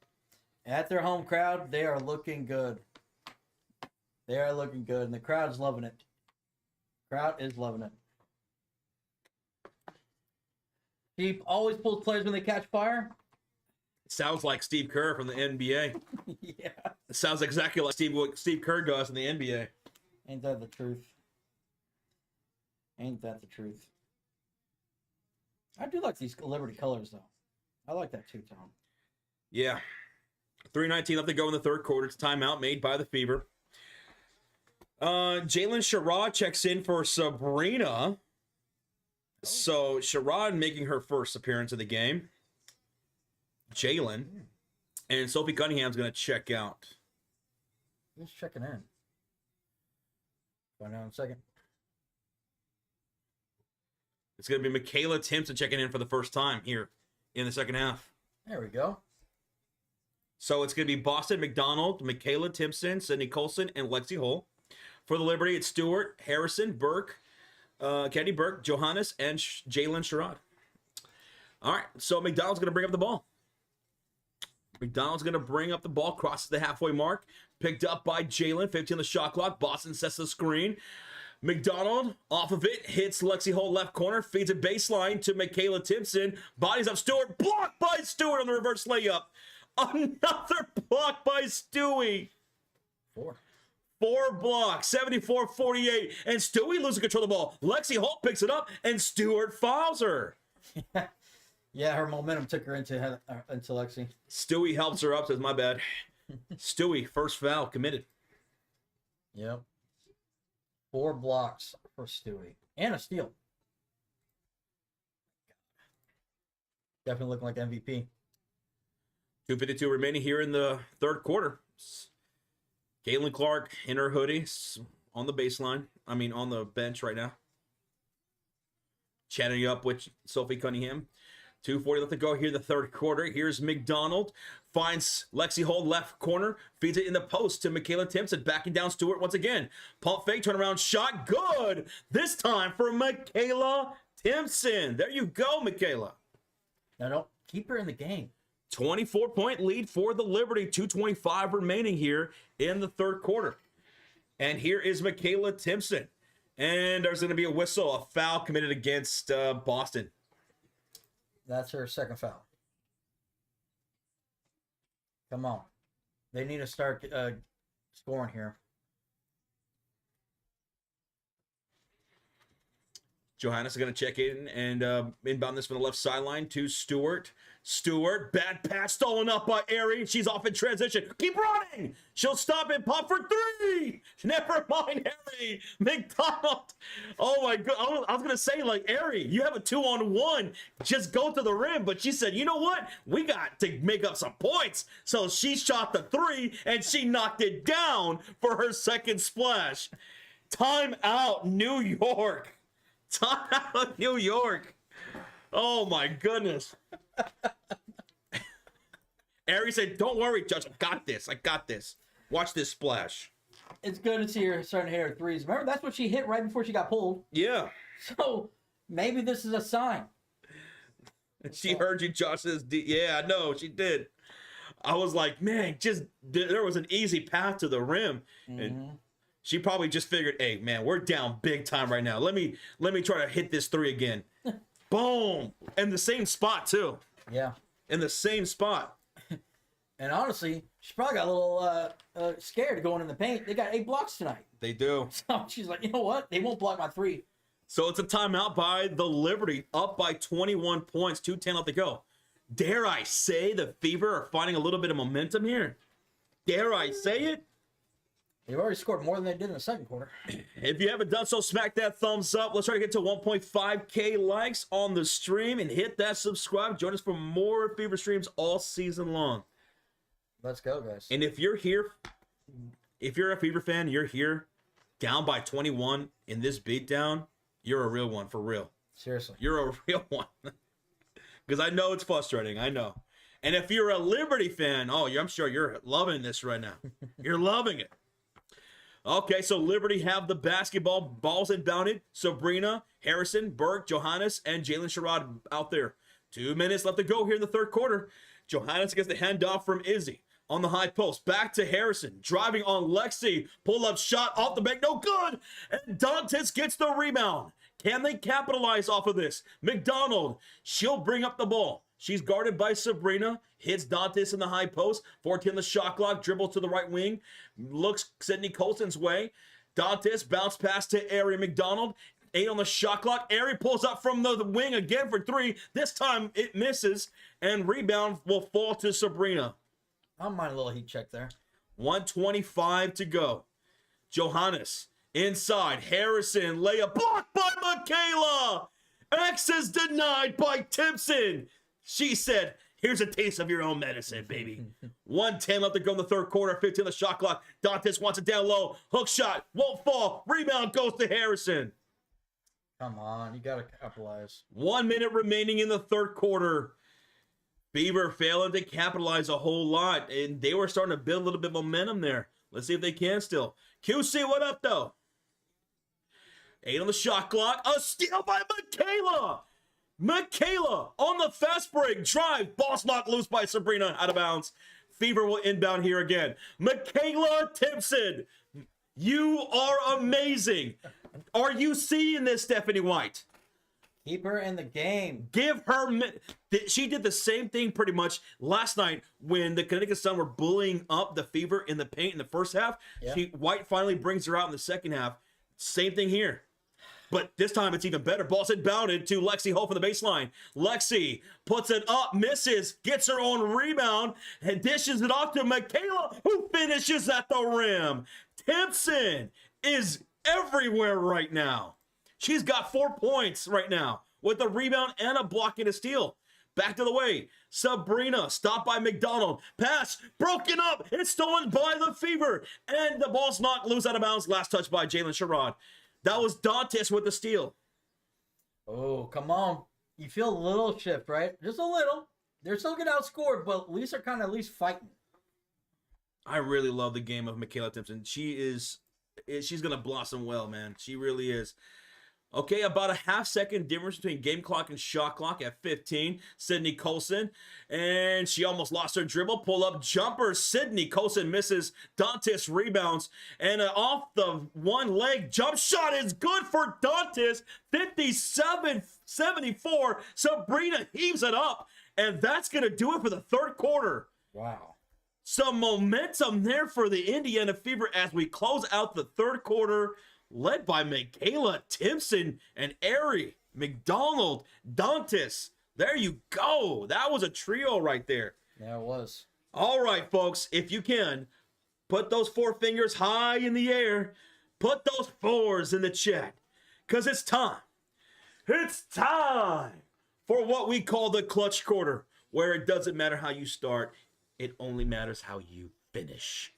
At their home crowd, they are looking good. They are looking good, and the crowd's loving it. Crowd is loving it. He always pulls players when they catch fire. Sounds like Steve Kerr from the NBA. Yeah. It sounds exactly like what Steve Kerr does in the NBA. Ain't that the truth? Ain't that the truth? I do like these Liberty colors, though. I like that two-tone. Yeah. 3:19 left to go in the third quarter. It's a timeout made by the Fever. Jalen Sherrod checks in for Sabrina. So Sherrod making her first appearance of the game. Jalen. And Sophie Cunningham's going to check out. Who's checking in? Find out in a second. It's going to be Michaela Timpson checking in for the first time here in the second half. There we go. So it's going to be Boston, McDonald, Michaela Timpson, Sydney Colson, and Lexi Hull. For the Liberty, it's Stewart, Harrison, Burke, Kenny Burke, Johannes, and Jalen Sherrod. All right, so McDonald's going to bring up the ball. McDonald's going to bring up the ball, crosses the halfway mark, picked up by Jalen, 15 on the shot clock. Boston sets the screen. McDonald, off of it, hits Lexi Hull left corner, feeds a baseline to Michaela Timpson, bodies up Stewart, blocked by Stewart on the reverse layup. Another block by Stewie. 4 blocks, 74-48, and Stewie losing control of the ball. Lexi Holt picks it up, and Stewart fouls her. Yeah, her momentum took her into Lexi. Stewie helps her up, says, my bad. Stewie, first foul, committed. Yep. 4 blocks for Stewie. And a steal. Definitely looking like MVP. 2:52 remaining here in the third quarter. Caitlin Clark in her hoodie on the baseline. I mean, on the bench right now. Chatting up with Sophie Cunningham. 2:40 left to go here in the third quarter. Here's McDonald. Finds Lexi Holt left corner. Feeds it in the post to Michaela Timpson. Backing down Stewart once again. Pump fake, turnaround shot. Good! This time for Michaela Timpson. There you go, Michaela. Now don't keep her in the game. 24-point lead for the Liberty. 2:25 remaining here in the third quarter. And here is Michaela Timpson. And there's going to be a whistle, a foul committed against Boston. That's her second foul. Come on. They need to start scoring here. Johannes is going to check in and inbound this from the left sideline to Stewart. Stewart, bad pass stolen up by Aerie. She's off in transition. Keep running. She'll stop and pop for 3. Never mind, Aerie. McDonald. Oh, my God. I was going to say, like, Aerie, you have a 2-on-1. Just go to the rim. But she said, you know what? We got to make up some points. So she shot the 3, and she knocked it down for her second splash. Time out, New York. Time out, New York. Oh, my goodness. Aerie said, don't worry, Judge. I got this. I got this. Watch this splash. It's good to see her starting to hit her threes. Remember, that's what she hit right before she got pulled. Yeah. So maybe this is a sign. She heard you, Josh says, yeah, I know, she did. I was like, man, there was an easy path to the rim. And she probably just figured, hey, man, we're down big time right now. Let me try to hit this 3 again. Boom. In the same spot, too. Yeah. In the same spot. And honestly, she probably got a little scared going in the paint. They got 8 blocks tonight. They do. So she's like, you know what? They won't block my 3. So it's a timeout by the Liberty, up by 21 points, 2:10 left to go. Dare I say the Fever are finding a little bit of momentum here? Dare I say it? They've already scored more than they did in the second quarter. If you haven't done so, smack that thumbs up. Let's try to get to 1.5K likes on the stream and hit that subscribe. Join us for more Fever streams all season long. Let's go, guys. And if you're here, if you're a Fever fan, you're here, down by 21 in this beatdown, you're a real one, for real. Seriously. You're a real one. Because I know it's frustrating. I know. And if you're a Liberty fan, I'm sure you're loving this right now. You're loving it. Okay, so Liberty have the basketball. Balls inbounded. Sabrina, Harrison, Burke, Johannes, and Jalen Sherrod out there. 2 minutes left to go here in the third quarter. Johannes gets the handoff from Izzy on the high post. Back to Harrison. Driving on Lexi. Pull-up shot off the bank. No good. And Dantes gets the rebound. Can they capitalize off of this? McDonald. She'll bring up the ball. She's guarded by Sabrina. Hits Dantes in the high post. 14 the shot clock. Dribble to the right wing. Looks Sydney Colson's way. Dantes bounce pass to Aerie McDonald. 8 on the shot clock. Aerie pulls up from the wing again for 3. This time it misses. And rebound will fall to Sabrina. I don't mind a little heat check there. 1:25 to go. Johannes inside. Harrison layup blocked by Michaela. X is denied by Timpson. She said, here's a taste of your own medicine, baby. 1:10 left to go in the third quarter. 15 on the shot clock. Dantes wants it down low. Hook shot. Won't fall. Rebound goes to Harrison. Come on. You got to capitalize. 1 minute remaining in the third quarter. Fever failing to capitalize a whole lot. And they were starting to build a little bit of momentum there. Let's see if they can still. QC, what up, though? 8 on the shot clock. A steal by Michaela. Michaela on the fast break. Drive. Boss lock loose by Sabrina. Out of bounds. Fever will inbound here again. Michaela Timpson. You are amazing. Are you seeing this, Stephanie White? Keep her in the game. Give her. She did the same thing pretty much last night when the Connecticut Sun were bullying up the Fever in the paint in the first half. Yeah. White finally brings her out in the second half. Same thing here. But this time it's even better. Ball's inbounded to Lexi Holt from the baseline. Lexi puts it up, misses, gets her own rebound, and dishes it off to Michaela, who finishes at the rim. Timpson is everywhere right now. She's got 4 points right now with a rebound and a block and a steal. Back to the way. Sabrina stopped by McDonald. Pass broken up. It's stolen by the Fever. And the ball's knocked loose out of bounds. Last touch by Jalen Sherrod. That was Dantes with the steal. Oh, come on. You feel a little shift, right? Just a little. They're still getting outscored, but at least they're kind of at least fighting. I really love the game of Michaela Timpson. She's going to blossom well, man. She really is. Okay, about a half-second difference between game clock and shot clock at 15. Sydney Colson, and she almost lost her dribble. Pull-up jumper. Sydney Colson misses. Dantes rebounds, and off the one-leg jump shot is good for Dantes. 57-74. Sabrina heaves it up, and that's going to do it for the third quarter. Wow. Some momentum there for the Indiana Fever as we close out the third quarter. Led by Michaela Timpson and Ari McDonald Dantes. There you go. That was a trio right there. Yeah, it was. All right, folks. If you can, put those 4 fingers high in the air. Put those 4s in the chat. Because it's time. It's time for what we call the clutch quarter. Where it doesn't matter how you start. It only matters how you finish.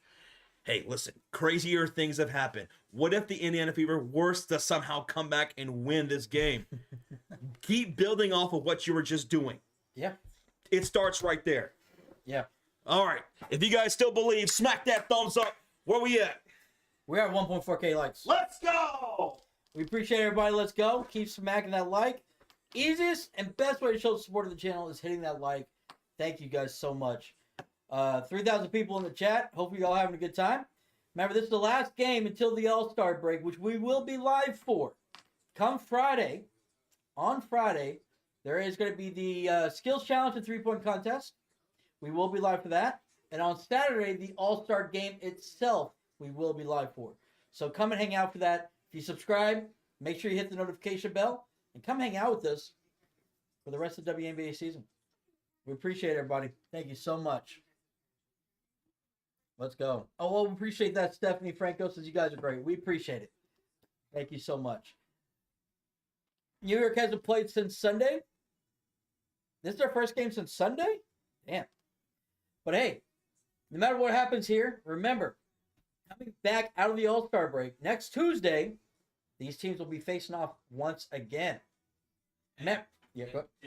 Hey, listen, crazier things have happened. What if the Indiana Fever were to somehow come back and win this game? Keep building off of what you were just doing. Yeah. It starts right there. Yeah. All right. If you guys still believe, smack that thumbs up. Where we at? We're at 1.4K likes. Let's go! We appreciate everybody. Let's go. Keep smacking that like. Easiest and best way to show support of the channel is hitting that like. Thank you guys so much. 3,000 people in the chat. Hope you all having a good time. Remember, this is the last game until the All-Star break, which we will be live for. Come Friday, on Friday, there is going to be the Skills Challenge and 3-point contest. We will be live for that. And on Saturday, the All-Star game itself, we will be live for. So come and hang out for that. If you subscribe, make sure you hit the notification bell, and come hang out with us for the rest of the WNBA season. We appreciate everybody. Thank you so much. Let's go. Oh, well, we appreciate that, Stephanie Franco says you guys are great. We appreciate it. Thank you so much. New York hasn't played since Sunday. This is their first game since Sunday? Damn. But hey, no matter what happens here, remember, coming back out of the All-Star break, next Tuesday, these teams will be facing off once again. And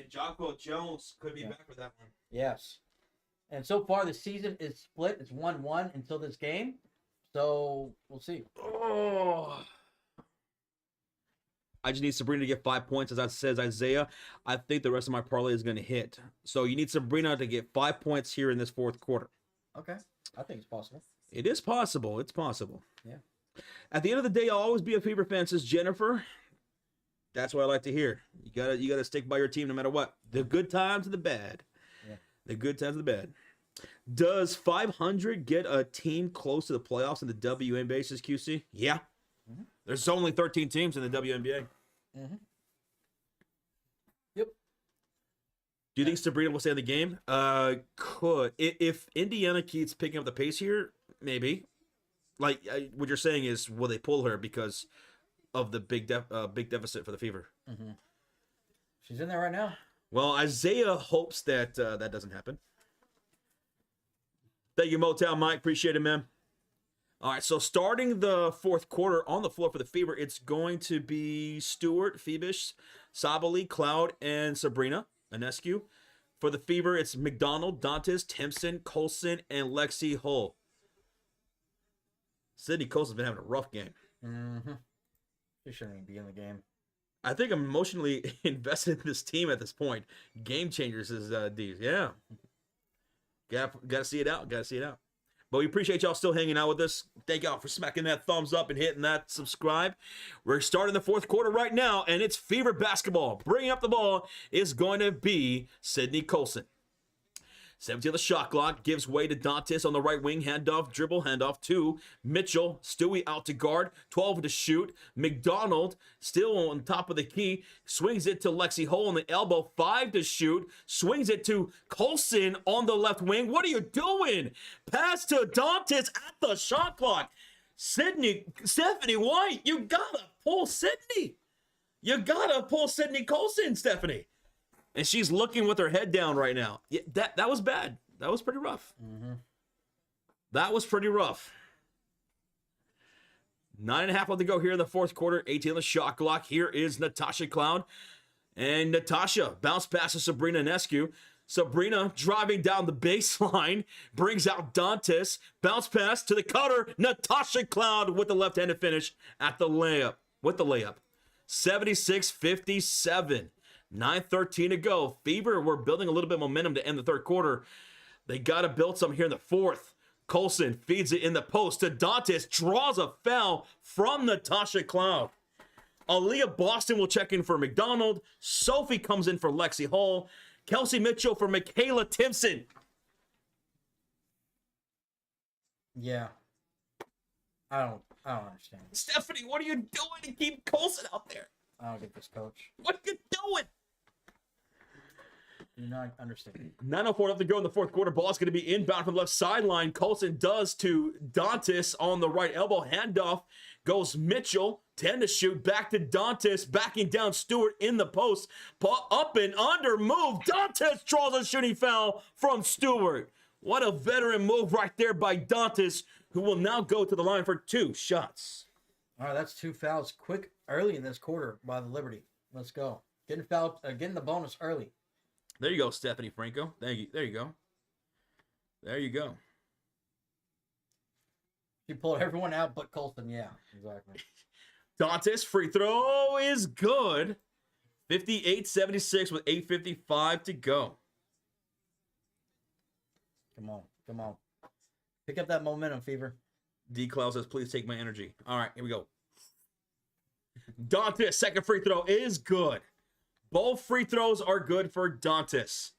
Jocko Jones could be back for that one. Yes. And so far, the season is split. It's 1-1 until this game. So, we'll see. Oh. I just need Sabrina to get 5 points, as that says Isaiah. I think the rest of my parlay is going to hit. So, you need Sabrina to get 5 points here in this fourth quarter. Okay. I think it's possible. It is possible. It's possible. Yeah. At the end of the day, I'll always be a Fever fan, says Jennifer. That's what I like to hear. You gotta stick by your team no matter what. The good times and the bad. The good times and the bad. Does 500 get a team close to the playoffs in the WNBA, says QC? Yeah. Mm-hmm. There's only 13 teams in the WNBA. Mm-hmm. Yep. Do you think Sabrina will stay in the game? Could. If Indiana keeps picking up the pace here, maybe. Like, what you're saying is, will they pull her because of the big deficit for the Fever? Mm-hmm. She's in there right now. Well, Isaiah hopes that that doesn't happen. Thank you, Motown Mike. Appreciate it, man. All right, so starting the fourth quarter on the floor for the Fever, it's going to be Stewart, Phoebish, Sabali, Cloud, and Sabrina Anescu. For the Fever, it's McDonald, Dantes, Timpson, Colson, and Lexi Hull. Sydney Colson's been having a rough game. Mm-hmm. She shouldn't even be in the game. I think I'm emotionally invested in this team at this point. Game changers is these. Yeah. Gotta see it out. But we appreciate y'all still hanging out with us. Thank y'all for smacking that thumbs up and hitting that subscribe. We're starting the fourth quarter right now, and it's Fever basketball. Bringing up the ball is going to be Sydney Colson. 17 on the shot clock, gives way to Dantas on the right wing, handoff, dribble, handoff to Mitchell, Stewie out to guard, 12 to shoot, McDonald still on top of the key, swings it to Lexi Hole on the elbow, 5 to shoot, swings it to Colson on the left wing. What are you doing? Pass to Dantas at the shot clock. Stephanie White, you gotta pull Sydney. You gotta pull Sydney Colson, Stephanie. And she's looking with her head down right now. Yeah, that was bad. That was pretty rough. That was pretty rough. 9.5 left to go here in the fourth quarter. 18 on the shot clock. Here is Natasha Cloud. And Natasha bounce pass to Sabrina Nescu. Sabrina driving down the baseline. Brings out Dantas. Bounce pass to the cutter. Natasha Cloud with the left-handed finish at the layup. With the layup. 76-57. 9:13 to go. Fever, we're building a little bit of momentum to end the third quarter. They got to build something here in the fourth. Colson feeds it in the post to Dantas. Draws a foul from Natasha Cloud. Aaliyah Boston will check in for McDonald. Sophie comes in for Lexi Hall. Kelsey Mitchell for Michaela Timpson. Yeah. I don't understand. Stephanie, what are you doing to keep Colson out there? I don't get this, coach. What are you doing? Do not understand. 9:04 left to go in the fourth quarter. Ball's going to be inbound from the left sideline. Colson does to Dantas on the right elbow. Handoff goes Mitchell. 10 to shoot. Back to Dantas. Backing down Stewart in the post. Up and under move. Dantas draws a shooting foul from Stewart. What a veteran move right there by Dantas, who will now go to the line for 2 shots. All right, that's 2 fouls quick early in this quarter by the Liberty. Let's go. Getting the bonus early. There you go, Stephanie Franco. Thank you. There you go. There you go. She pulled everyone out but Colson. Yeah, exactly. Dantas free throw is good. 58-76 with 8:55 to go. Come on. Pick up that momentum, Fever. D. Cloud says, please take my energy. All right, here we go. Dantas, second free throw is good. Both free throws are good for Dantas.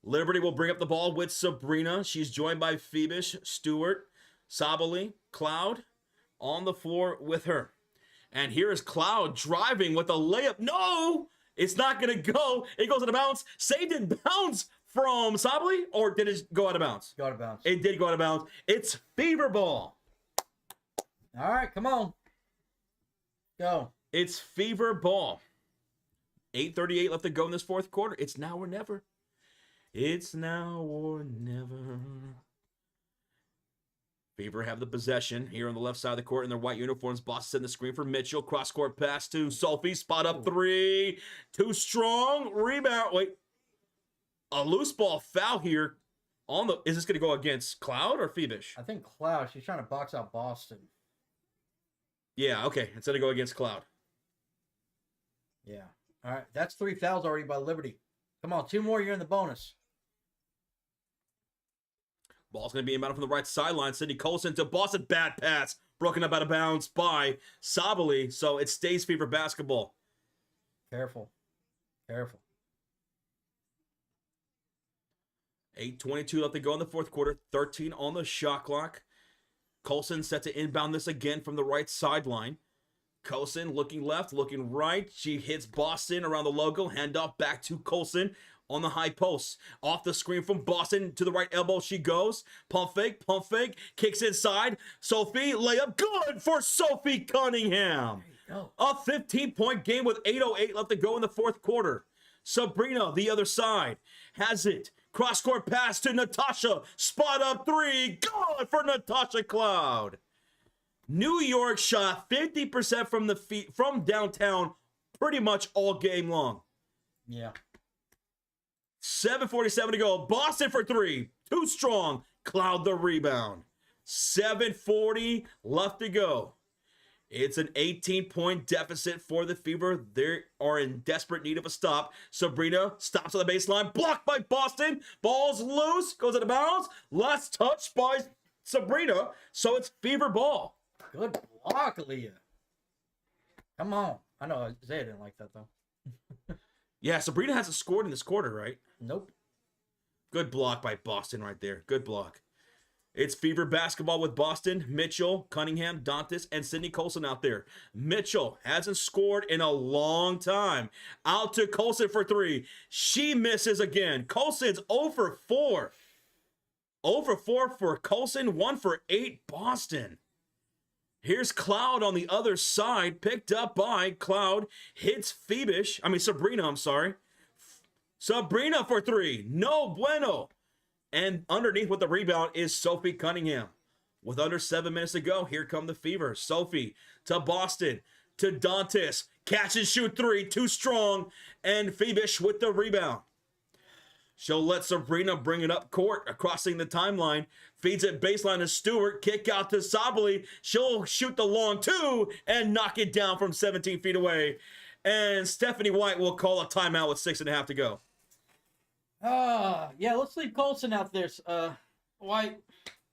Liberty will bring up the ball with Sabrina. She's joined by Phoebish, Stewart, Sabali, Cloud on the floor with her. And here is Cloud driving with a layup. No, it's not going to go. It goes out of bounds. Saved in bounds from Sabali, or did it go out of bounds? Go out of bounds. It did go out of bounds. It's Fever ball. All right, come on. Go. It's Fever ball. 8:38 left to go in this fourth quarter. It's now or never. It's now or never. Fever have the possession here on the left side of the court in their white uniforms. Boss setting the screen for Mitchell. Cross-court pass to Sophie. Spot up 3. Too strong. Rebound. Wait. A loose ball foul here. Is this going to go against Cloud or Phoebish? I think Cloud. She's trying to box out Boston. Yeah, okay. It's going to go against Cloud. Yeah. All right. That's 3 fouls already by Liberty. Come on. 2 more. You're in the bonus. Ball's going to be inbound from the right sideline. Sydney Colson to Boston. Bad pass. Broken up out of bounds by Sabali. So it stays Fever basketball. Careful. 8:22 left to go in the fourth quarter. 13 on the shot clock. Colson set to inbound this again from the right sideline. Colson looking left, looking right. She hits Boston around the logo. Handoff back to Colson on the high post. Off the screen from Boston to the right elbow she goes. Pump fake. Kicks inside. Sophie, layup good for Sophie Cunningham. A 15-point game with 8:08 left to go in the fourth quarter. Sabrina, the other side, has it. Cross-court pass to Natasha. Spot up 3. Good for Natasha Cloud. New York shot 50% from downtown pretty much all game long. Yeah. 7:47 to go. Boston for 3. Too strong. Cloud the rebound. 7:40 left to go. It's an 18-point deficit for the Fever. They are in desperate need of a stop. Sabrina stops on the baseline. Blocked by Boston. Ball's loose. Goes out of bounds. Last touch by Sabrina, so it's Fever ball. Good block, Leah. Come on. I know Isaiah didn't like that, though. Yeah, Sabrina hasn't scored in this quarter, right? Nope. Good block by Boston right there. Good block. It's Fever basketball with Boston, Mitchell, Cunningham, Dantas, and Sydney Colson out there. Mitchell hasn't scored in a long time. Out to Colson for 3. She misses again. Colson's 0 for 4. 0 for 4 for Colson, 1 for 8 Boston. Here's Cloud on the other side, picked up by Cloud. Hits Sabrina, I'm sorry. Sabrina for 3. No bueno. And underneath with the rebound is Sophie Cunningham. With under 7 minutes to go, here come the Fever. Sophie to Boston, to Dantas. Catch and shoot 3, too strong. And Phoebish with the rebound. She'll let Sabrina bring it up court, crossing the timeline. Feeds it baseline to Stewart. Kick out to Sabali. She'll shoot the long 2 and knock it down from 17 feet away. And Stephanie White will call a timeout with 6.5 to go. Yeah, let's leave Colson out there. White.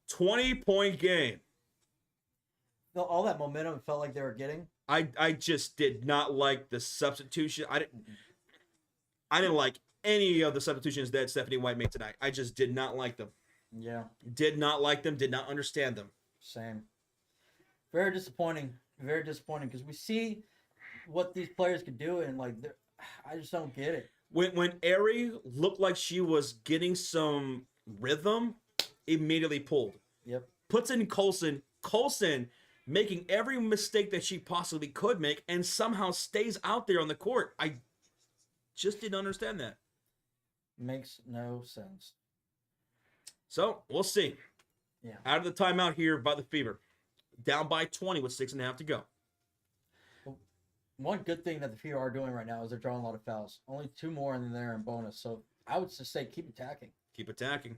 20-point game. All that momentum felt like they were getting. I just did not like the substitution. I didn't like any of the substitutions that Stephanie White made tonight. I just did not like them. Yeah. Did not like them. Did not understand them. Same. Very disappointing. Very disappointing because we see what these players could do and I just don't get it. When Aerie looked like she was getting some rhythm, immediately pulled. Yep. Puts in Colson. Colson making every mistake that she possibly could make and somehow stays out there on the court. I just didn't understand that. Makes no sense. So, we'll see. Yeah. Out of the timeout here by the Fever. Down by 20 with 6.5 to go. One good thing that the Fever are doing right now is they're drawing a lot of fouls. Only 2 more in there in bonus. So I would just say keep attacking. Keep attacking.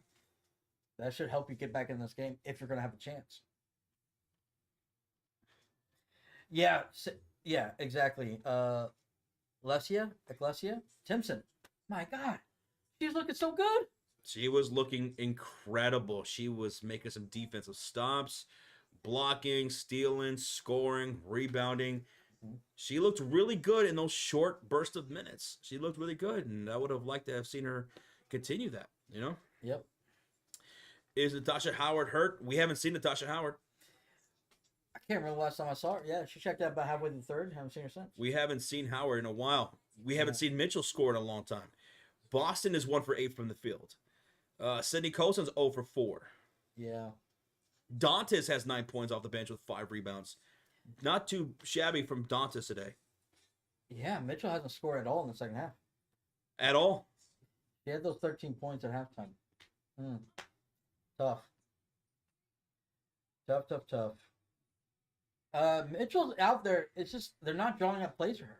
That should help you get back in this game if you're going to have a chance. Yeah, exactly. Iglesia, Timpson. My God, she's looking so good. She was looking incredible. She was making some defensive stops, blocking, stealing, scoring, rebounding. She looked really good in those short bursts of minutes. She looked really good, and I would have liked to have seen her continue that, you know? Yep. Is Natasha Howard hurt? We haven't seen Natasha Howard. I can't remember the last time I saw her. Yeah, she checked out about halfway through the third. Haven't seen her since. We haven't seen Howard in a while. We haven't seen Mitchell score in a long time. Boston is 1 for 8 from the field. Sydney Colson's 0 for 4. Yeah. Dantas has 9 points off the bench with 5 rebounds. Not too shabby from Dantas today. Yeah, Mitchell hasn't scored at all in the second half. At all? He had those 13 points at halftime. Tough. Mitchell's out there. It's just they're not drawing up plays for her.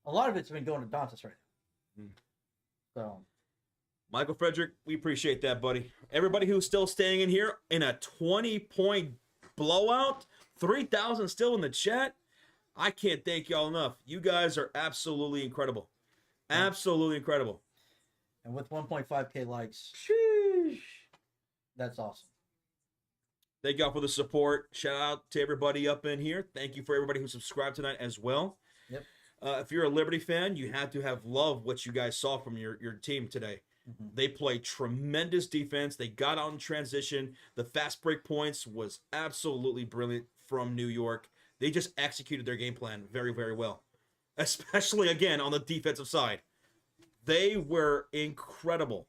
A lot of it's been going to Dantas right now. So, Michael Frederick, we appreciate that, buddy. Everybody who's still staying in here in a 20-point blowout, 3,000 still in the chat. I can't thank y'all enough. You guys are absolutely incredible. Absolutely incredible. And with 1.5K likes, sheesh, that's awesome. Thank y'all for the support. Shout out to everybody up in here. Thank you for everybody who subscribed tonight as well. Yep. If you're a Liberty fan, you have to have loved what you guys saw from your team today. They played tremendous defense. They got out in transition. The fast break points was absolutely brilliant from New York. They just executed their game plan very, very well, especially, again, on the defensive side. They were incredible.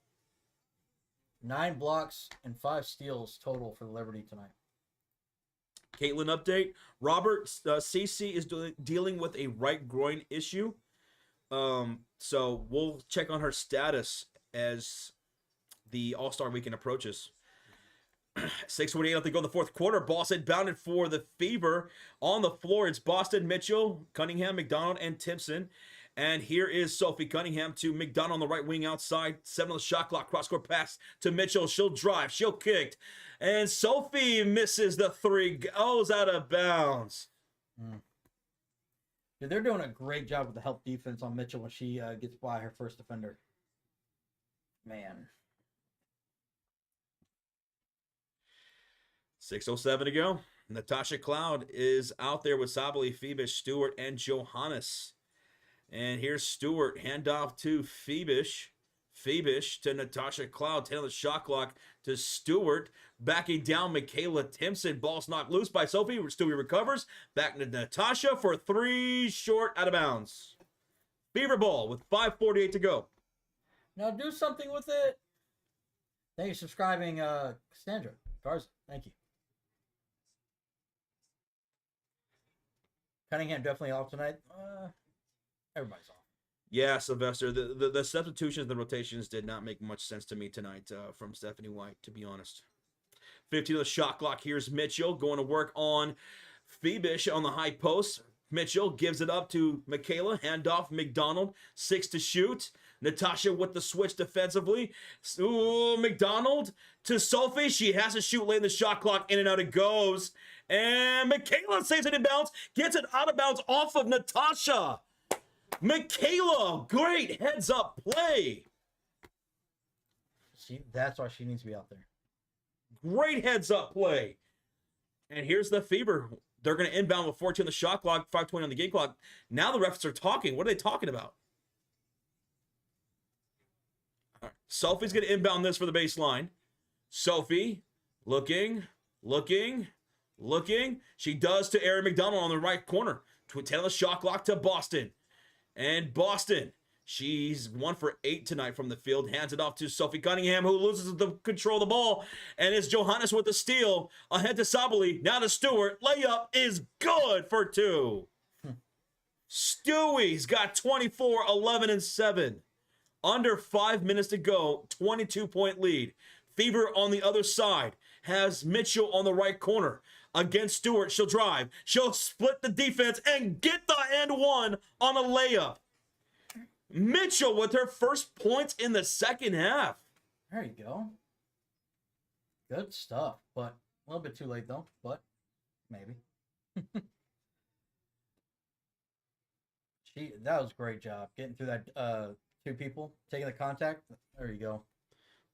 9 blocks and 5 steals total for the Liberty tonight. Caitlin update. Robert CC is dealing with a right groin issue. So we'll check on her status as the All-Star weekend approaches. 6:48 left to go in the fourth quarter. Boston bounded for the Fever. On the floor, it's Boston, Mitchell, Cunningham, McDonald, and Timpson. And here is Sophie Cunningham to McDonald on the right wing outside. 7 on the shot clock. Cross-court pass to Mitchell. She'll drive. She'll kick. And Sophie misses the 3. Goes out of bounds. Yeah, they're doing a great job with the help defense on Mitchell when she gets by her first defender. Man. 6:07 to go. Natasha Cloud is out there with Sabali, Phoebish, Stewart, and Johannes. And here's Stewart. Handoff to Phoebish. Phoebish to Natasha Cloud. 10 on the shot clock to Stewart. Backing down Michaela Timpson. Ball's knocked loose by Sophie. Stewie recovers. Back to Natasha for 3 short out of bounds. Fever ball with 5:48 to go. Now do something with it. Thank you for subscribing, Cassandra Garza. Thank you. Cunningham definitely off tonight. Everybody's off. Yeah, Sylvester. The substitutions, the rotations did not make much sense to me tonight from Stephanie White, to be honest. 15 of the shot clock. Here's Mitchell going to work on Phoebish on the high post. Mitchell gives it up to Michaela. Handoff, McDonald. 6 to shoot. Natasha with the switch defensively. Ooh, McDonald to Sophie. She has to shoot late in the shot clock. In and out it goes. And Michaela saves it in bounds. Gets it out of bounds off of Natasha. Michaela, great heads-up play. That's why she needs to be out there. Great heads-up play. And here's the Fever. They're going to inbound with 14 on the shot clock, 5:20 on the game clock. Now the refs are talking. What are they talking about? All right. Sophie's going to inbound this for the baseline. Sophie, looking. She does to Erin McDonald on the right corner. 10 on the shot clock to Boston. And Boston, she's 1 for 8 tonight from the field. Hands it off to Sophie Cunningham, who loses the control of the ball. And it's Johannes with the steal. Ahead to Sabali. Now to Stewart. Layup is good for 2. Stewie's got 24, 11, and 7. Under 5 minutes to go. 22-point lead. Fever on the other side has Mitchell on the right corner. Against Stewart, she'll drive. She'll split the defense and get the and one on a layup. Mitchell with her first points in the second half. There you go. Good stuff, but a little bit too late though, but maybe. That was a great job getting through that 2 people, taking the contact. There you go.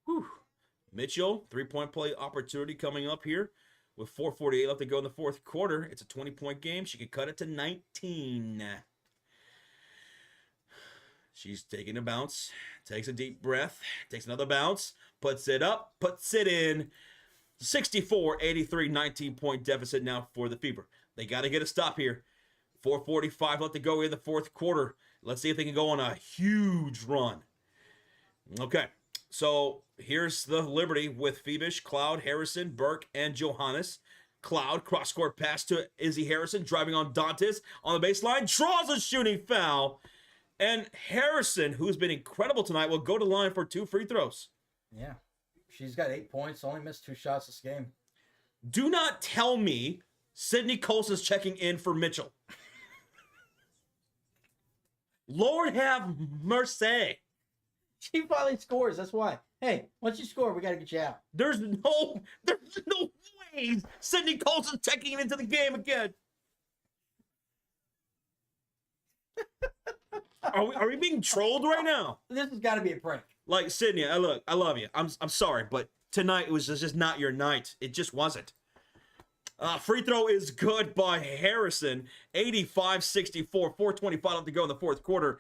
Whew. Mitchell, 3-point play opportunity coming up here. With 4:48 left to go in the fourth quarter, it's a 20-point game. She could cut it to 19. She's taking a bounce, takes a deep breath, takes another bounce, puts it up, puts it in. 64-83, 19-point deficit now for the Fever. They got to get a stop here. 4:45 left to go in the fourth quarter. Let's see if they can go on a huge run. Okay. So here's the Liberty with Phoebish, Cloud, Harrison, Burke, and Johannes. Cloud, cross-court pass to Izzy Harrison, driving on Dantes on the baseline, draws a shooting foul. And Harrison, who's been incredible tonight, will go to the line for 2 free throws. Yeah. She's got 8 points, only missed 2 shots this game. Do not tell me Sydney Colson's checking in for Mitchell. Lord have mercy. She finally scores. That's why. Hey, once you score, we got to get you out. There's no way Sydney Colson's checking into the game again. Are we being trolled right now? This has got to be a prank. Like, Sydney, I love you. I'm sorry, but tonight it was just not your night. It just wasn't. Free throw is good by Harrison. 85-64, 4:25 left to go in the fourth quarter.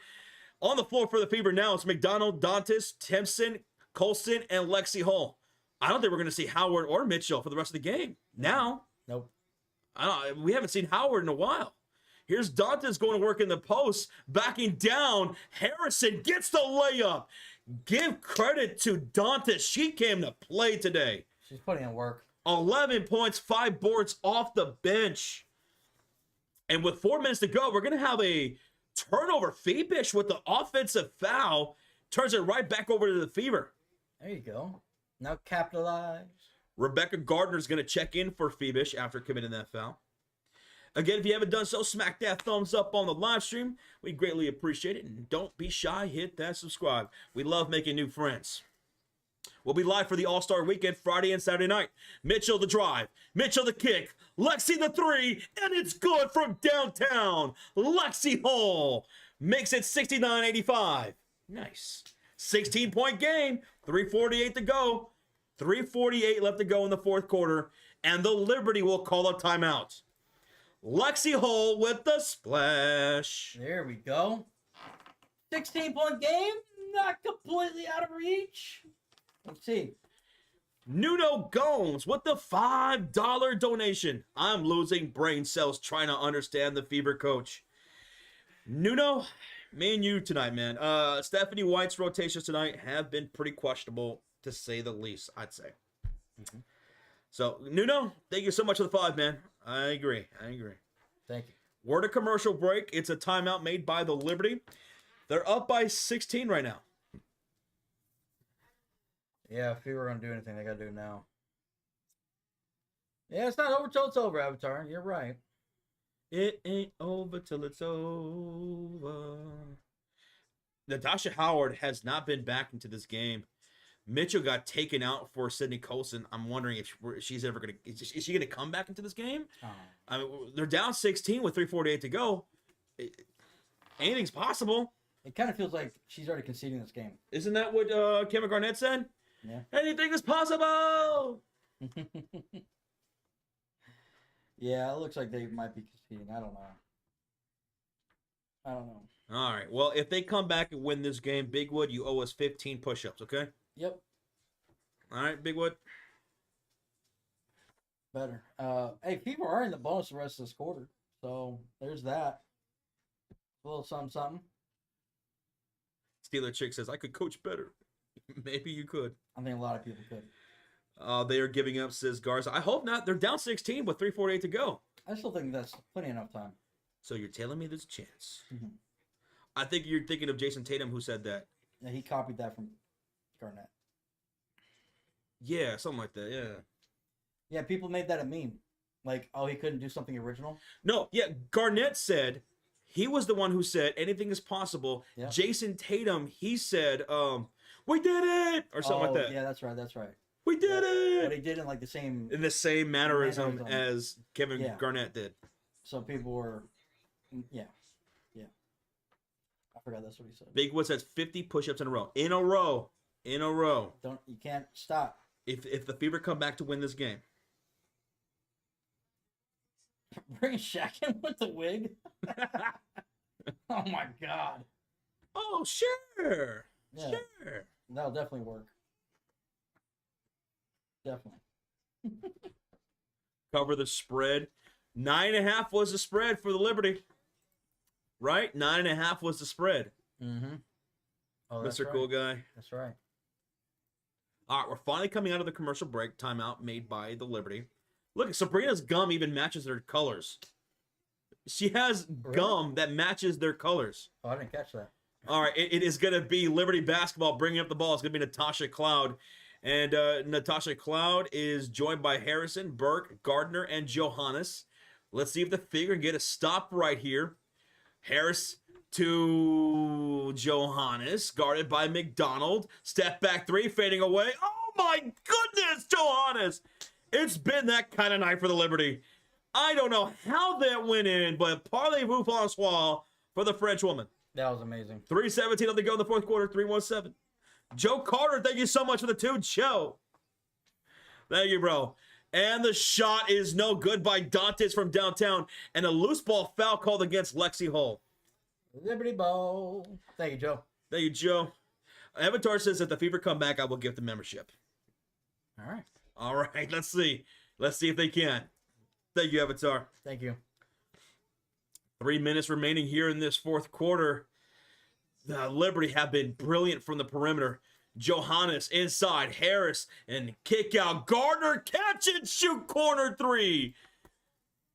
On the floor for the Fever now, it's McDonald, Dantes, Timpson, Colson, and Lexi Hall. I don't think we're going to see Howard or Mitchell for the rest of the game. Now, nope. We haven't seen Howard in a while. Here's Dantes going to work in the post, backing down. Harrison gets the layup. Give credit to Dantes. She came to play today. She's putting in work. 11 points, 5 boards off the bench. And with 4 minutes to go, we're going to have a turnover. Phoebish with the offensive foul turns it right back over to the Fever. There you go. Now capitalize. Rebecca Gardner's going to check in for Phoebish after committing that foul. Again, if you haven't done so, smack that thumbs up on the live stream. We greatly appreciate it. And don't be shy, hit that subscribe. We love making new friends. We'll be live for the All-Star Weekend Friday and Saturday night. Mitchell the drive. Mitchell the kick. Lexi the 3. And it's good from downtown. Lexi Hall makes it 69-85. Nice. 16-point game. 3:48 to go. 3:48 left to go in the fourth quarter, and the Liberty will call a timeout. Lexi Hull with the splash. There we go. 16-point game. Not completely out of reach. Let's see. Nuno Gomes with the $5 donation. I'm losing brain cells trying to understand the Fever coach. Nuno, me and you tonight, man. Stephanie White's rotations tonight have been pretty questionable, to say the least, I'd say. Mm-hmm. So, Nuno, thank you so much for the 5, man. I agree. Thank you. We're at a commercial break. It's a timeout made by the Liberty. They're up by 16 right now. Yeah, if we were going to do anything, they got to do it now. Yeah, it's not over till it's over, Avatar. You're right. It ain't over till it's over. Natasha Howard has not been back into this game. Mitchell got taken out for Sydney Colson. I'm wondering if she's ever going to... Is she going to come back into this game? Oh. I mean, they're down 16 with 3:48 to go. Anything's possible. It kind of feels like she's already conceding this game. Isn't that what Kevin Garnett said? Yeah. Anything is possible! Yeah, it looks like they might be conceding. I don't know. All right. Well, if they come back and win this game, Bigwood, you owe us 15 push-ups, okay? Yep. All right, Bigwood. Better. Hey, people are in the bonus the rest of this quarter. So, there's that. A little something. Steeler Chick says, I could coach better. Maybe you could. I think a lot of people could. They are giving up, says Garza. I hope not. They're down 16 with 3:48 to go. I still think that's plenty enough time. So you're telling me there's a chance. Mm-hmm. I think you're thinking of Jason Tatum, who said that. Yeah, he copied that from Garnett. Yeah, something like that, yeah. Yeah, people made that a meme. Like, oh, he couldn't do something original? No, yeah, Garnett said, he was the one who said anything is possible. Yeah. Jason Tatum, he said, we did it! Or something like that. Yeah, that's right. We did it! But he did it in like the same... In the same mannerism as Kevin Yeah. Garnett did. So people were... Yeah. I forgot that's what he said. Bigwood says 50 push-ups in a row. You can't stop. If the Fever come back to win this game. Bring Shaq in with the wig? Oh my god. Oh, sure. Yeah. Sure. That'll definitely work. Definitely. Cover the spread. 9.5 was the spread for the Liberty. Right? 9.5 was the spread. Mm-hmm. Oh, that's Mr. right. Cool Guy. That's right. All right, we're finally coming out of the commercial break timeout made by the Liberty. Look, Sabrina's gum even matches their colors. She has gum that matches their colors. Oh, I didn't catch that. All right, it is going to be Liberty basketball bringing up the ball. It's going to be Natasha Cloud. And Natasha Cloud is joined by Harrison, Burke, Gardner, and Johannes. Let's see if the Fever can get a stop right here. Harris to Johannes, guarded by McDonald. Step back three, fading away. Oh my goodness, Johannes! It's been that kind of night for the Liberty. I don't know how that went in, but parlez-vous Francois for the French woman. That was amazing. 3:17 on the go in the fourth quarter, 3:17. Joe Carter, thank you so much for the 2, Joe. Thank you, bro. And the shot is no good by Dantes from downtown. And a loose ball foul called against Lexi Hull. Liberty Ball. Thank you, Joe. Thank you, Joe. Avatar says that the Fever come back, I will give the membership. All right. All right, let's see. Let's see if they can. Thank you, Avatar. Thank you. 3 minutes remaining here in this fourth quarter. The Liberty have been brilliant from the perimeter. Johannes inside, Harris, and kick out. Gardner, catch and shoot, corner 3.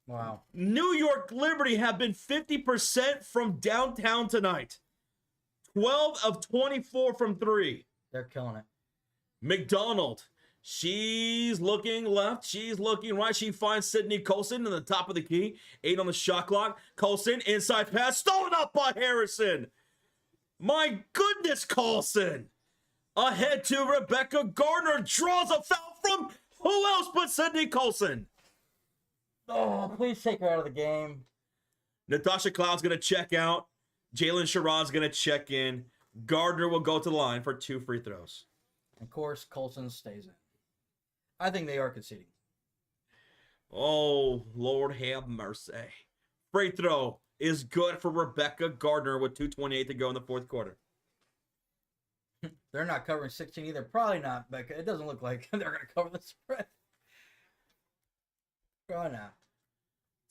Wow. New York Liberty have been 50% from downtown tonight. 12 of 24 from 3. They're killing it. McDonald, she's looking left, she's looking right. She finds Sydney Colson in the top of the key. 8 on the shot clock. Colson, inside pass, stolen up by Harrison. My goodness, Colson. Ahead to Rebecca Gardner, draws a foul from who else but Sydney Colson. Oh, please take her out of the game. Natasha Cloud's going to check out. Jalen Sherrod's going to check in. Gardner will go to the line for 2 free throws. Of course, Colson stays in. I think they are conceding. Oh, Lord have mercy. Free throw is good for Rebecca Gardner with 2:28 to go in the fourth quarter. They're not covering 16 either. Probably not, Becca. It doesn't look like they're going to cover the spread. Probably not.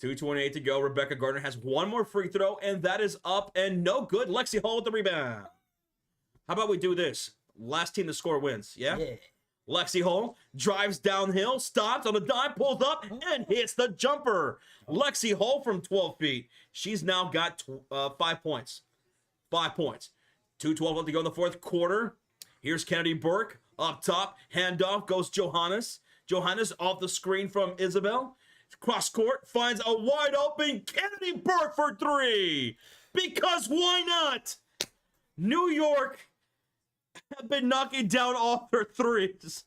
2:28 to go. Rebecca Gardner has one more free throw, and that is up and no good. Lexi Hall with the rebound. How about we do this? Last team to score wins, yeah? Yeah. Lexi Hall drives downhill, stops on the dime, pulls up, and hits the jumper. Lexi Hall from 12 feet. She's now got 5 points. 5 points. 2:12 left to go in the fourth quarter. Here's Kennedy Burke up top. Handoff goes Johannes. Johannes off the screen from Isabel. Cross court, finds a wide open Kennedy Burke for 3. Because why not? New York have been knocking down all their threes.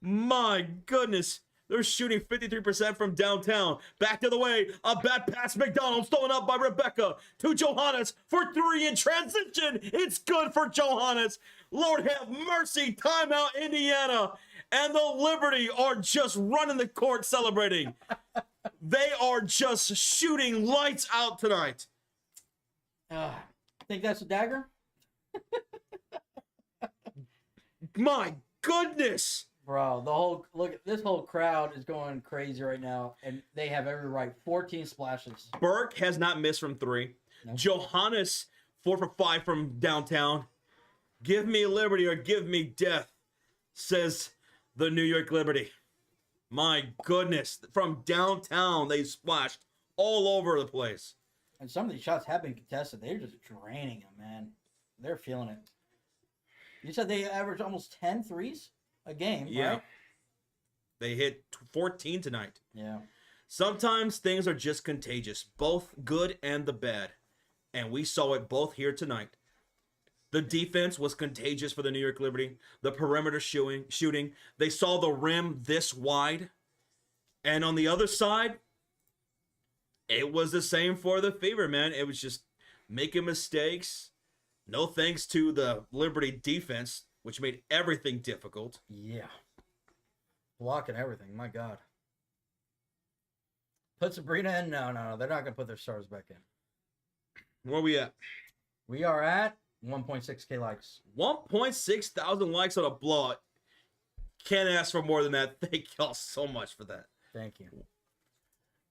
My goodness. They're shooting 53% from downtown. Back to the way. A bad pass. McDonald stolen up by Rebecca to Johannes for 3 in transition. It's good for Johannes. Lord have mercy. Timeout, Indiana. And the Liberty are just running the court celebrating. They are just shooting lights out tonight. Think that's a dagger? My goodness. Bro, this whole crowd is going crazy right now, and they have every right. 14 splashes. Burke has not missed from 3. No. Johannes 4 for 5 from downtown. Give me liberty or give me death, says the New York Liberty. My goodness. From downtown, they splashed all over the place. And some of these shots have been contested. They're just draining them, man. They're feeling it. You said they average almost 10 threes a game, Yeah. right? They hit 14 tonight. Yeah. Sometimes things are just contagious, both good and the bad. And we saw it both here tonight. The defense was contagious for the New York Liberty. The perimeter shooting. They saw the rim this wide. And on the other side, it was the same for the Fever, man. It was just making mistakes. No thanks to the Liberty defense, which made everything difficult. Yeah. Blocking everything. My God. Put Sabrina in? No. They're not going to put their stars back in. Where are we at? We are at 1.6K likes. 1.6 thousand likes on a blowout. Can't ask for more than that. Thank y'all so much for that. Thank you.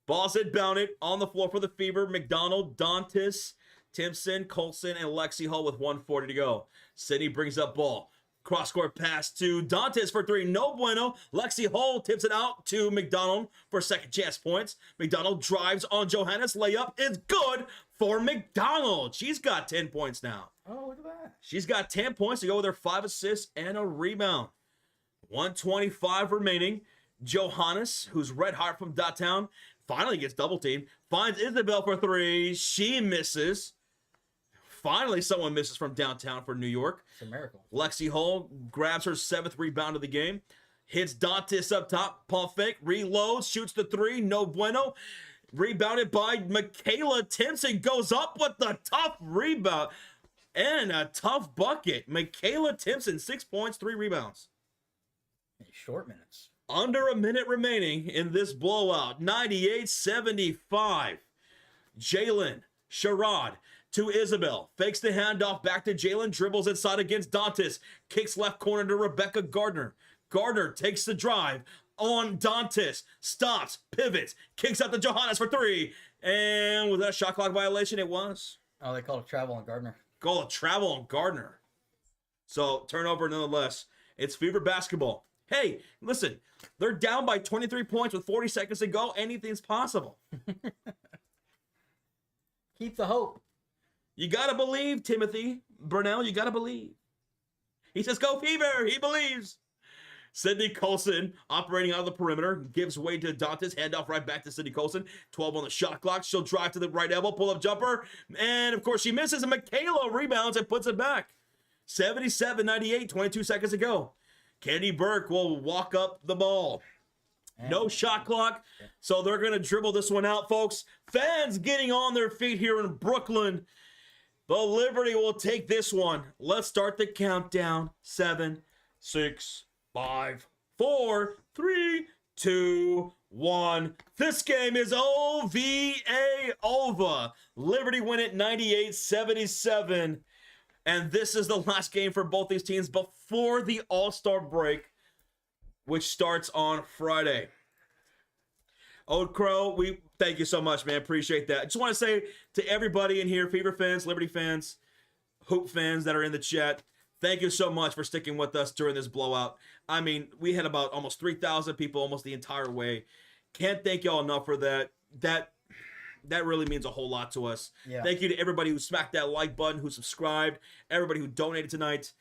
Ball's inbounded on the floor for the Fever. McDonald, Dantis, Timpson, Colson, and Lexi Hall with 1:40 to go. Sydney brings up ball. Cross-court pass to Dantis for 3. No bueno. Lexi Hall tips it out to McDonald for second chance points. McDonald drives on Johannes. Layup is good for McDonald. She's got 10 points now. Oh, look at that. She's got 10 points to go with her 5 assists and a rebound. 1:25 remaining. Johannes, who's red hot from downtown, finally gets double teamed. Finds Isabel for 3. She misses. Finally, someone misses from downtown for New York. It's a miracle. Lexi Hall grabs her 7th rebound of the game. Hits Dantis up top. Pump fake. Reloads. Shoots the 3. No bueno. Rebounded by Michaela Timpson. Goes up with the tough rebound. And a tough bucket. Michaela Timpson, 6 points, 3 rebounds. Short minutes. Under a minute remaining in this blowout. 98-75. Jalen Sherrod to Isabel. Fakes the handoff back to Jalen. Dribbles inside against Dantis. Kicks left corner to Rebecca Gardner. Gardner takes the drive on Dantis. Stops. Pivots. Kicks out to Johannes for 3. And was that a shot clock violation? It was. Oh, they called a travel on Gardner. Call a travel on Gardner. So, turnover nonetheless. It's Fever basketball. Hey, listen. They're down by 23 points with 40 seconds to go. Anything's possible. Keep the hope. You got to believe, Timothy Burnell. You got to believe. He says, go Fever. He believes. Sydney Colson operating out of the perimeter. Gives way to Dantis. Handoff right back to Sydney Colson. 12 on the shot clock. She'll drive to the right elbow. Pull up jumper. And, of course, she misses. And Michaela rebounds and puts it back. 77-98. 22 seconds to go. Kennedy Burke will walk up the ball. No shot clock. So they're going to dribble this one out, folks. Fans getting on their feet here in Brooklyn. The Liberty will take this one. Let's start the countdown. 7, 6, 5, 4, 3, 2, 1. This game is OVA over. Liberty win it 98-77. And this is the last game for both these teams before the All-Star break, which starts on Friday. Old Crow, we thank you so much, man. Appreciate that. I just want to say to everybody in here, Fever fans, Liberty fans, Hoop fans that are in the chat, thank you so much for sticking with us during this blowout. I mean, we had about almost 3,000 people almost the entire way. Can't thank y'all enough for that. That really means a whole lot to us. Yeah. Thank you to everybody who smacked that like button, who subscribed, everybody who donated tonight.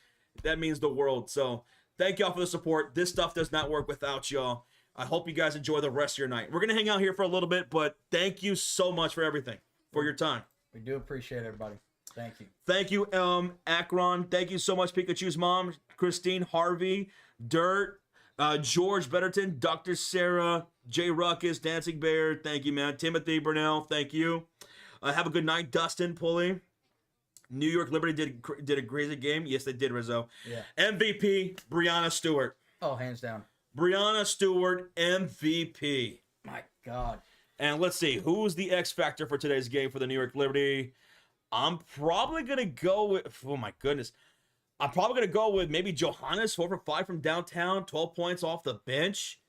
That means the world. So thank y'all for the support. This stuff does not work without y'all. I hope you guys enjoy the rest of your night. We're going to hang out here for a little bit, but thank you so much for everything, for your time. We do appreciate everybody. Thank you. Thank you, Akron. Thank you so much, Pikachu's mom, Christine, Harvey, Dirt, George Betterton, Dr. Sarah, Jay Ruckus, Dancing Bear. Thank you, man. Timothy Burnell. Thank you. Have a good night, Dustin Pulley. New York Liberty did a crazy game. Yes, they did, Rizzo. Yeah. MVP, Brianna Stewart. Oh, hands down. Brianna Stewart, MVP. My God. And let's see, who's the X factor for today's game for the New York Liberty? I'm probably going to go with, oh my goodness. I'm probably going to go with maybe Johannes, 4 for 5 from downtown, 12 points off the bench.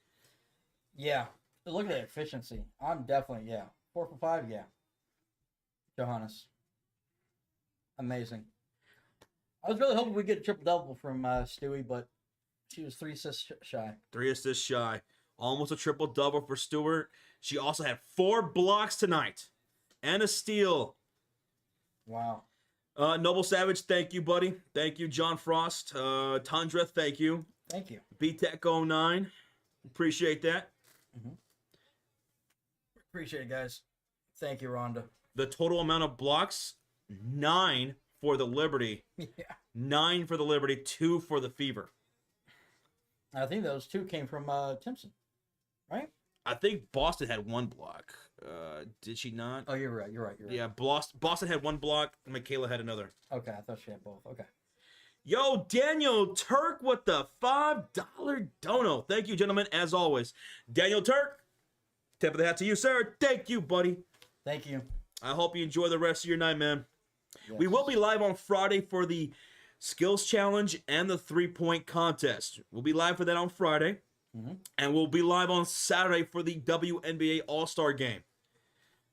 Yeah. Look at that efficiency. I'm definitely, 4 for 5, yeah. Johannes. Amazing. I was really hoping we'd get a triple-double from Stewie, but she was 3 assists shy. 3 assists shy. Almost a triple-double for Stewart. She also had 4 blocks tonight and a steal. Wow. Noble Savage, thank you, buddy. Thank you, John Frost. Tundra, thank you. Thank you. BTech09, appreciate that. Mm-hmm. Appreciate it, guys. Thank you, Rhonda. The total amount of blocks, 9 for the Liberty. Yeah. 9 for the Liberty, 2 for the Fever. I think those 2 came from Timpson, right? I think Boston had 1 block. Did she not? Oh, you're right. Yeah, Boston had 1 block. Michaela had another. Okay, I thought she had both. Okay. Yo, Daniel Turk with the $5 dono. Thank you, gentlemen, as always. Daniel Turk, tip of the hat to you, sir. Thank you, buddy. Thank you. I hope you enjoy the rest of your night, man. Yes. We will be live on Friday for the Skills Challenge and the 3-point contest. We'll be live for that on Friday. Mm-hmm. And we'll be live on Saturday for the WNBA All-Star Game.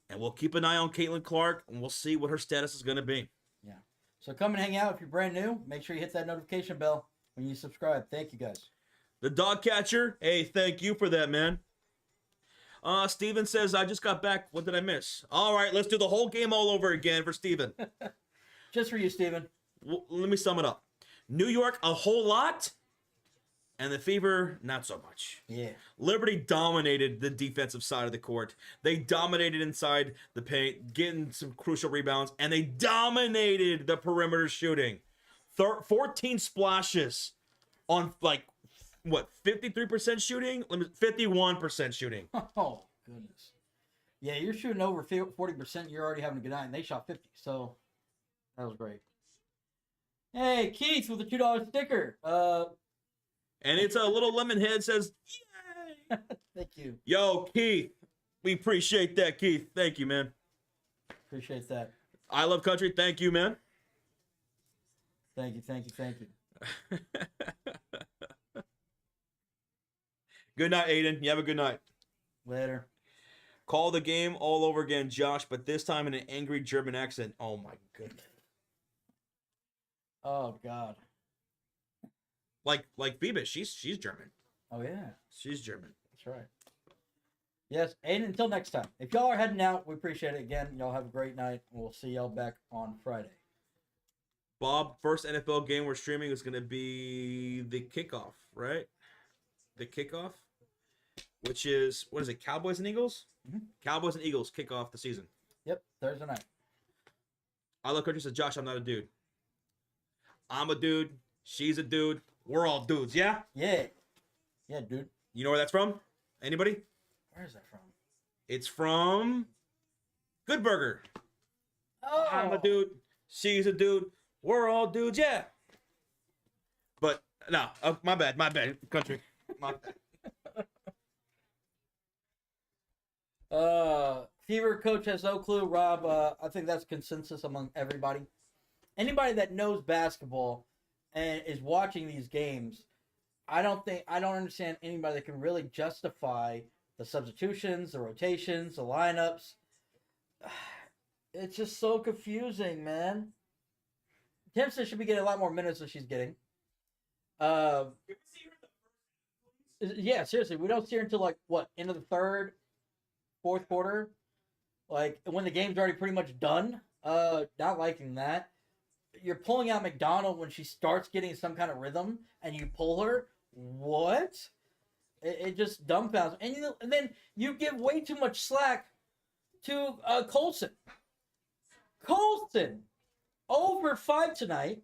And we'll keep an eye on Caitlin Clark, and we'll see what her status is going to be. Yeah. So come and hang out if you're brand new. Make sure you hit that notification bell when you subscribe. Thank you, guys. The dog catcher, hey, thank you for that, man. Steven says, I just got back. What did I miss? All right, let's do the whole game all over again for Steven. Just for you, Steven. Well, let me sum it up. New York, a whole lot. And the Fever, not so much. Yeah. Liberty dominated the defensive side of the court. They dominated inside the paint, getting some crucial rebounds, and they dominated the perimeter shooting. 14 splashes on, 53% shooting? 51% shooting. Oh, goodness. Yeah, you're shooting over 40%. You're already having a good night, and they shot 50. So that was great. Hey, Keith with a $2 sticker. And it's a little lemon head says, yay! Thank you. Yo, Keith. We appreciate that, Keith. Thank you, man. Appreciate that. I Love Country. Thank you, man. Thank you. Good night, Aiden. You have a good night. Later. Call the game all over again, Josh, but this time in an angry German accent. Oh, my goodness. Oh, God. Like Phoebe, she's German. Oh, yeah. She's German. That's right. Yes, and until next time. If y'all are heading out, we appreciate it. Again, y'all have a great night. We'll see y'all back on Friday. Bob, first NFL game we're streaming is going to be the kickoff, right? The kickoff, which is, what is it, Cowboys and Eagles? Mm-hmm. Cowboys and Eagles kick off the season. Yep, Thursday night. I Love Country says, Josh, I'm not a dude. I'm a dude. She's a dude. We're all dudes, yeah? Yeah. Yeah, dude. You know where that's from? Anybody? Where is that from? It's from Good Burger. Oh. I'm a dude. She's a dude. We're all dudes, yeah. But, no. Oh, my bad. Country. My Fever coach has no clue. Rob, I think that's consensus among everybody. Anybody that knows basketball and is watching these games, I don't understand anybody that can really justify the substitutions, the rotations, the lineups. It's just so confusing, man. Timpson should be getting a lot more minutes than she's getting. Yeah, seriously, we don't see her until into the third, fourth quarter, when the game's already pretty much done. Not liking that. You're pulling out McDonald when she starts getting some kind of rhythm, and you pull her. What? It just dumbfounds. And then you give way too much slack to Colson. Colson, over 5 tonight,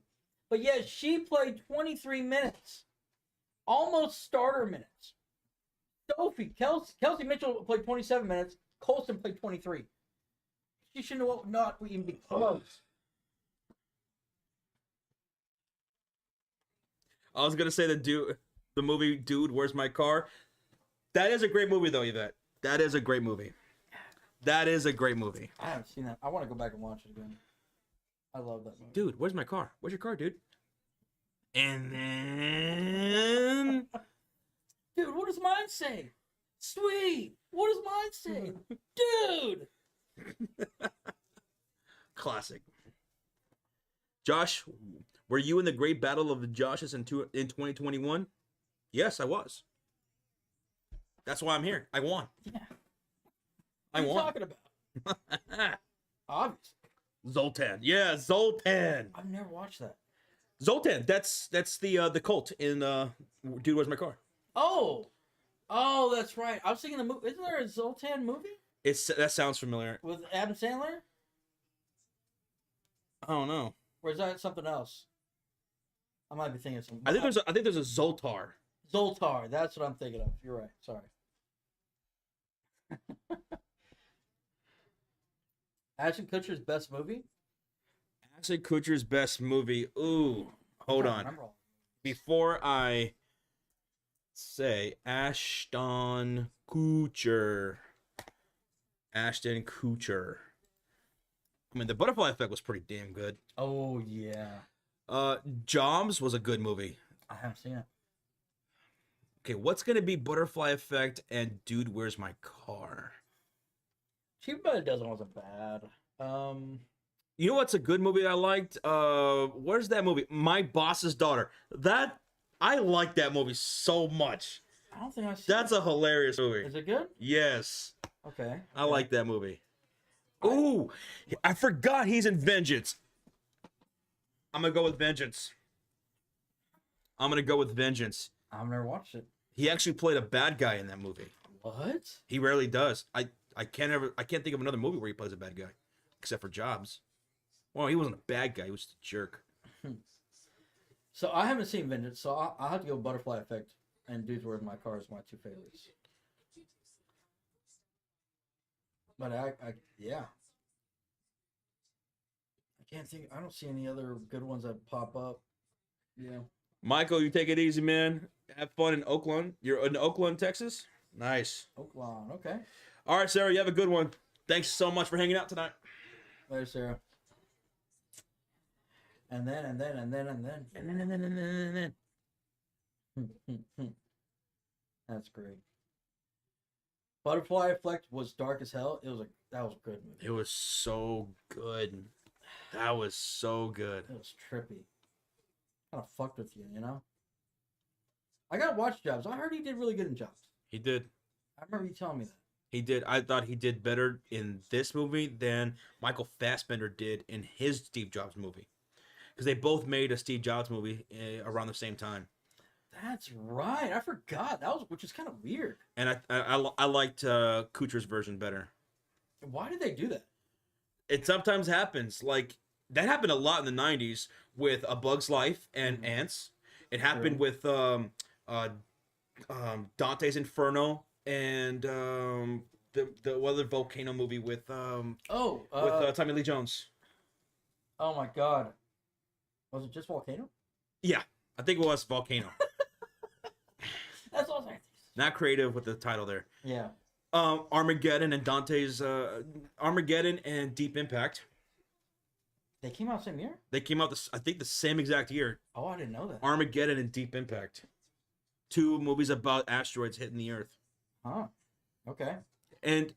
but yet she played 23 minutes, almost starter minutes. Kelsey Mitchell played 27 minutes. Colson played 23. She should not even be close. I was gonna say the movie Dude, Where's My Car? That is a great movie though, Yvette. That is a great movie. That is a great movie. I haven't seen that. I want to go back and watch it again. I love that movie. Dude, where's my car? Where's your car, dude? And then... Dude, what does mine say? Sweet. What does mine say? Dude. Classic. Josh, were you in the great battle of the Joshes in 2021? Yes, I was. That's why I'm here. I won. Yeah. I won. What are you talking about? Obviously. Zoltan. Yeah, Zoltan. I've never watched that. Zoltan. That's the cult in Dude, Where's My Car? Oh, that's right. I was thinking the movie. Isn't there a Zoltan movie? That sounds familiar. With Adam Sandler? I don't know. Or is that something else? I might be thinking of something. I think there's a Zoltar. Zoltar. That's what I'm thinking of. You're right. Sorry. Ashton Kutcher's best movie? Ashton Kutcher's best movie. Ooh, hold on. Before I say Ashton Kutcher. I mean, The Butterfly Effect was pretty damn good. Oh, yeah. Jobs was a good movie. I haven't seen it. Okay, what's going to be Butterfly Effect and Dude, Where's My Car? Cheap By the Dozen wasn't bad. You know what's a good movie that I liked? Where's that movie? My Boss's Daughter. I like that movie so much. I don't think I've seen That's it. a hilarious movie. Is it good? Yes. Okay. I like that movie. Ooh, I forgot he's in Vengeance. I'm going to go with Vengeance. I've never watched it. He actually played a bad guy in that movie. What? He rarely does. I can't think of another movie where he plays a bad guy, except for Jobs. Well, he wasn't a bad guy. He was just a jerk. So I haven't seen Vengeance, so I'll have to go Butterfly Effect and Dudes Where's My Car is my two favorites. But yeah. I don't see any other good ones that pop up. Yeah. Michael, you take it easy, man. Have fun in Oakland. You're in Oakland, Texas? Nice. Oakland, okay. All right, Sarah, you have a good one. Thanks so much for hanging out tonight. Later, Sarah. And then. That's great. Butterfly Effect was dark as hell. That was a good movie. It was so good. That was so good. It was trippy. Kind of fucked with you, you know? I gotta watch Jobs. I heard he did really good in Jobs. He did. I remember you telling me that. He did. I thought he did better in this movie than Michael Fassbender did in his Steve Jobs movie. Because they both made a Steve Jobs movie around the same time. That's right. I forgot. Which is kind of weird. And I liked Kutcher's version better. Why did they do that? It sometimes happens. Like, that happened a lot in the 90s with A Bug's Life and Ants. It happened with Dante's Inferno and the other volcano movie with Tommy Lee Jones. Oh my God. Was it just Volcano? Yeah, I think it was Volcano. That's all right. Not creative with the title there. Yeah. Armageddon and Dante's Armageddon and Deep Impact. They came out same year? They came out I think the same exact year. Oh, I didn't know that. Armageddon and Deep Impact. 2 movies about asteroids hitting the Earth. Huh. Okay. And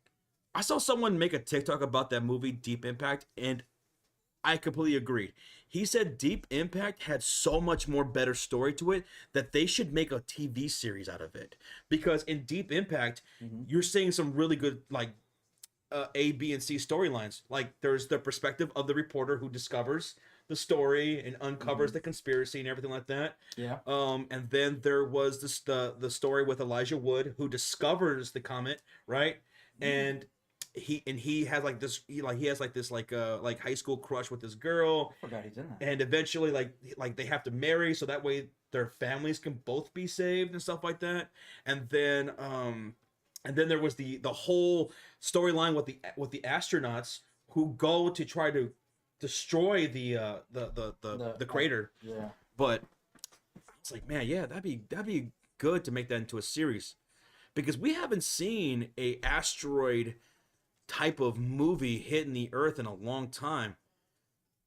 I saw someone make a TikTok about that movie, Deep Impact, and I completely agree. He said Deep Impact had so much more better story to it that they should make a TV series out of it. Because in Deep Impact, you're seeing some really good, like, A, B, and C storylines. Like, there's the perspective of the reporter who discovers the story and uncovers the conspiracy and everything like that. Yeah. And then there was this the story with Elijah Wood, who discovers the comet, right? And he has like this he has like this like high school crush with this girl. I forgot he's in that. And eventually like they have to marry so that way their families can both be saved and stuff like that. And then there was the whole storyline with the astronauts who go to try to destroy the crater. Yeah. But it's like, man, yeah, that'd be good to make that into a series. Because we haven't seen a asteroid type of movie hitting the Earth in a long time.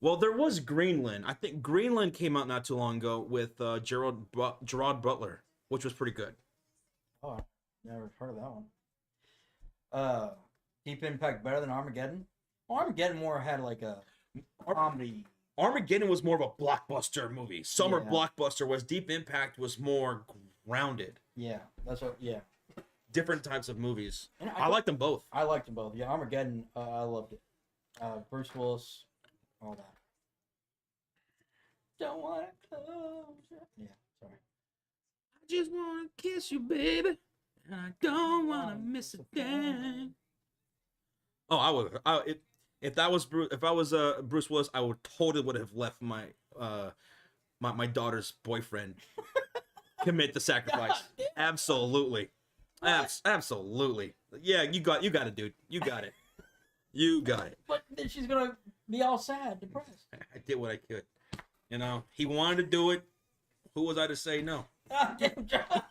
Well, there was Greenland. I think Greenland came out not too long ago with Gerard Butler, which was pretty good. Oh, never heard of that one. Deep Impact better than Armageddon? Well, Armageddon more had like a comedy. Armageddon was more of a blockbuster movie. Summer Yeah. blockbuster was Deep Impact was more grounded. Yeah, that's what. Yeah, Different types of movies. and I like them both. I liked them both. Yeah, Armageddon, I loved it. Bruce Willis, all that. Don't want to close. Yeah, sorry. I just want to kiss you, baby, and I don't want to miss a thing. Oh, I would. If that was if I was Bruce Willis, I would have left my my daughter's boyfriend commit the sacrifice. Absolutely. Absolutely. Yeah, you got it, dude. You got it. You got it. But then she's gonna be all sad, depressed. I did what I could. You know, he wanted to do it. Who was I to say no? Damn, John.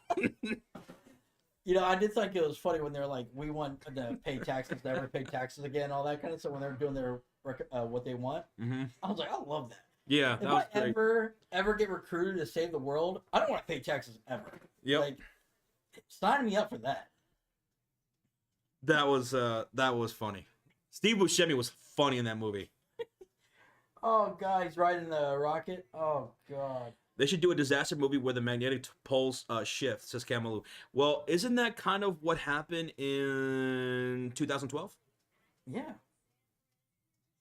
You know, I did think it was funny when they're like, we want to pay taxes, never pay taxes again, all that kind of stuff. When they're doing their what they want, I was like, I love that. Yeah, If that was I great. ever get recruited to save the world, I don't want to pay taxes ever. Yep. Like, sign me up for that. That was funny. Steve Buscemi was funny in that movie. Oh God, he's riding the rocket. Oh God. They should do a disaster movie where the magnetic poles shift, says Kamalu. Well, isn't that kind of what happened in 2012? Yeah.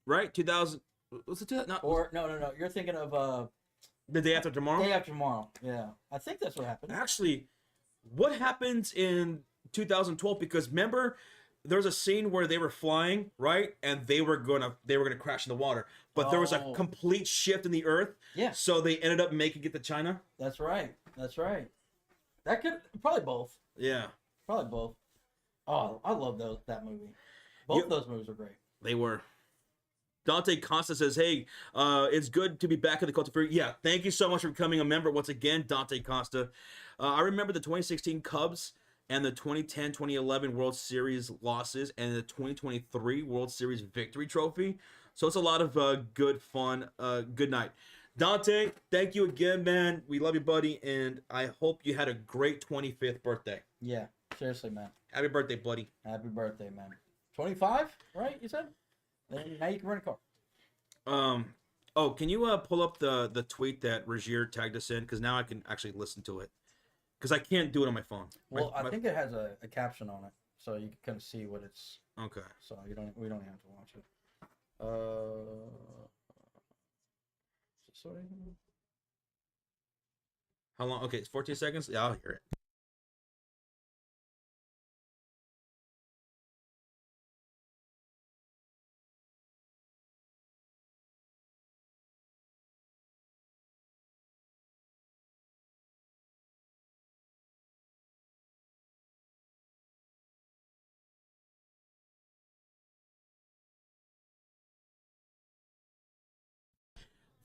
Right? 2000. Was it 2000? No, Or no. You're thinking of The Day After Tomorrow? Day After Tomorrow. Yeah, I think that's what happened. Actually, what happens in 2012? Because remember, there's a scene where they were flying, right? And they were gonna crash in the water. But there was a Oh. complete shift in the earth. Yeah. So they ended up making it to China. That's right. That's right. That could probably both. Yeah. Probably both. Oh, I love that movie. Both of those movies are great. They were. Dante Costa says, hey, it's good to be back in the Cult of Fury. Yeah, thank you so much for becoming a member once again, Dante Costa. I remember the 2016 Cubs and the 2010-2011 World Series losses and the 2023 World Series victory trophy. So it's a lot of good fun. Good night. Dante, thank you again, man. We love you, buddy, and I hope you had a great 25th birthday. Yeah, seriously, man. Happy birthday, buddy. Happy birthday, man. 25, right? You said? Then now you can rent a car. Oh, can you pull up the tweet that Regier tagged us in? Because now I can actually listen to it. Because I can't do it on my phone. Well, I think it has a caption on it, so you can kind of see what it's. Okay. So we don't have to watch it. Sorry. How long? Okay, it's 14 seconds. Yeah, I'll hear it.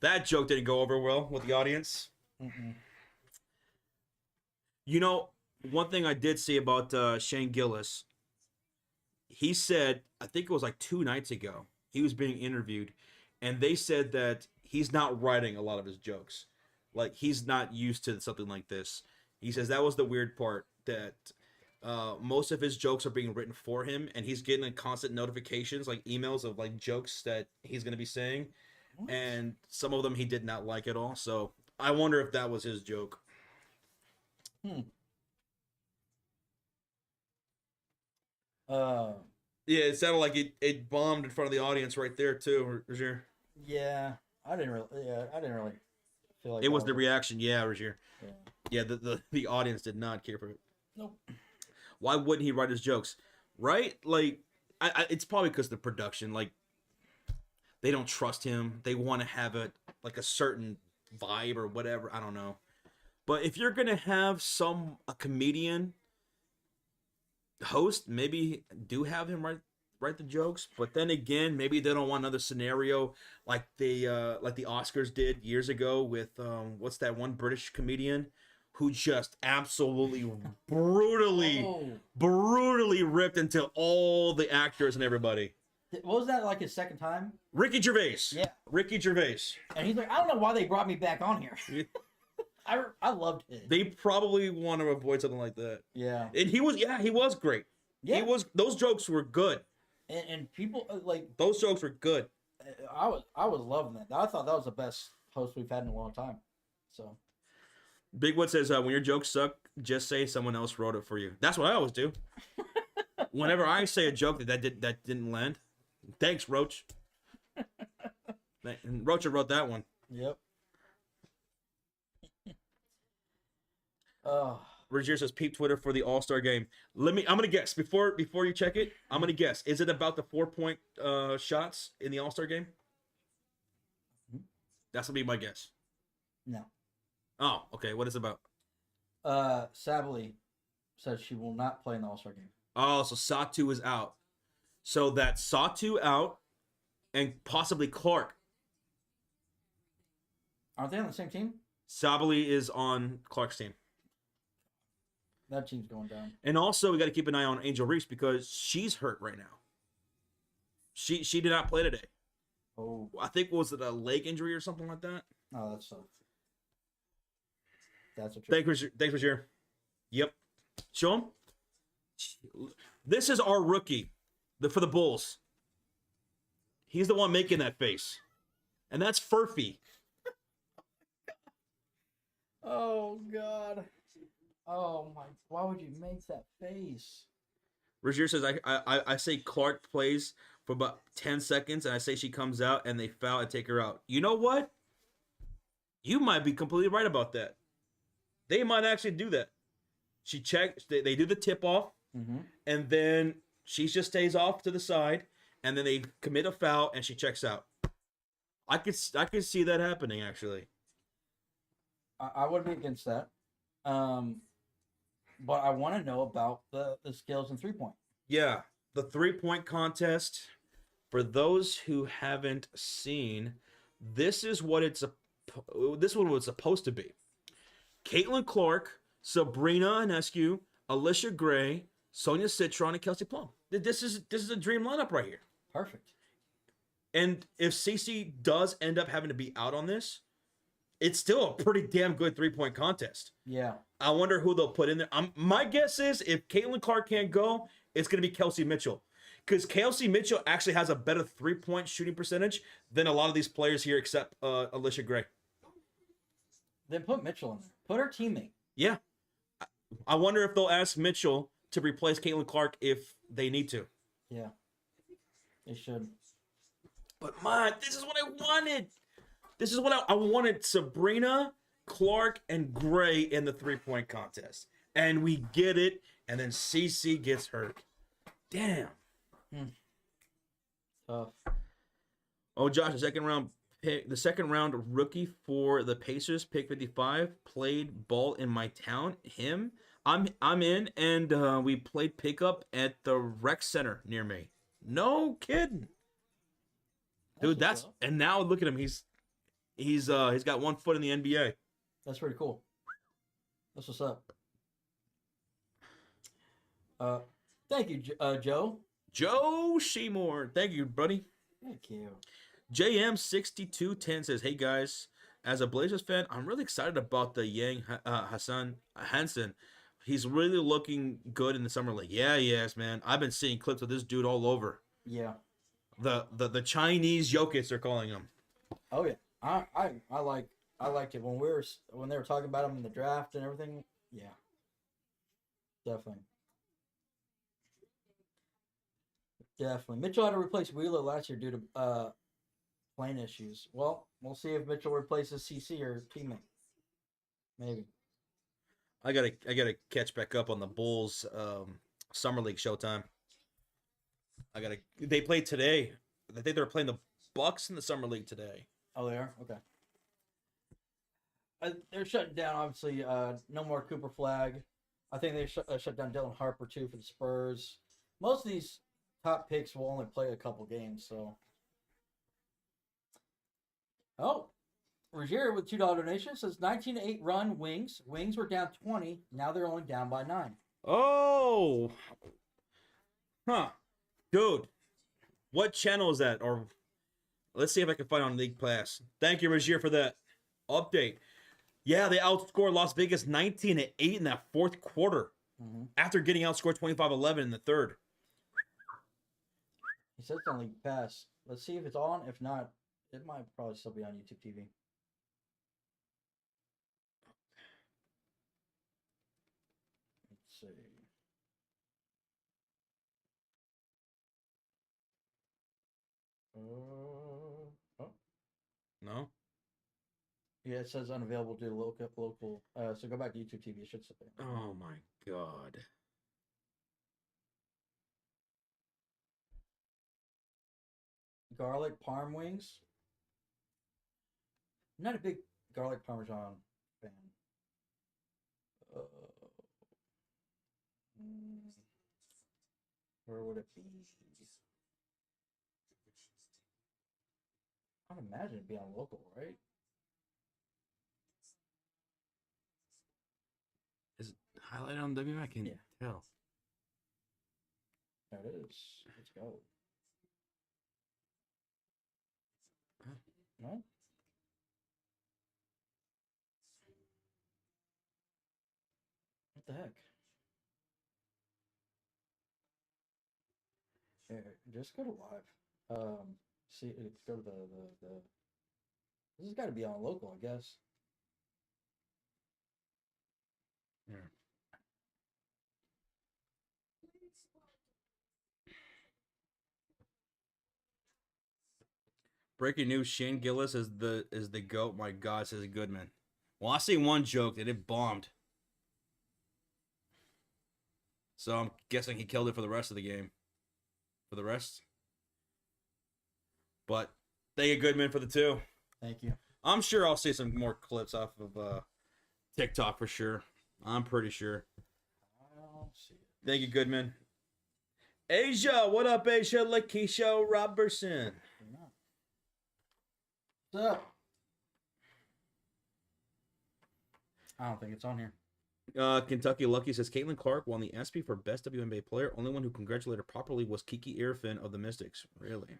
That joke didn't go over well with the audience. Mm-mm. You know, one thing I did see about Shane Gillis, he said, I think it was like 2 nights ago, he was being interviewed, and they said that he's not writing a lot of his jokes. Like, he's not used to something like this. He says that was the weird part, that most of his jokes are being written for him, and he's getting constant notifications, like emails of like jokes that he's going to be saying, What? and some of them he did not like at all. So I wonder if that was his joke. Hmm. Yeah, it sounded like it bombed in front of the audience right there too, Roger. Yeah, I didn't really feel like It was that the reaction, yeah, Roger. Yeah. Yeah, the audience did not care for it. Nope. Why wouldn't he write his jokes? Right? Like, it's probably because the production, like, they don't trust him. They want to have a certain vibe or whatever. I don't know. But if you're gonna have a comedian host, maybe do have him write the jokes. But then again, maybe they don't want another scenario like the Oscars did years ago with what's that one British comedian who just absolutely brutally ripped into all the actors and everybody. What was that, like his second time? Ricky Gervais. Yeah. Ricky Gervais. And he's like, I don't know why they brought me back on here. I loved it. They probably want to avoid something like that. Yeah. And he was great. Yeah. Those jokes were good. And people like Those jokes were good. I was loving that. I thought that was the best host we've had in a long time. So Bigwood says, when your jokes suck, just say someone else wrote it for you. That's what I always do. Whenever I say a joke that didn't land, thanks, Roach. And Roach wrote that one. Yep. Oh. Roger says, peep Twitter for the All-Star game. I'm gonna guess before you check it. I'm gonna guess. Is it about the 4-point shots in the All-Star game? That's gonna be my guess. No. Oh, okay. What is it about? Sabally says she will not play in the All-Star game. Oh, so Satu is out. So that's Satu out and possibly Clark. Aren't they on the same team? Sabali is on Clark's team. That team's going down. And also, we got to keep an eye on Angel Reese because she's hurt right now. She did not play today. Oh. I think, was it a leg injury or something like that? Oh, that's so. That's a Thanks, Roger. Yep. Show him. This is our rookie for the Bulls. He's the one making that face. And that's Furphy. Oh, God. Oh, my. Why would you make that face? Roger says, I say Clark plays for about 10 seconds, and I say she comes out, and they foul and take her out. You know what? You might be completely right about that. They might actually do that. She checks, they do the tip-off, and then she just stays off to the side, and then they commit a foul, and she checks out. I could see that happening, actually. I would be against that. But I want to know about the skills in 3-point. Yeah, the 3-point contest. For those who haven't seen, this is what it's supposed to be. Caitlin Clark, Sabrina Ionescu, Alicia Gray, Sonia Citron, and Kelsey Plum. This is a dream lineup right here. Perfect. And if Cece does end up having to be out on this, it's still a pretty damn good 3-point contest. Yeah. I wonder who they'll put in there. My guess is if Caitlin Clark can't go, it's going to be Kelsey Mitchell. Because Kelsey Mitchell actually has a better 3-point shooting percentage than a lot of these players here except Alicia Gray. Then put Mitchell in there. Put her teammate. Yeah. I wonder if they'll ask Mitchell to replace Caitlin Clark if they need to. Yeah. They should. But, man, this is what I wanted. This is what I wanted. Sabrina, Clark, and Gray in the 3-point contest. And we get it. And then CC gets hurt. Damn. Tough. Oh, Josh, the second round rookie for the Pacers, pick 55, played ball in my town. Him, I'm in, and we played pickup at the rec center near me. No kidding, dude. And now look at him. He's got 1 foot in the NBA. That's pretty cool. That's what's up. Uh, thank you, Joe. Joe Seymour. Thank you, buddy. Thank you. JM6210 says, "Hey guys, as a Blazers fan, I'm really excited about the Yang Hassan Hansen. He's really looking good in the summer league. Yeah, yes, man. I've been seeing clips of this dude all over. Yeah. The Chinese Jokic, they're calling him. Oh yeah. I liked it when they were talking about him in the draft and everything. Yeah. Definitely. Definitely. Mitchell had to replace Wheeler last year due to plane issues. Well, we'll see if Mitchell replaces CC or teammate. Maybe. I gotta catch back up on the Bulls summer league showtime. They played today. I think they're playing the Bucks in the summer league today. Oh, they are? Okay. They're shutting down, obviously. No more Cooper Flag. I think they shut down Dylan Harper, too, for the Spurs. Most of these top picks will only play a couple games, so. Oh, Rogier with $2 donation says 19-8 run Wings. Wings were down 20. Now they're only down by 9. Oh, huh, dude. What channel is that? Or let's see if I can find on League Pass. Thank you, Rogier, for that update. Yeah, they outscored Las Vegas 19-8 in that fourth quarter after getting outscored 25-11 in the third. He says it's on League Pass. Let's see if it's on. If not, it might probably still be on YouTube TV. Let's see. Oh. No? Yeah, it says unavailable due to local. So go back to YouTube TV. It should say. Oh my God. Garlic parm wings. I'm not a big garlic parmesan fan. Where would it be? I'd imagine it'd be on local, right? Is it highlighted on WM? I can tell. There it is. Let's go. No? What the heck? Here, just go to live. See, go to the. This has got to be on local, I guess. Yeah. Breaking news: Shane Gillis is the GOAT. My God, says Goodman. Well, I see one joke that it bombed. So I'm guessing he killed it for the rest of the game. For the rest. But thank you, Goodman, for the 2. Thank you. I'm sure I'll see some more clips off of TikTok for sure. I'm pretty sure. I'll see it. Thank you, Goodman. Asia, what up, Asia? Lakeisha Robertson. What's up? I don't think it's on here. Kentucky Lucky says Caitlin Clark won the ESPY for best WNBA player. Only one who congratulated her properly was Kiki Irfin of the Mystics. Really?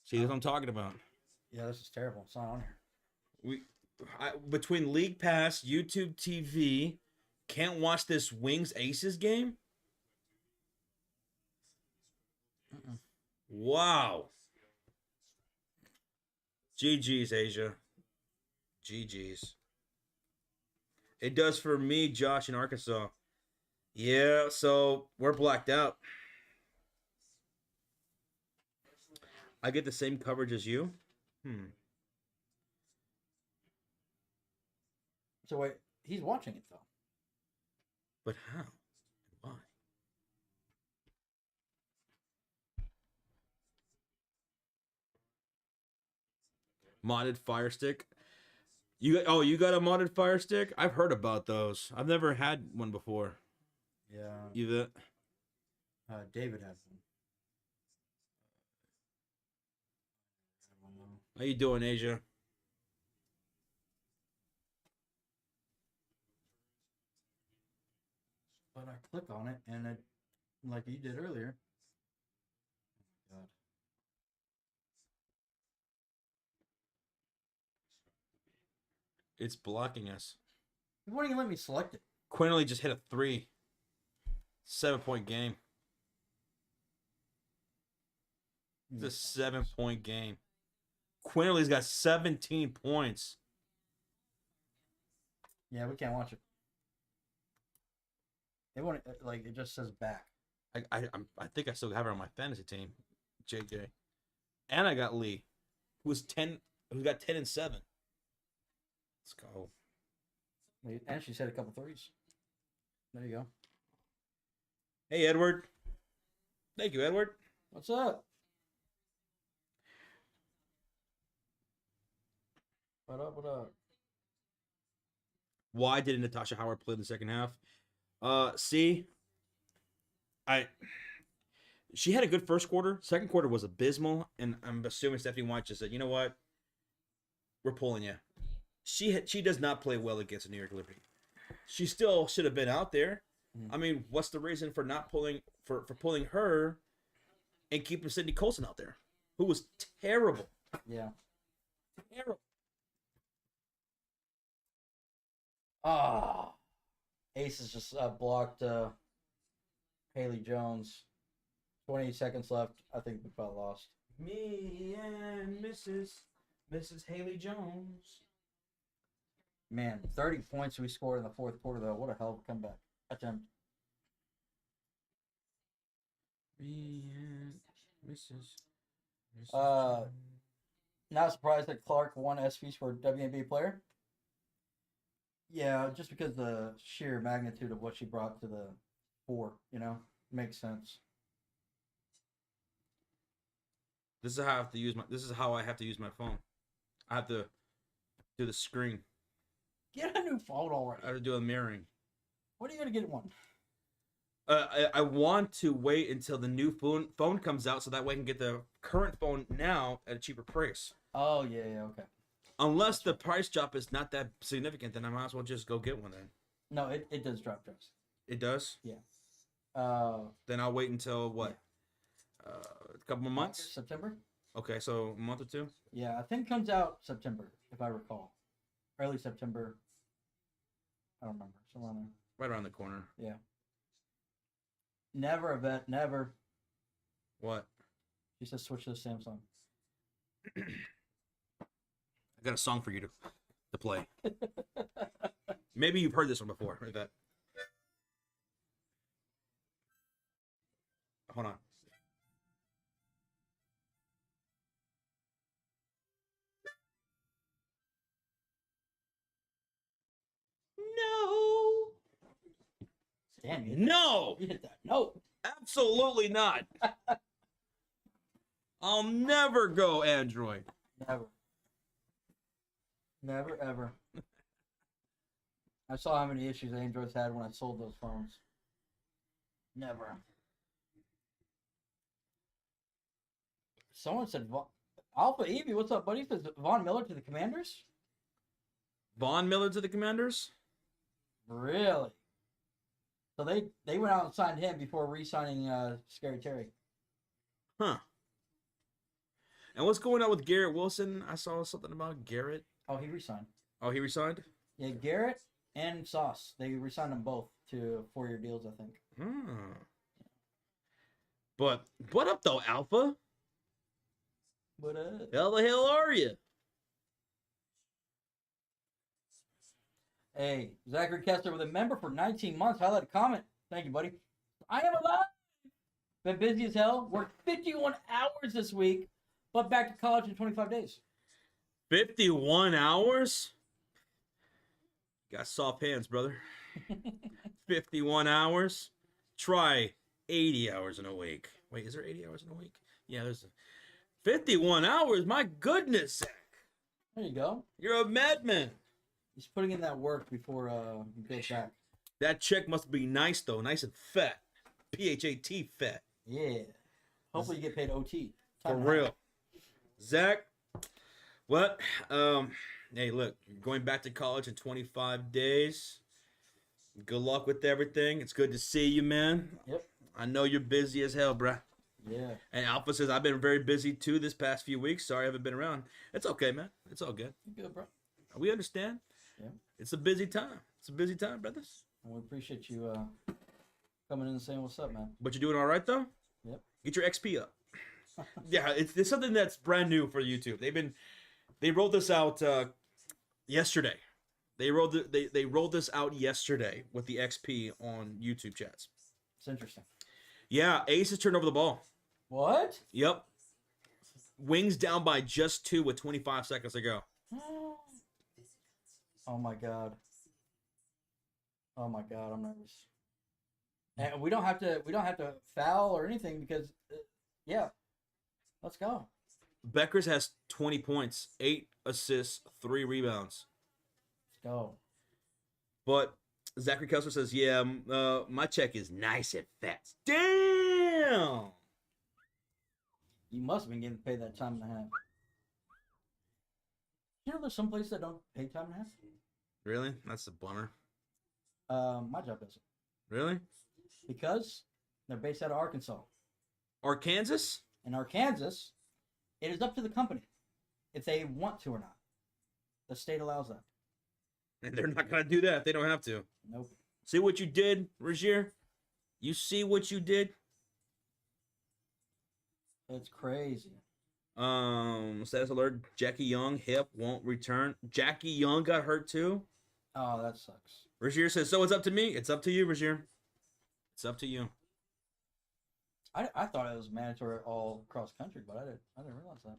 See, that's what I'm talking about. Yeah, this is terrible. It's not on here. Between League Pass, YouTube TV, can't watch this Wings Aces game? Wow. GG's, Asia. GG's. It does for me, Josh, in Arkansas. Yeah, so we're blacked out. I get the same coverage as you? So wait, he's watching it though. But how? Why? Modded Fire Stick. You got a modded Fire Stick? I've heard about those. I've never had one before. Yeah. You that? David has one. How you doing, Asia? But I click on it, and it, like you did earlier. Oh my God. It's blocking us. It won't even let me select it. Quinley just hit a 3. 7-point game. It's a 7-point game. Quinley's got 17 points. Yeah, we can't watch it. It won't, like, it just says back. I think I still have her on my fantasy team, JJ, and I got Lee, who got 10 and 7. Let's go. And she's hit a couple threes. There you go. Hey, Edward. Thank you, Edward. What's up? What up? What up? Why didn't Natasha Howard play in the second half? She had a good first quarter. Second quarter was abysmal, and I'm assuming Stephanie White just said, "You know what? We're pulling you." She does not play well against the New York Liberty. She still should have been out there. I mean, what's the reason for not pulling pulling her and keeping Sydney Colson out there, who was terrible? Yeah. Terrible. Ah. Aces just blocked Haley Jones. 28 seconds left. I think we probably lost. Me and Mrs. Haley Jones. Man, 30 points we scored in the fourth quarter, though. What a hell of a comeback attempt. Me and Mrs. Not surprised that Clark won SVs for WNBA player. Yeah, just because the sheer magnitude of what she brought to the fore, makes sense. This is how I have to use my phone. I have to do the screen. Get a new phone already. I have to do a mirroring. When are you gonna get one? I want to wait until the new phone comes out so that way I can get the current phone now at a cheaper price. Oh yeah, okay. Unless the price drop is not that significant, then I might as well just go get one then. No, it does drop price. It does? Yeah. Then I'll wait until what? Yeah. A couple more months? August, September? Okay, so a month or two? Yeah, I think it comes out September, if I recall. Early September. I don't remember. Somewhere on there. Right around the corner. Yeah. Never, Yvette, never. What? She says switch to the Samsung. I got a song for you to play. Maybe you've heard this one before, right? That. Hold on. No. Damn you. No. You hit that. No. Absolutely not. I'll never go Android. Never. Never, ever. I saw how many issues Androids had when I sold those phones. Never. Someone said, Alpha Evie, what's up, buddy? Says Von Miller to the Commanders? Von Miller to the Commanders? Really? So they went out and signed him before re-signing Scary Terry. Huh. And what's going on with Garrett Wilson? I saw something about Garrett. Oh, he re-signed. Oh, he resigned? Yeah, Garrett and Sauce. They re-signed them both to 4-year deals, I think. Hmm. But what up, though, Alpha? What How the hell are you? Hey, Zachary Kessler with a member for 19 months. Highlight a comment. Thank you, buddy. I am alive. Been busy as hell. Worked 51 hours this week, but back to college in 25 days. 51 hours? Got soft hands, brother. 51 hours? Try 80 hours in a week. Wait, is there 80 hours in a week? Yeah, there's 51 hours? My goodness, Zach. There you go. You're a madman. He's putting in that work before he goes back. That check must be nice, though. Nice and fat. P-H-A-T, fat. Yeah. Hopefully you get paid OT. For real. Zach, What? Um, hey, look, you're going back to college in 25 days. Good luck with everything. It's good to see you, man. Yep. I know you're busy as hell, bruh. Yeah. And Alpha says, I've been very busy too this past few weeks. Sorry I haven't been around. It's okay, man. It's all good. You good, bro? We understand. Yeah. It's a busy time. It's a busy time, brothers. And we appreciate you coming in and saying what's up, man. But you're doing all right, though? Yep. Get your XP up. Yeah, it's something that's brand new for YouTube. They rolled this out yesterday. They rolled this out yesterday with the XP on YouTube chats. It's interesting. Yeah, Ace has turned over the ball. What? Yep. Wings down by just 2 with 25 seconds to go. Oh my god. Oh my god, I'm nervous. And we don't have to foul or anything because yeah. Let's go. Beckers has 20 points, 8 assists, 3 rebounds. Let's go. But Zachary Kessler says, yeah, my check is nice and fast. Damn! You must have been getting paid that time and a half. You know there's some places that don't pay time and a half? Really? That's a bummer. My job doesn't. Really? Because they're based out of Arkansas. Arkansas? In Arkansas, it is up to the company if they want to or not. The state allows that. And they're not going to do that if they don't have to. Nope. See what you did, Rozier? You see what you did? It's crazy. Status alert, Jackie Young, hip, won't return. Jackie Young got hurt too? Oh, that sucks. Rozier says, so it's up to me? It's up to you, Rozier. It's up to you. I thought it was mandatory all across country, but I didn't realize that.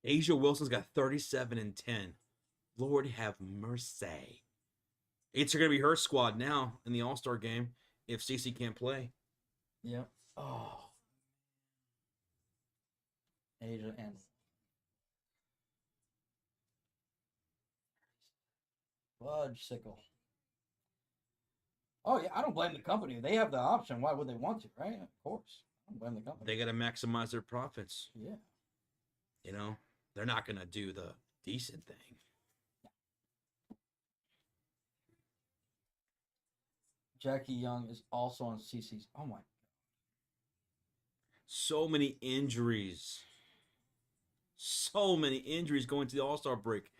Asia Wilson's got 37 and 10. Lord have mercy. It's going to be her squad now in the All-Star game if CeCe can't play. Yep. Oh. Asia and Fudge sickle. Oh yeah, I don't blame the company. They have the option. Why would they want to, right? Of course. I don't blame the company. They got to maximize their profits. Yeah. You know, they're not going to do the decent thing. Jackie Young is also on CC's. Oh my. So many injuries. So many injuries going to the All-Star break.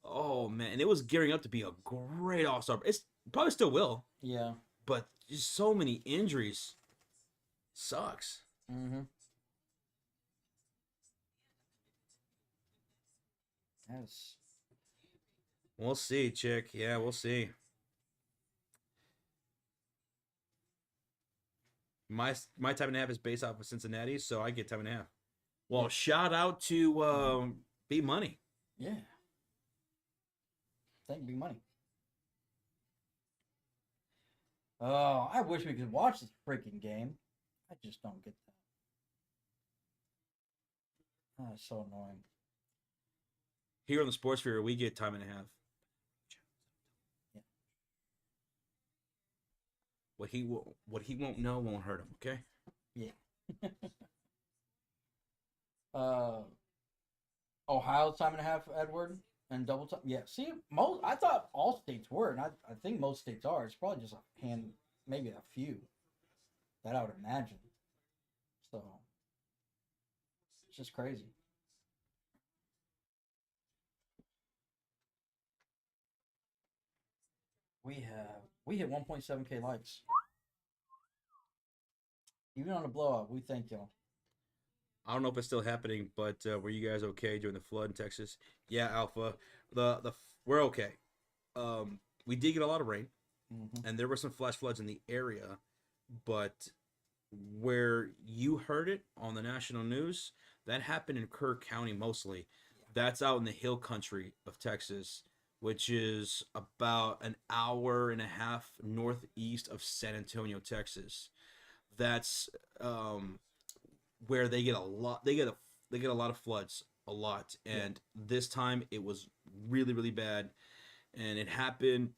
Oh, man. And it was gearing up to be a great All-Star break. It's probably still will. Yeah. But just so many injuries. Sucks. Mm-hmm. Yes. We'll see, chick. Yeah, we'll see. My time and a half is based off of Cincinnati, so I get time and a half. Well, shout out to B Money. Yeah. Thank B Money. Oh, I wish we could watch this freaking game. I just don't get that. Oh, it's so annoying. Here on the Sports Sphere, we get time and a half. Yeah. What he won't know won't hurt him. Okay. Yeah. Ohio time and a half, Edward, and double time. Yeah. See, I thought all states were, and I think most states are. It's probably just a hand, maybe a few. That I would imagine. So it's just crazy. We hit 1.7K likes. Even on a blowout, we thank y'all. I don't know if it's still happening, but were you guys okay during the flood in Texas? Yeah, Alpha. We're okay. We did get a lot of rain, and there were some flash floods in the area, but where you heard it on the national news, that happened in Kerr County mostly. That's out in the hill country of Texas, which is about an hour and a half northeast of San Antonio, Texas. That's where they get a lot. They get a lot of floods, a lot. And this time it was really, really bad, and it happened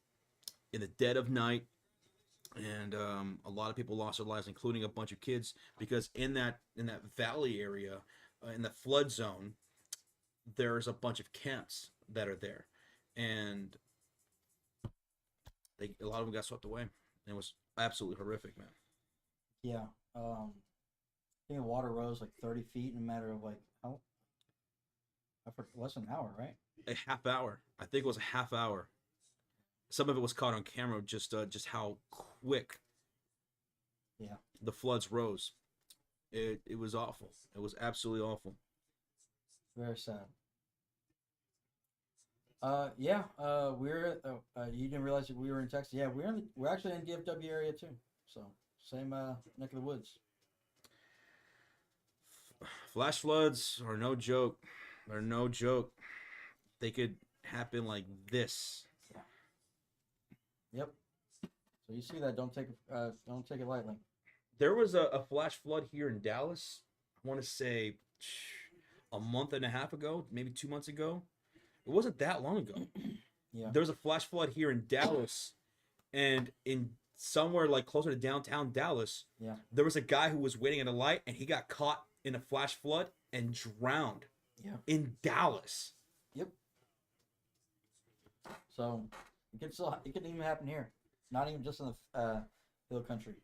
in the dead of night. And a lot of people lost their lives, including a bunch of kids, because in that valley area, in the flood zone, there's a bunch of camps that are there, and a lot of them got swept away. And it was absolutely horrific, man. Yeah. I think the water rose like 30 feet in a matter of like how? I forget, less than an hour, right? A half hour. I think it was a half hour. Some of it was caught on camera, just how quick Yeah. the floods rose. It was awful. It was absolutely awful. Very sad. Yeah. We're. You didn't realize that we were in Texas. Yeah, we're actually in the DFW area too. So same neck of the woods. Flash floods are no joke. They're no joke. They could happen like this. Yeah. Yep. So you see that? Don't take it lightly. There was a flash flood here in Dallas. I want to say a month and a half ago, maybe 2 months ago. It wasn't that long ago. Yeah. There was a flash flood here in Dallas, and in somewhere like closer to downtown Dallas, Yeah. there was a guy who was waiting at a light, and he got caught in a flash flood and drowned. Yeah. In Dallas. Yep. So it can even happen here. Not even just in the hill country.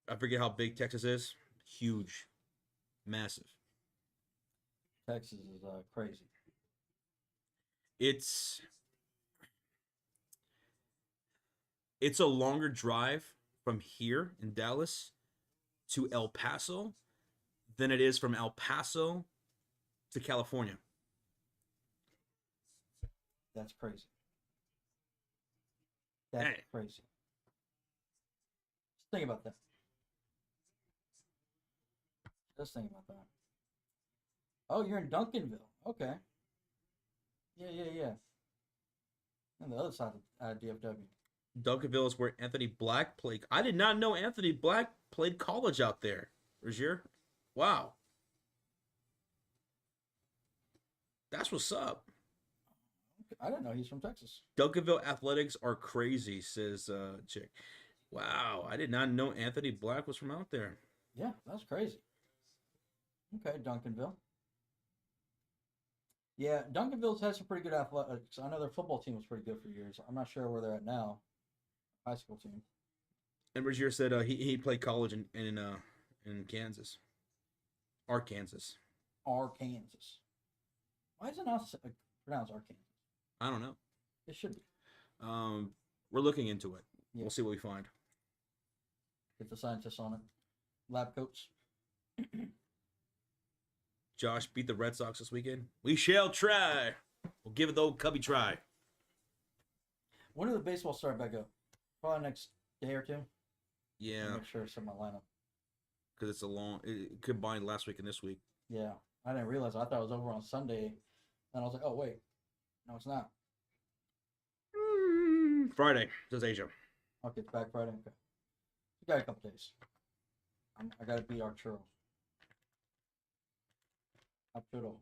I forget how big Texas is. Huge. Massive. Texas is crazy. It's a longer drive from here in Dallas to El Paso than it is from El Paso to California. That's crazy. That's Dang. crazy. Just think about that. Just think about that. Oh, you're in Duncanville. Okay. Yeah. On the other side of DFW. Duncanville is where Anthony Black played. I did not know Anthony Black played college out there. Rozier. Wow. That's what's up. I didn't know he's from Texas. Duncanville athletics are crazy, says Chick. Wow, I did not know Anthony Black was from out there. Yeah, that's crazy. Okay, Duncanville. Yeah, Duncanville's had some pretty good athletics. I know their football team was pretty good for years. I'm not sure where they're at now. High school team. And Rozier said he played college in Kansas. Arkansas. Arkansas. Why is it not pronounced Arkansas? I don't know. It should be. We're looking into it. Yeah. We'll see what we find. Get the scientists on it. Lab coats. Josh beat the Red Sox this weekend. We shall try. We'll give it the old Cubby try. When did the baseball start back up? Probably next day or two. Yeah. I'll make sure it's in my lineup. Because it combined last week and this week. Yeah. I didn't realize. I thought it was over on Sunday. And I was like, oh, wait. No, it's not. Friday, says Asia. Okay, it's back Friday. Okay. We got a couple days. I got to beat Arturo. Arturo.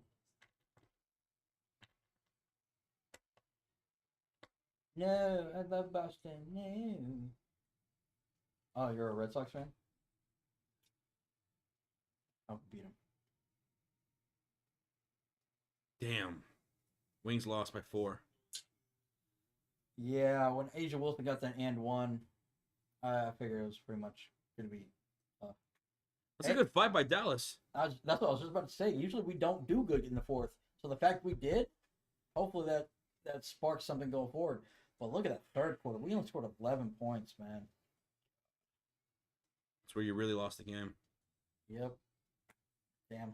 No, I love Boston. No. Oh, you're a Red Sox fan? I'll beat him. Damn. Wings lost by 4. Yeah, when Asia Wilson got that and one, I figured it was pretty much going to be. That's a good fight by Dallas. That's what I was just about to say. Usually we don't do good in the fourth. So the fact we did, hopefully that sparks something going forward. But look at that third quarter. We only scored 11 points, man. That's where you really lost the game. Yep. Damn.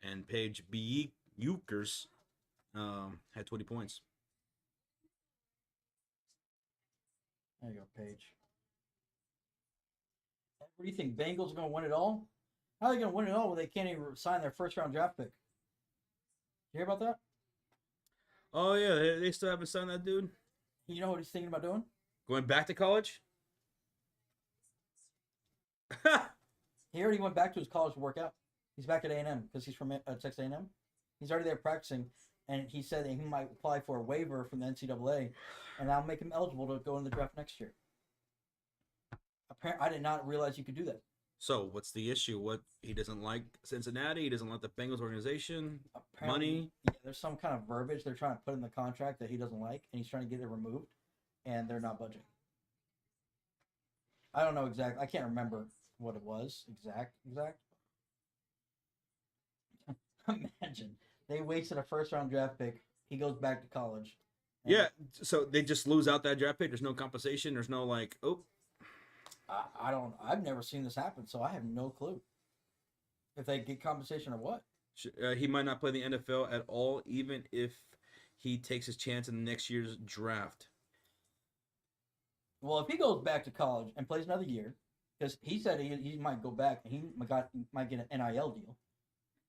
And Paige B. Euchers had 20 points. There you go, Paige. What do you think? Bengals are going to win it all? How are they going to win it all when they can't even sign their first-round draft pick? You hear about that? Oh, yeah. They still haven't signed that dude? You know what he's thinking about doing? Going back to college? He already went back to his college to work out. He's back at A&M because he's from Texas A&M. He's already there practicing, and he said that he might apply for a waiver from the NCAA, and that'll make him eligible to go in the draft next year. Apparently, I did not realize you could do that. So what's the issue? What he doesn't like Cincinnati? He doesn't like the Bengals organization. Apparently, Money. yeah, there's some kind of verbiage they're trying to put in the contract that he doesn't like, and he's trying to get it removed, and they're not budging. I don't know exactly. I can't remember what it was exact. Imagine they wasted a first round draft pick. He goes back to college. Yeah, so they just lose out that draft pick. There's no compensation. There's no like, oh, I don't. I've never seen this happen, so I have no clue if they get compensation or what. he might not play the NFL at all, even if he takes his chance in the next year's draft. Well, if he goes back to college and plays another year, because he said he might go back and he might get an NIL deal,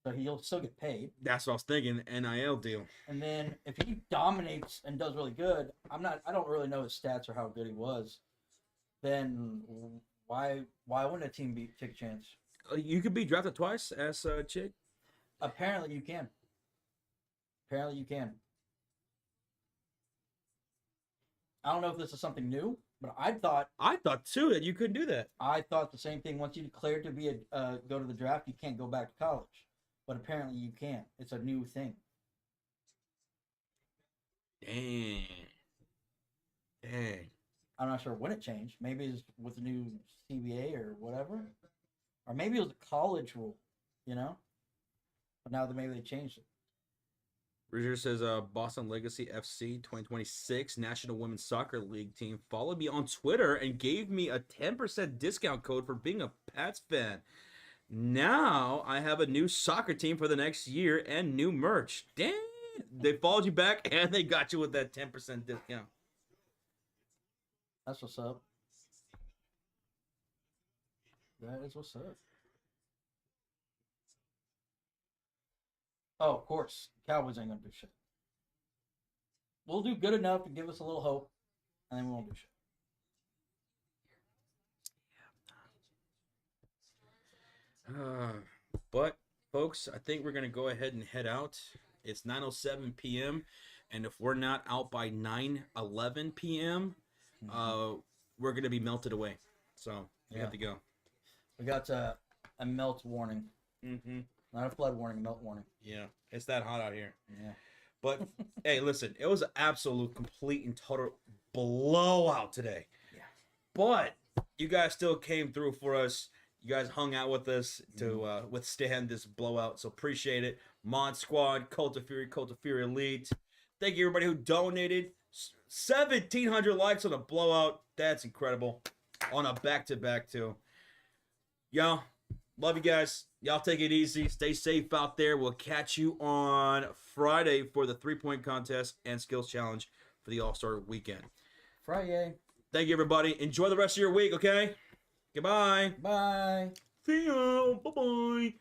so he'll still get paid. That's what I was thinking, NIL deal. And then if he dominates and does really good, I don't really know his stats or how good he was. Then why wouldn't a team take a chance? You could be drafted twice as a chick. Apparently you can. I don't know if this is something new, but I thought too that you couldn't do that. I thought the same thing. Once you declare to be go to the draft, you can't go back to college. But apparently you can. It's a new thing. Dang. I'm not sure when it changed. Maybe it's with the new CBA or whatever. Or maybe it was a college rule, you know? But now maybe they changed it. Roger says, Boston Legacy FC 2026 National Women's Soccer League team followed me on Twitter and gave me a 10% discount code for being a Pats fan. Now I have a new soccer team for the next year and new merch. Damn. They followed you back and they got you with that 10% discount. That's what's up. That is what's up. Oh, of course. Cowboys ain't gonna do shit. We'll do good enough to give us a little hope, and then we won't do shit. But, folks, I think we're going to go ahead and head out. It's 9:07 p.m., and if we're not out by 9:11 p.m., we're going to be melted away. So, we have to go. We got a melt warning. Mm-hmm. Not a flood warning, a melt warning. Yeah, it's that hot out here. Yeah. But, hey, listen, it was an absolute, complete, and total blowout today. Yeah. But you guys still came through for us. You guys hung out with us to withstand this blowout, so appreciate it. Mod Squad, Cult of Fury Elite. Thank you, everybody who donated. 1,700 likes on a blowout. That's incredible. On a back-to-back, too. Y'all, love you guys. Y'all take it easy. Stay safe out there. We'll catch you on Friday for the 3-point contest and skills challenge for the All-Star weekend. Friday. Thank you, everybody. Enjoy the rest of your week, okay? Goodbye. Bye. See ya. Bye-bye.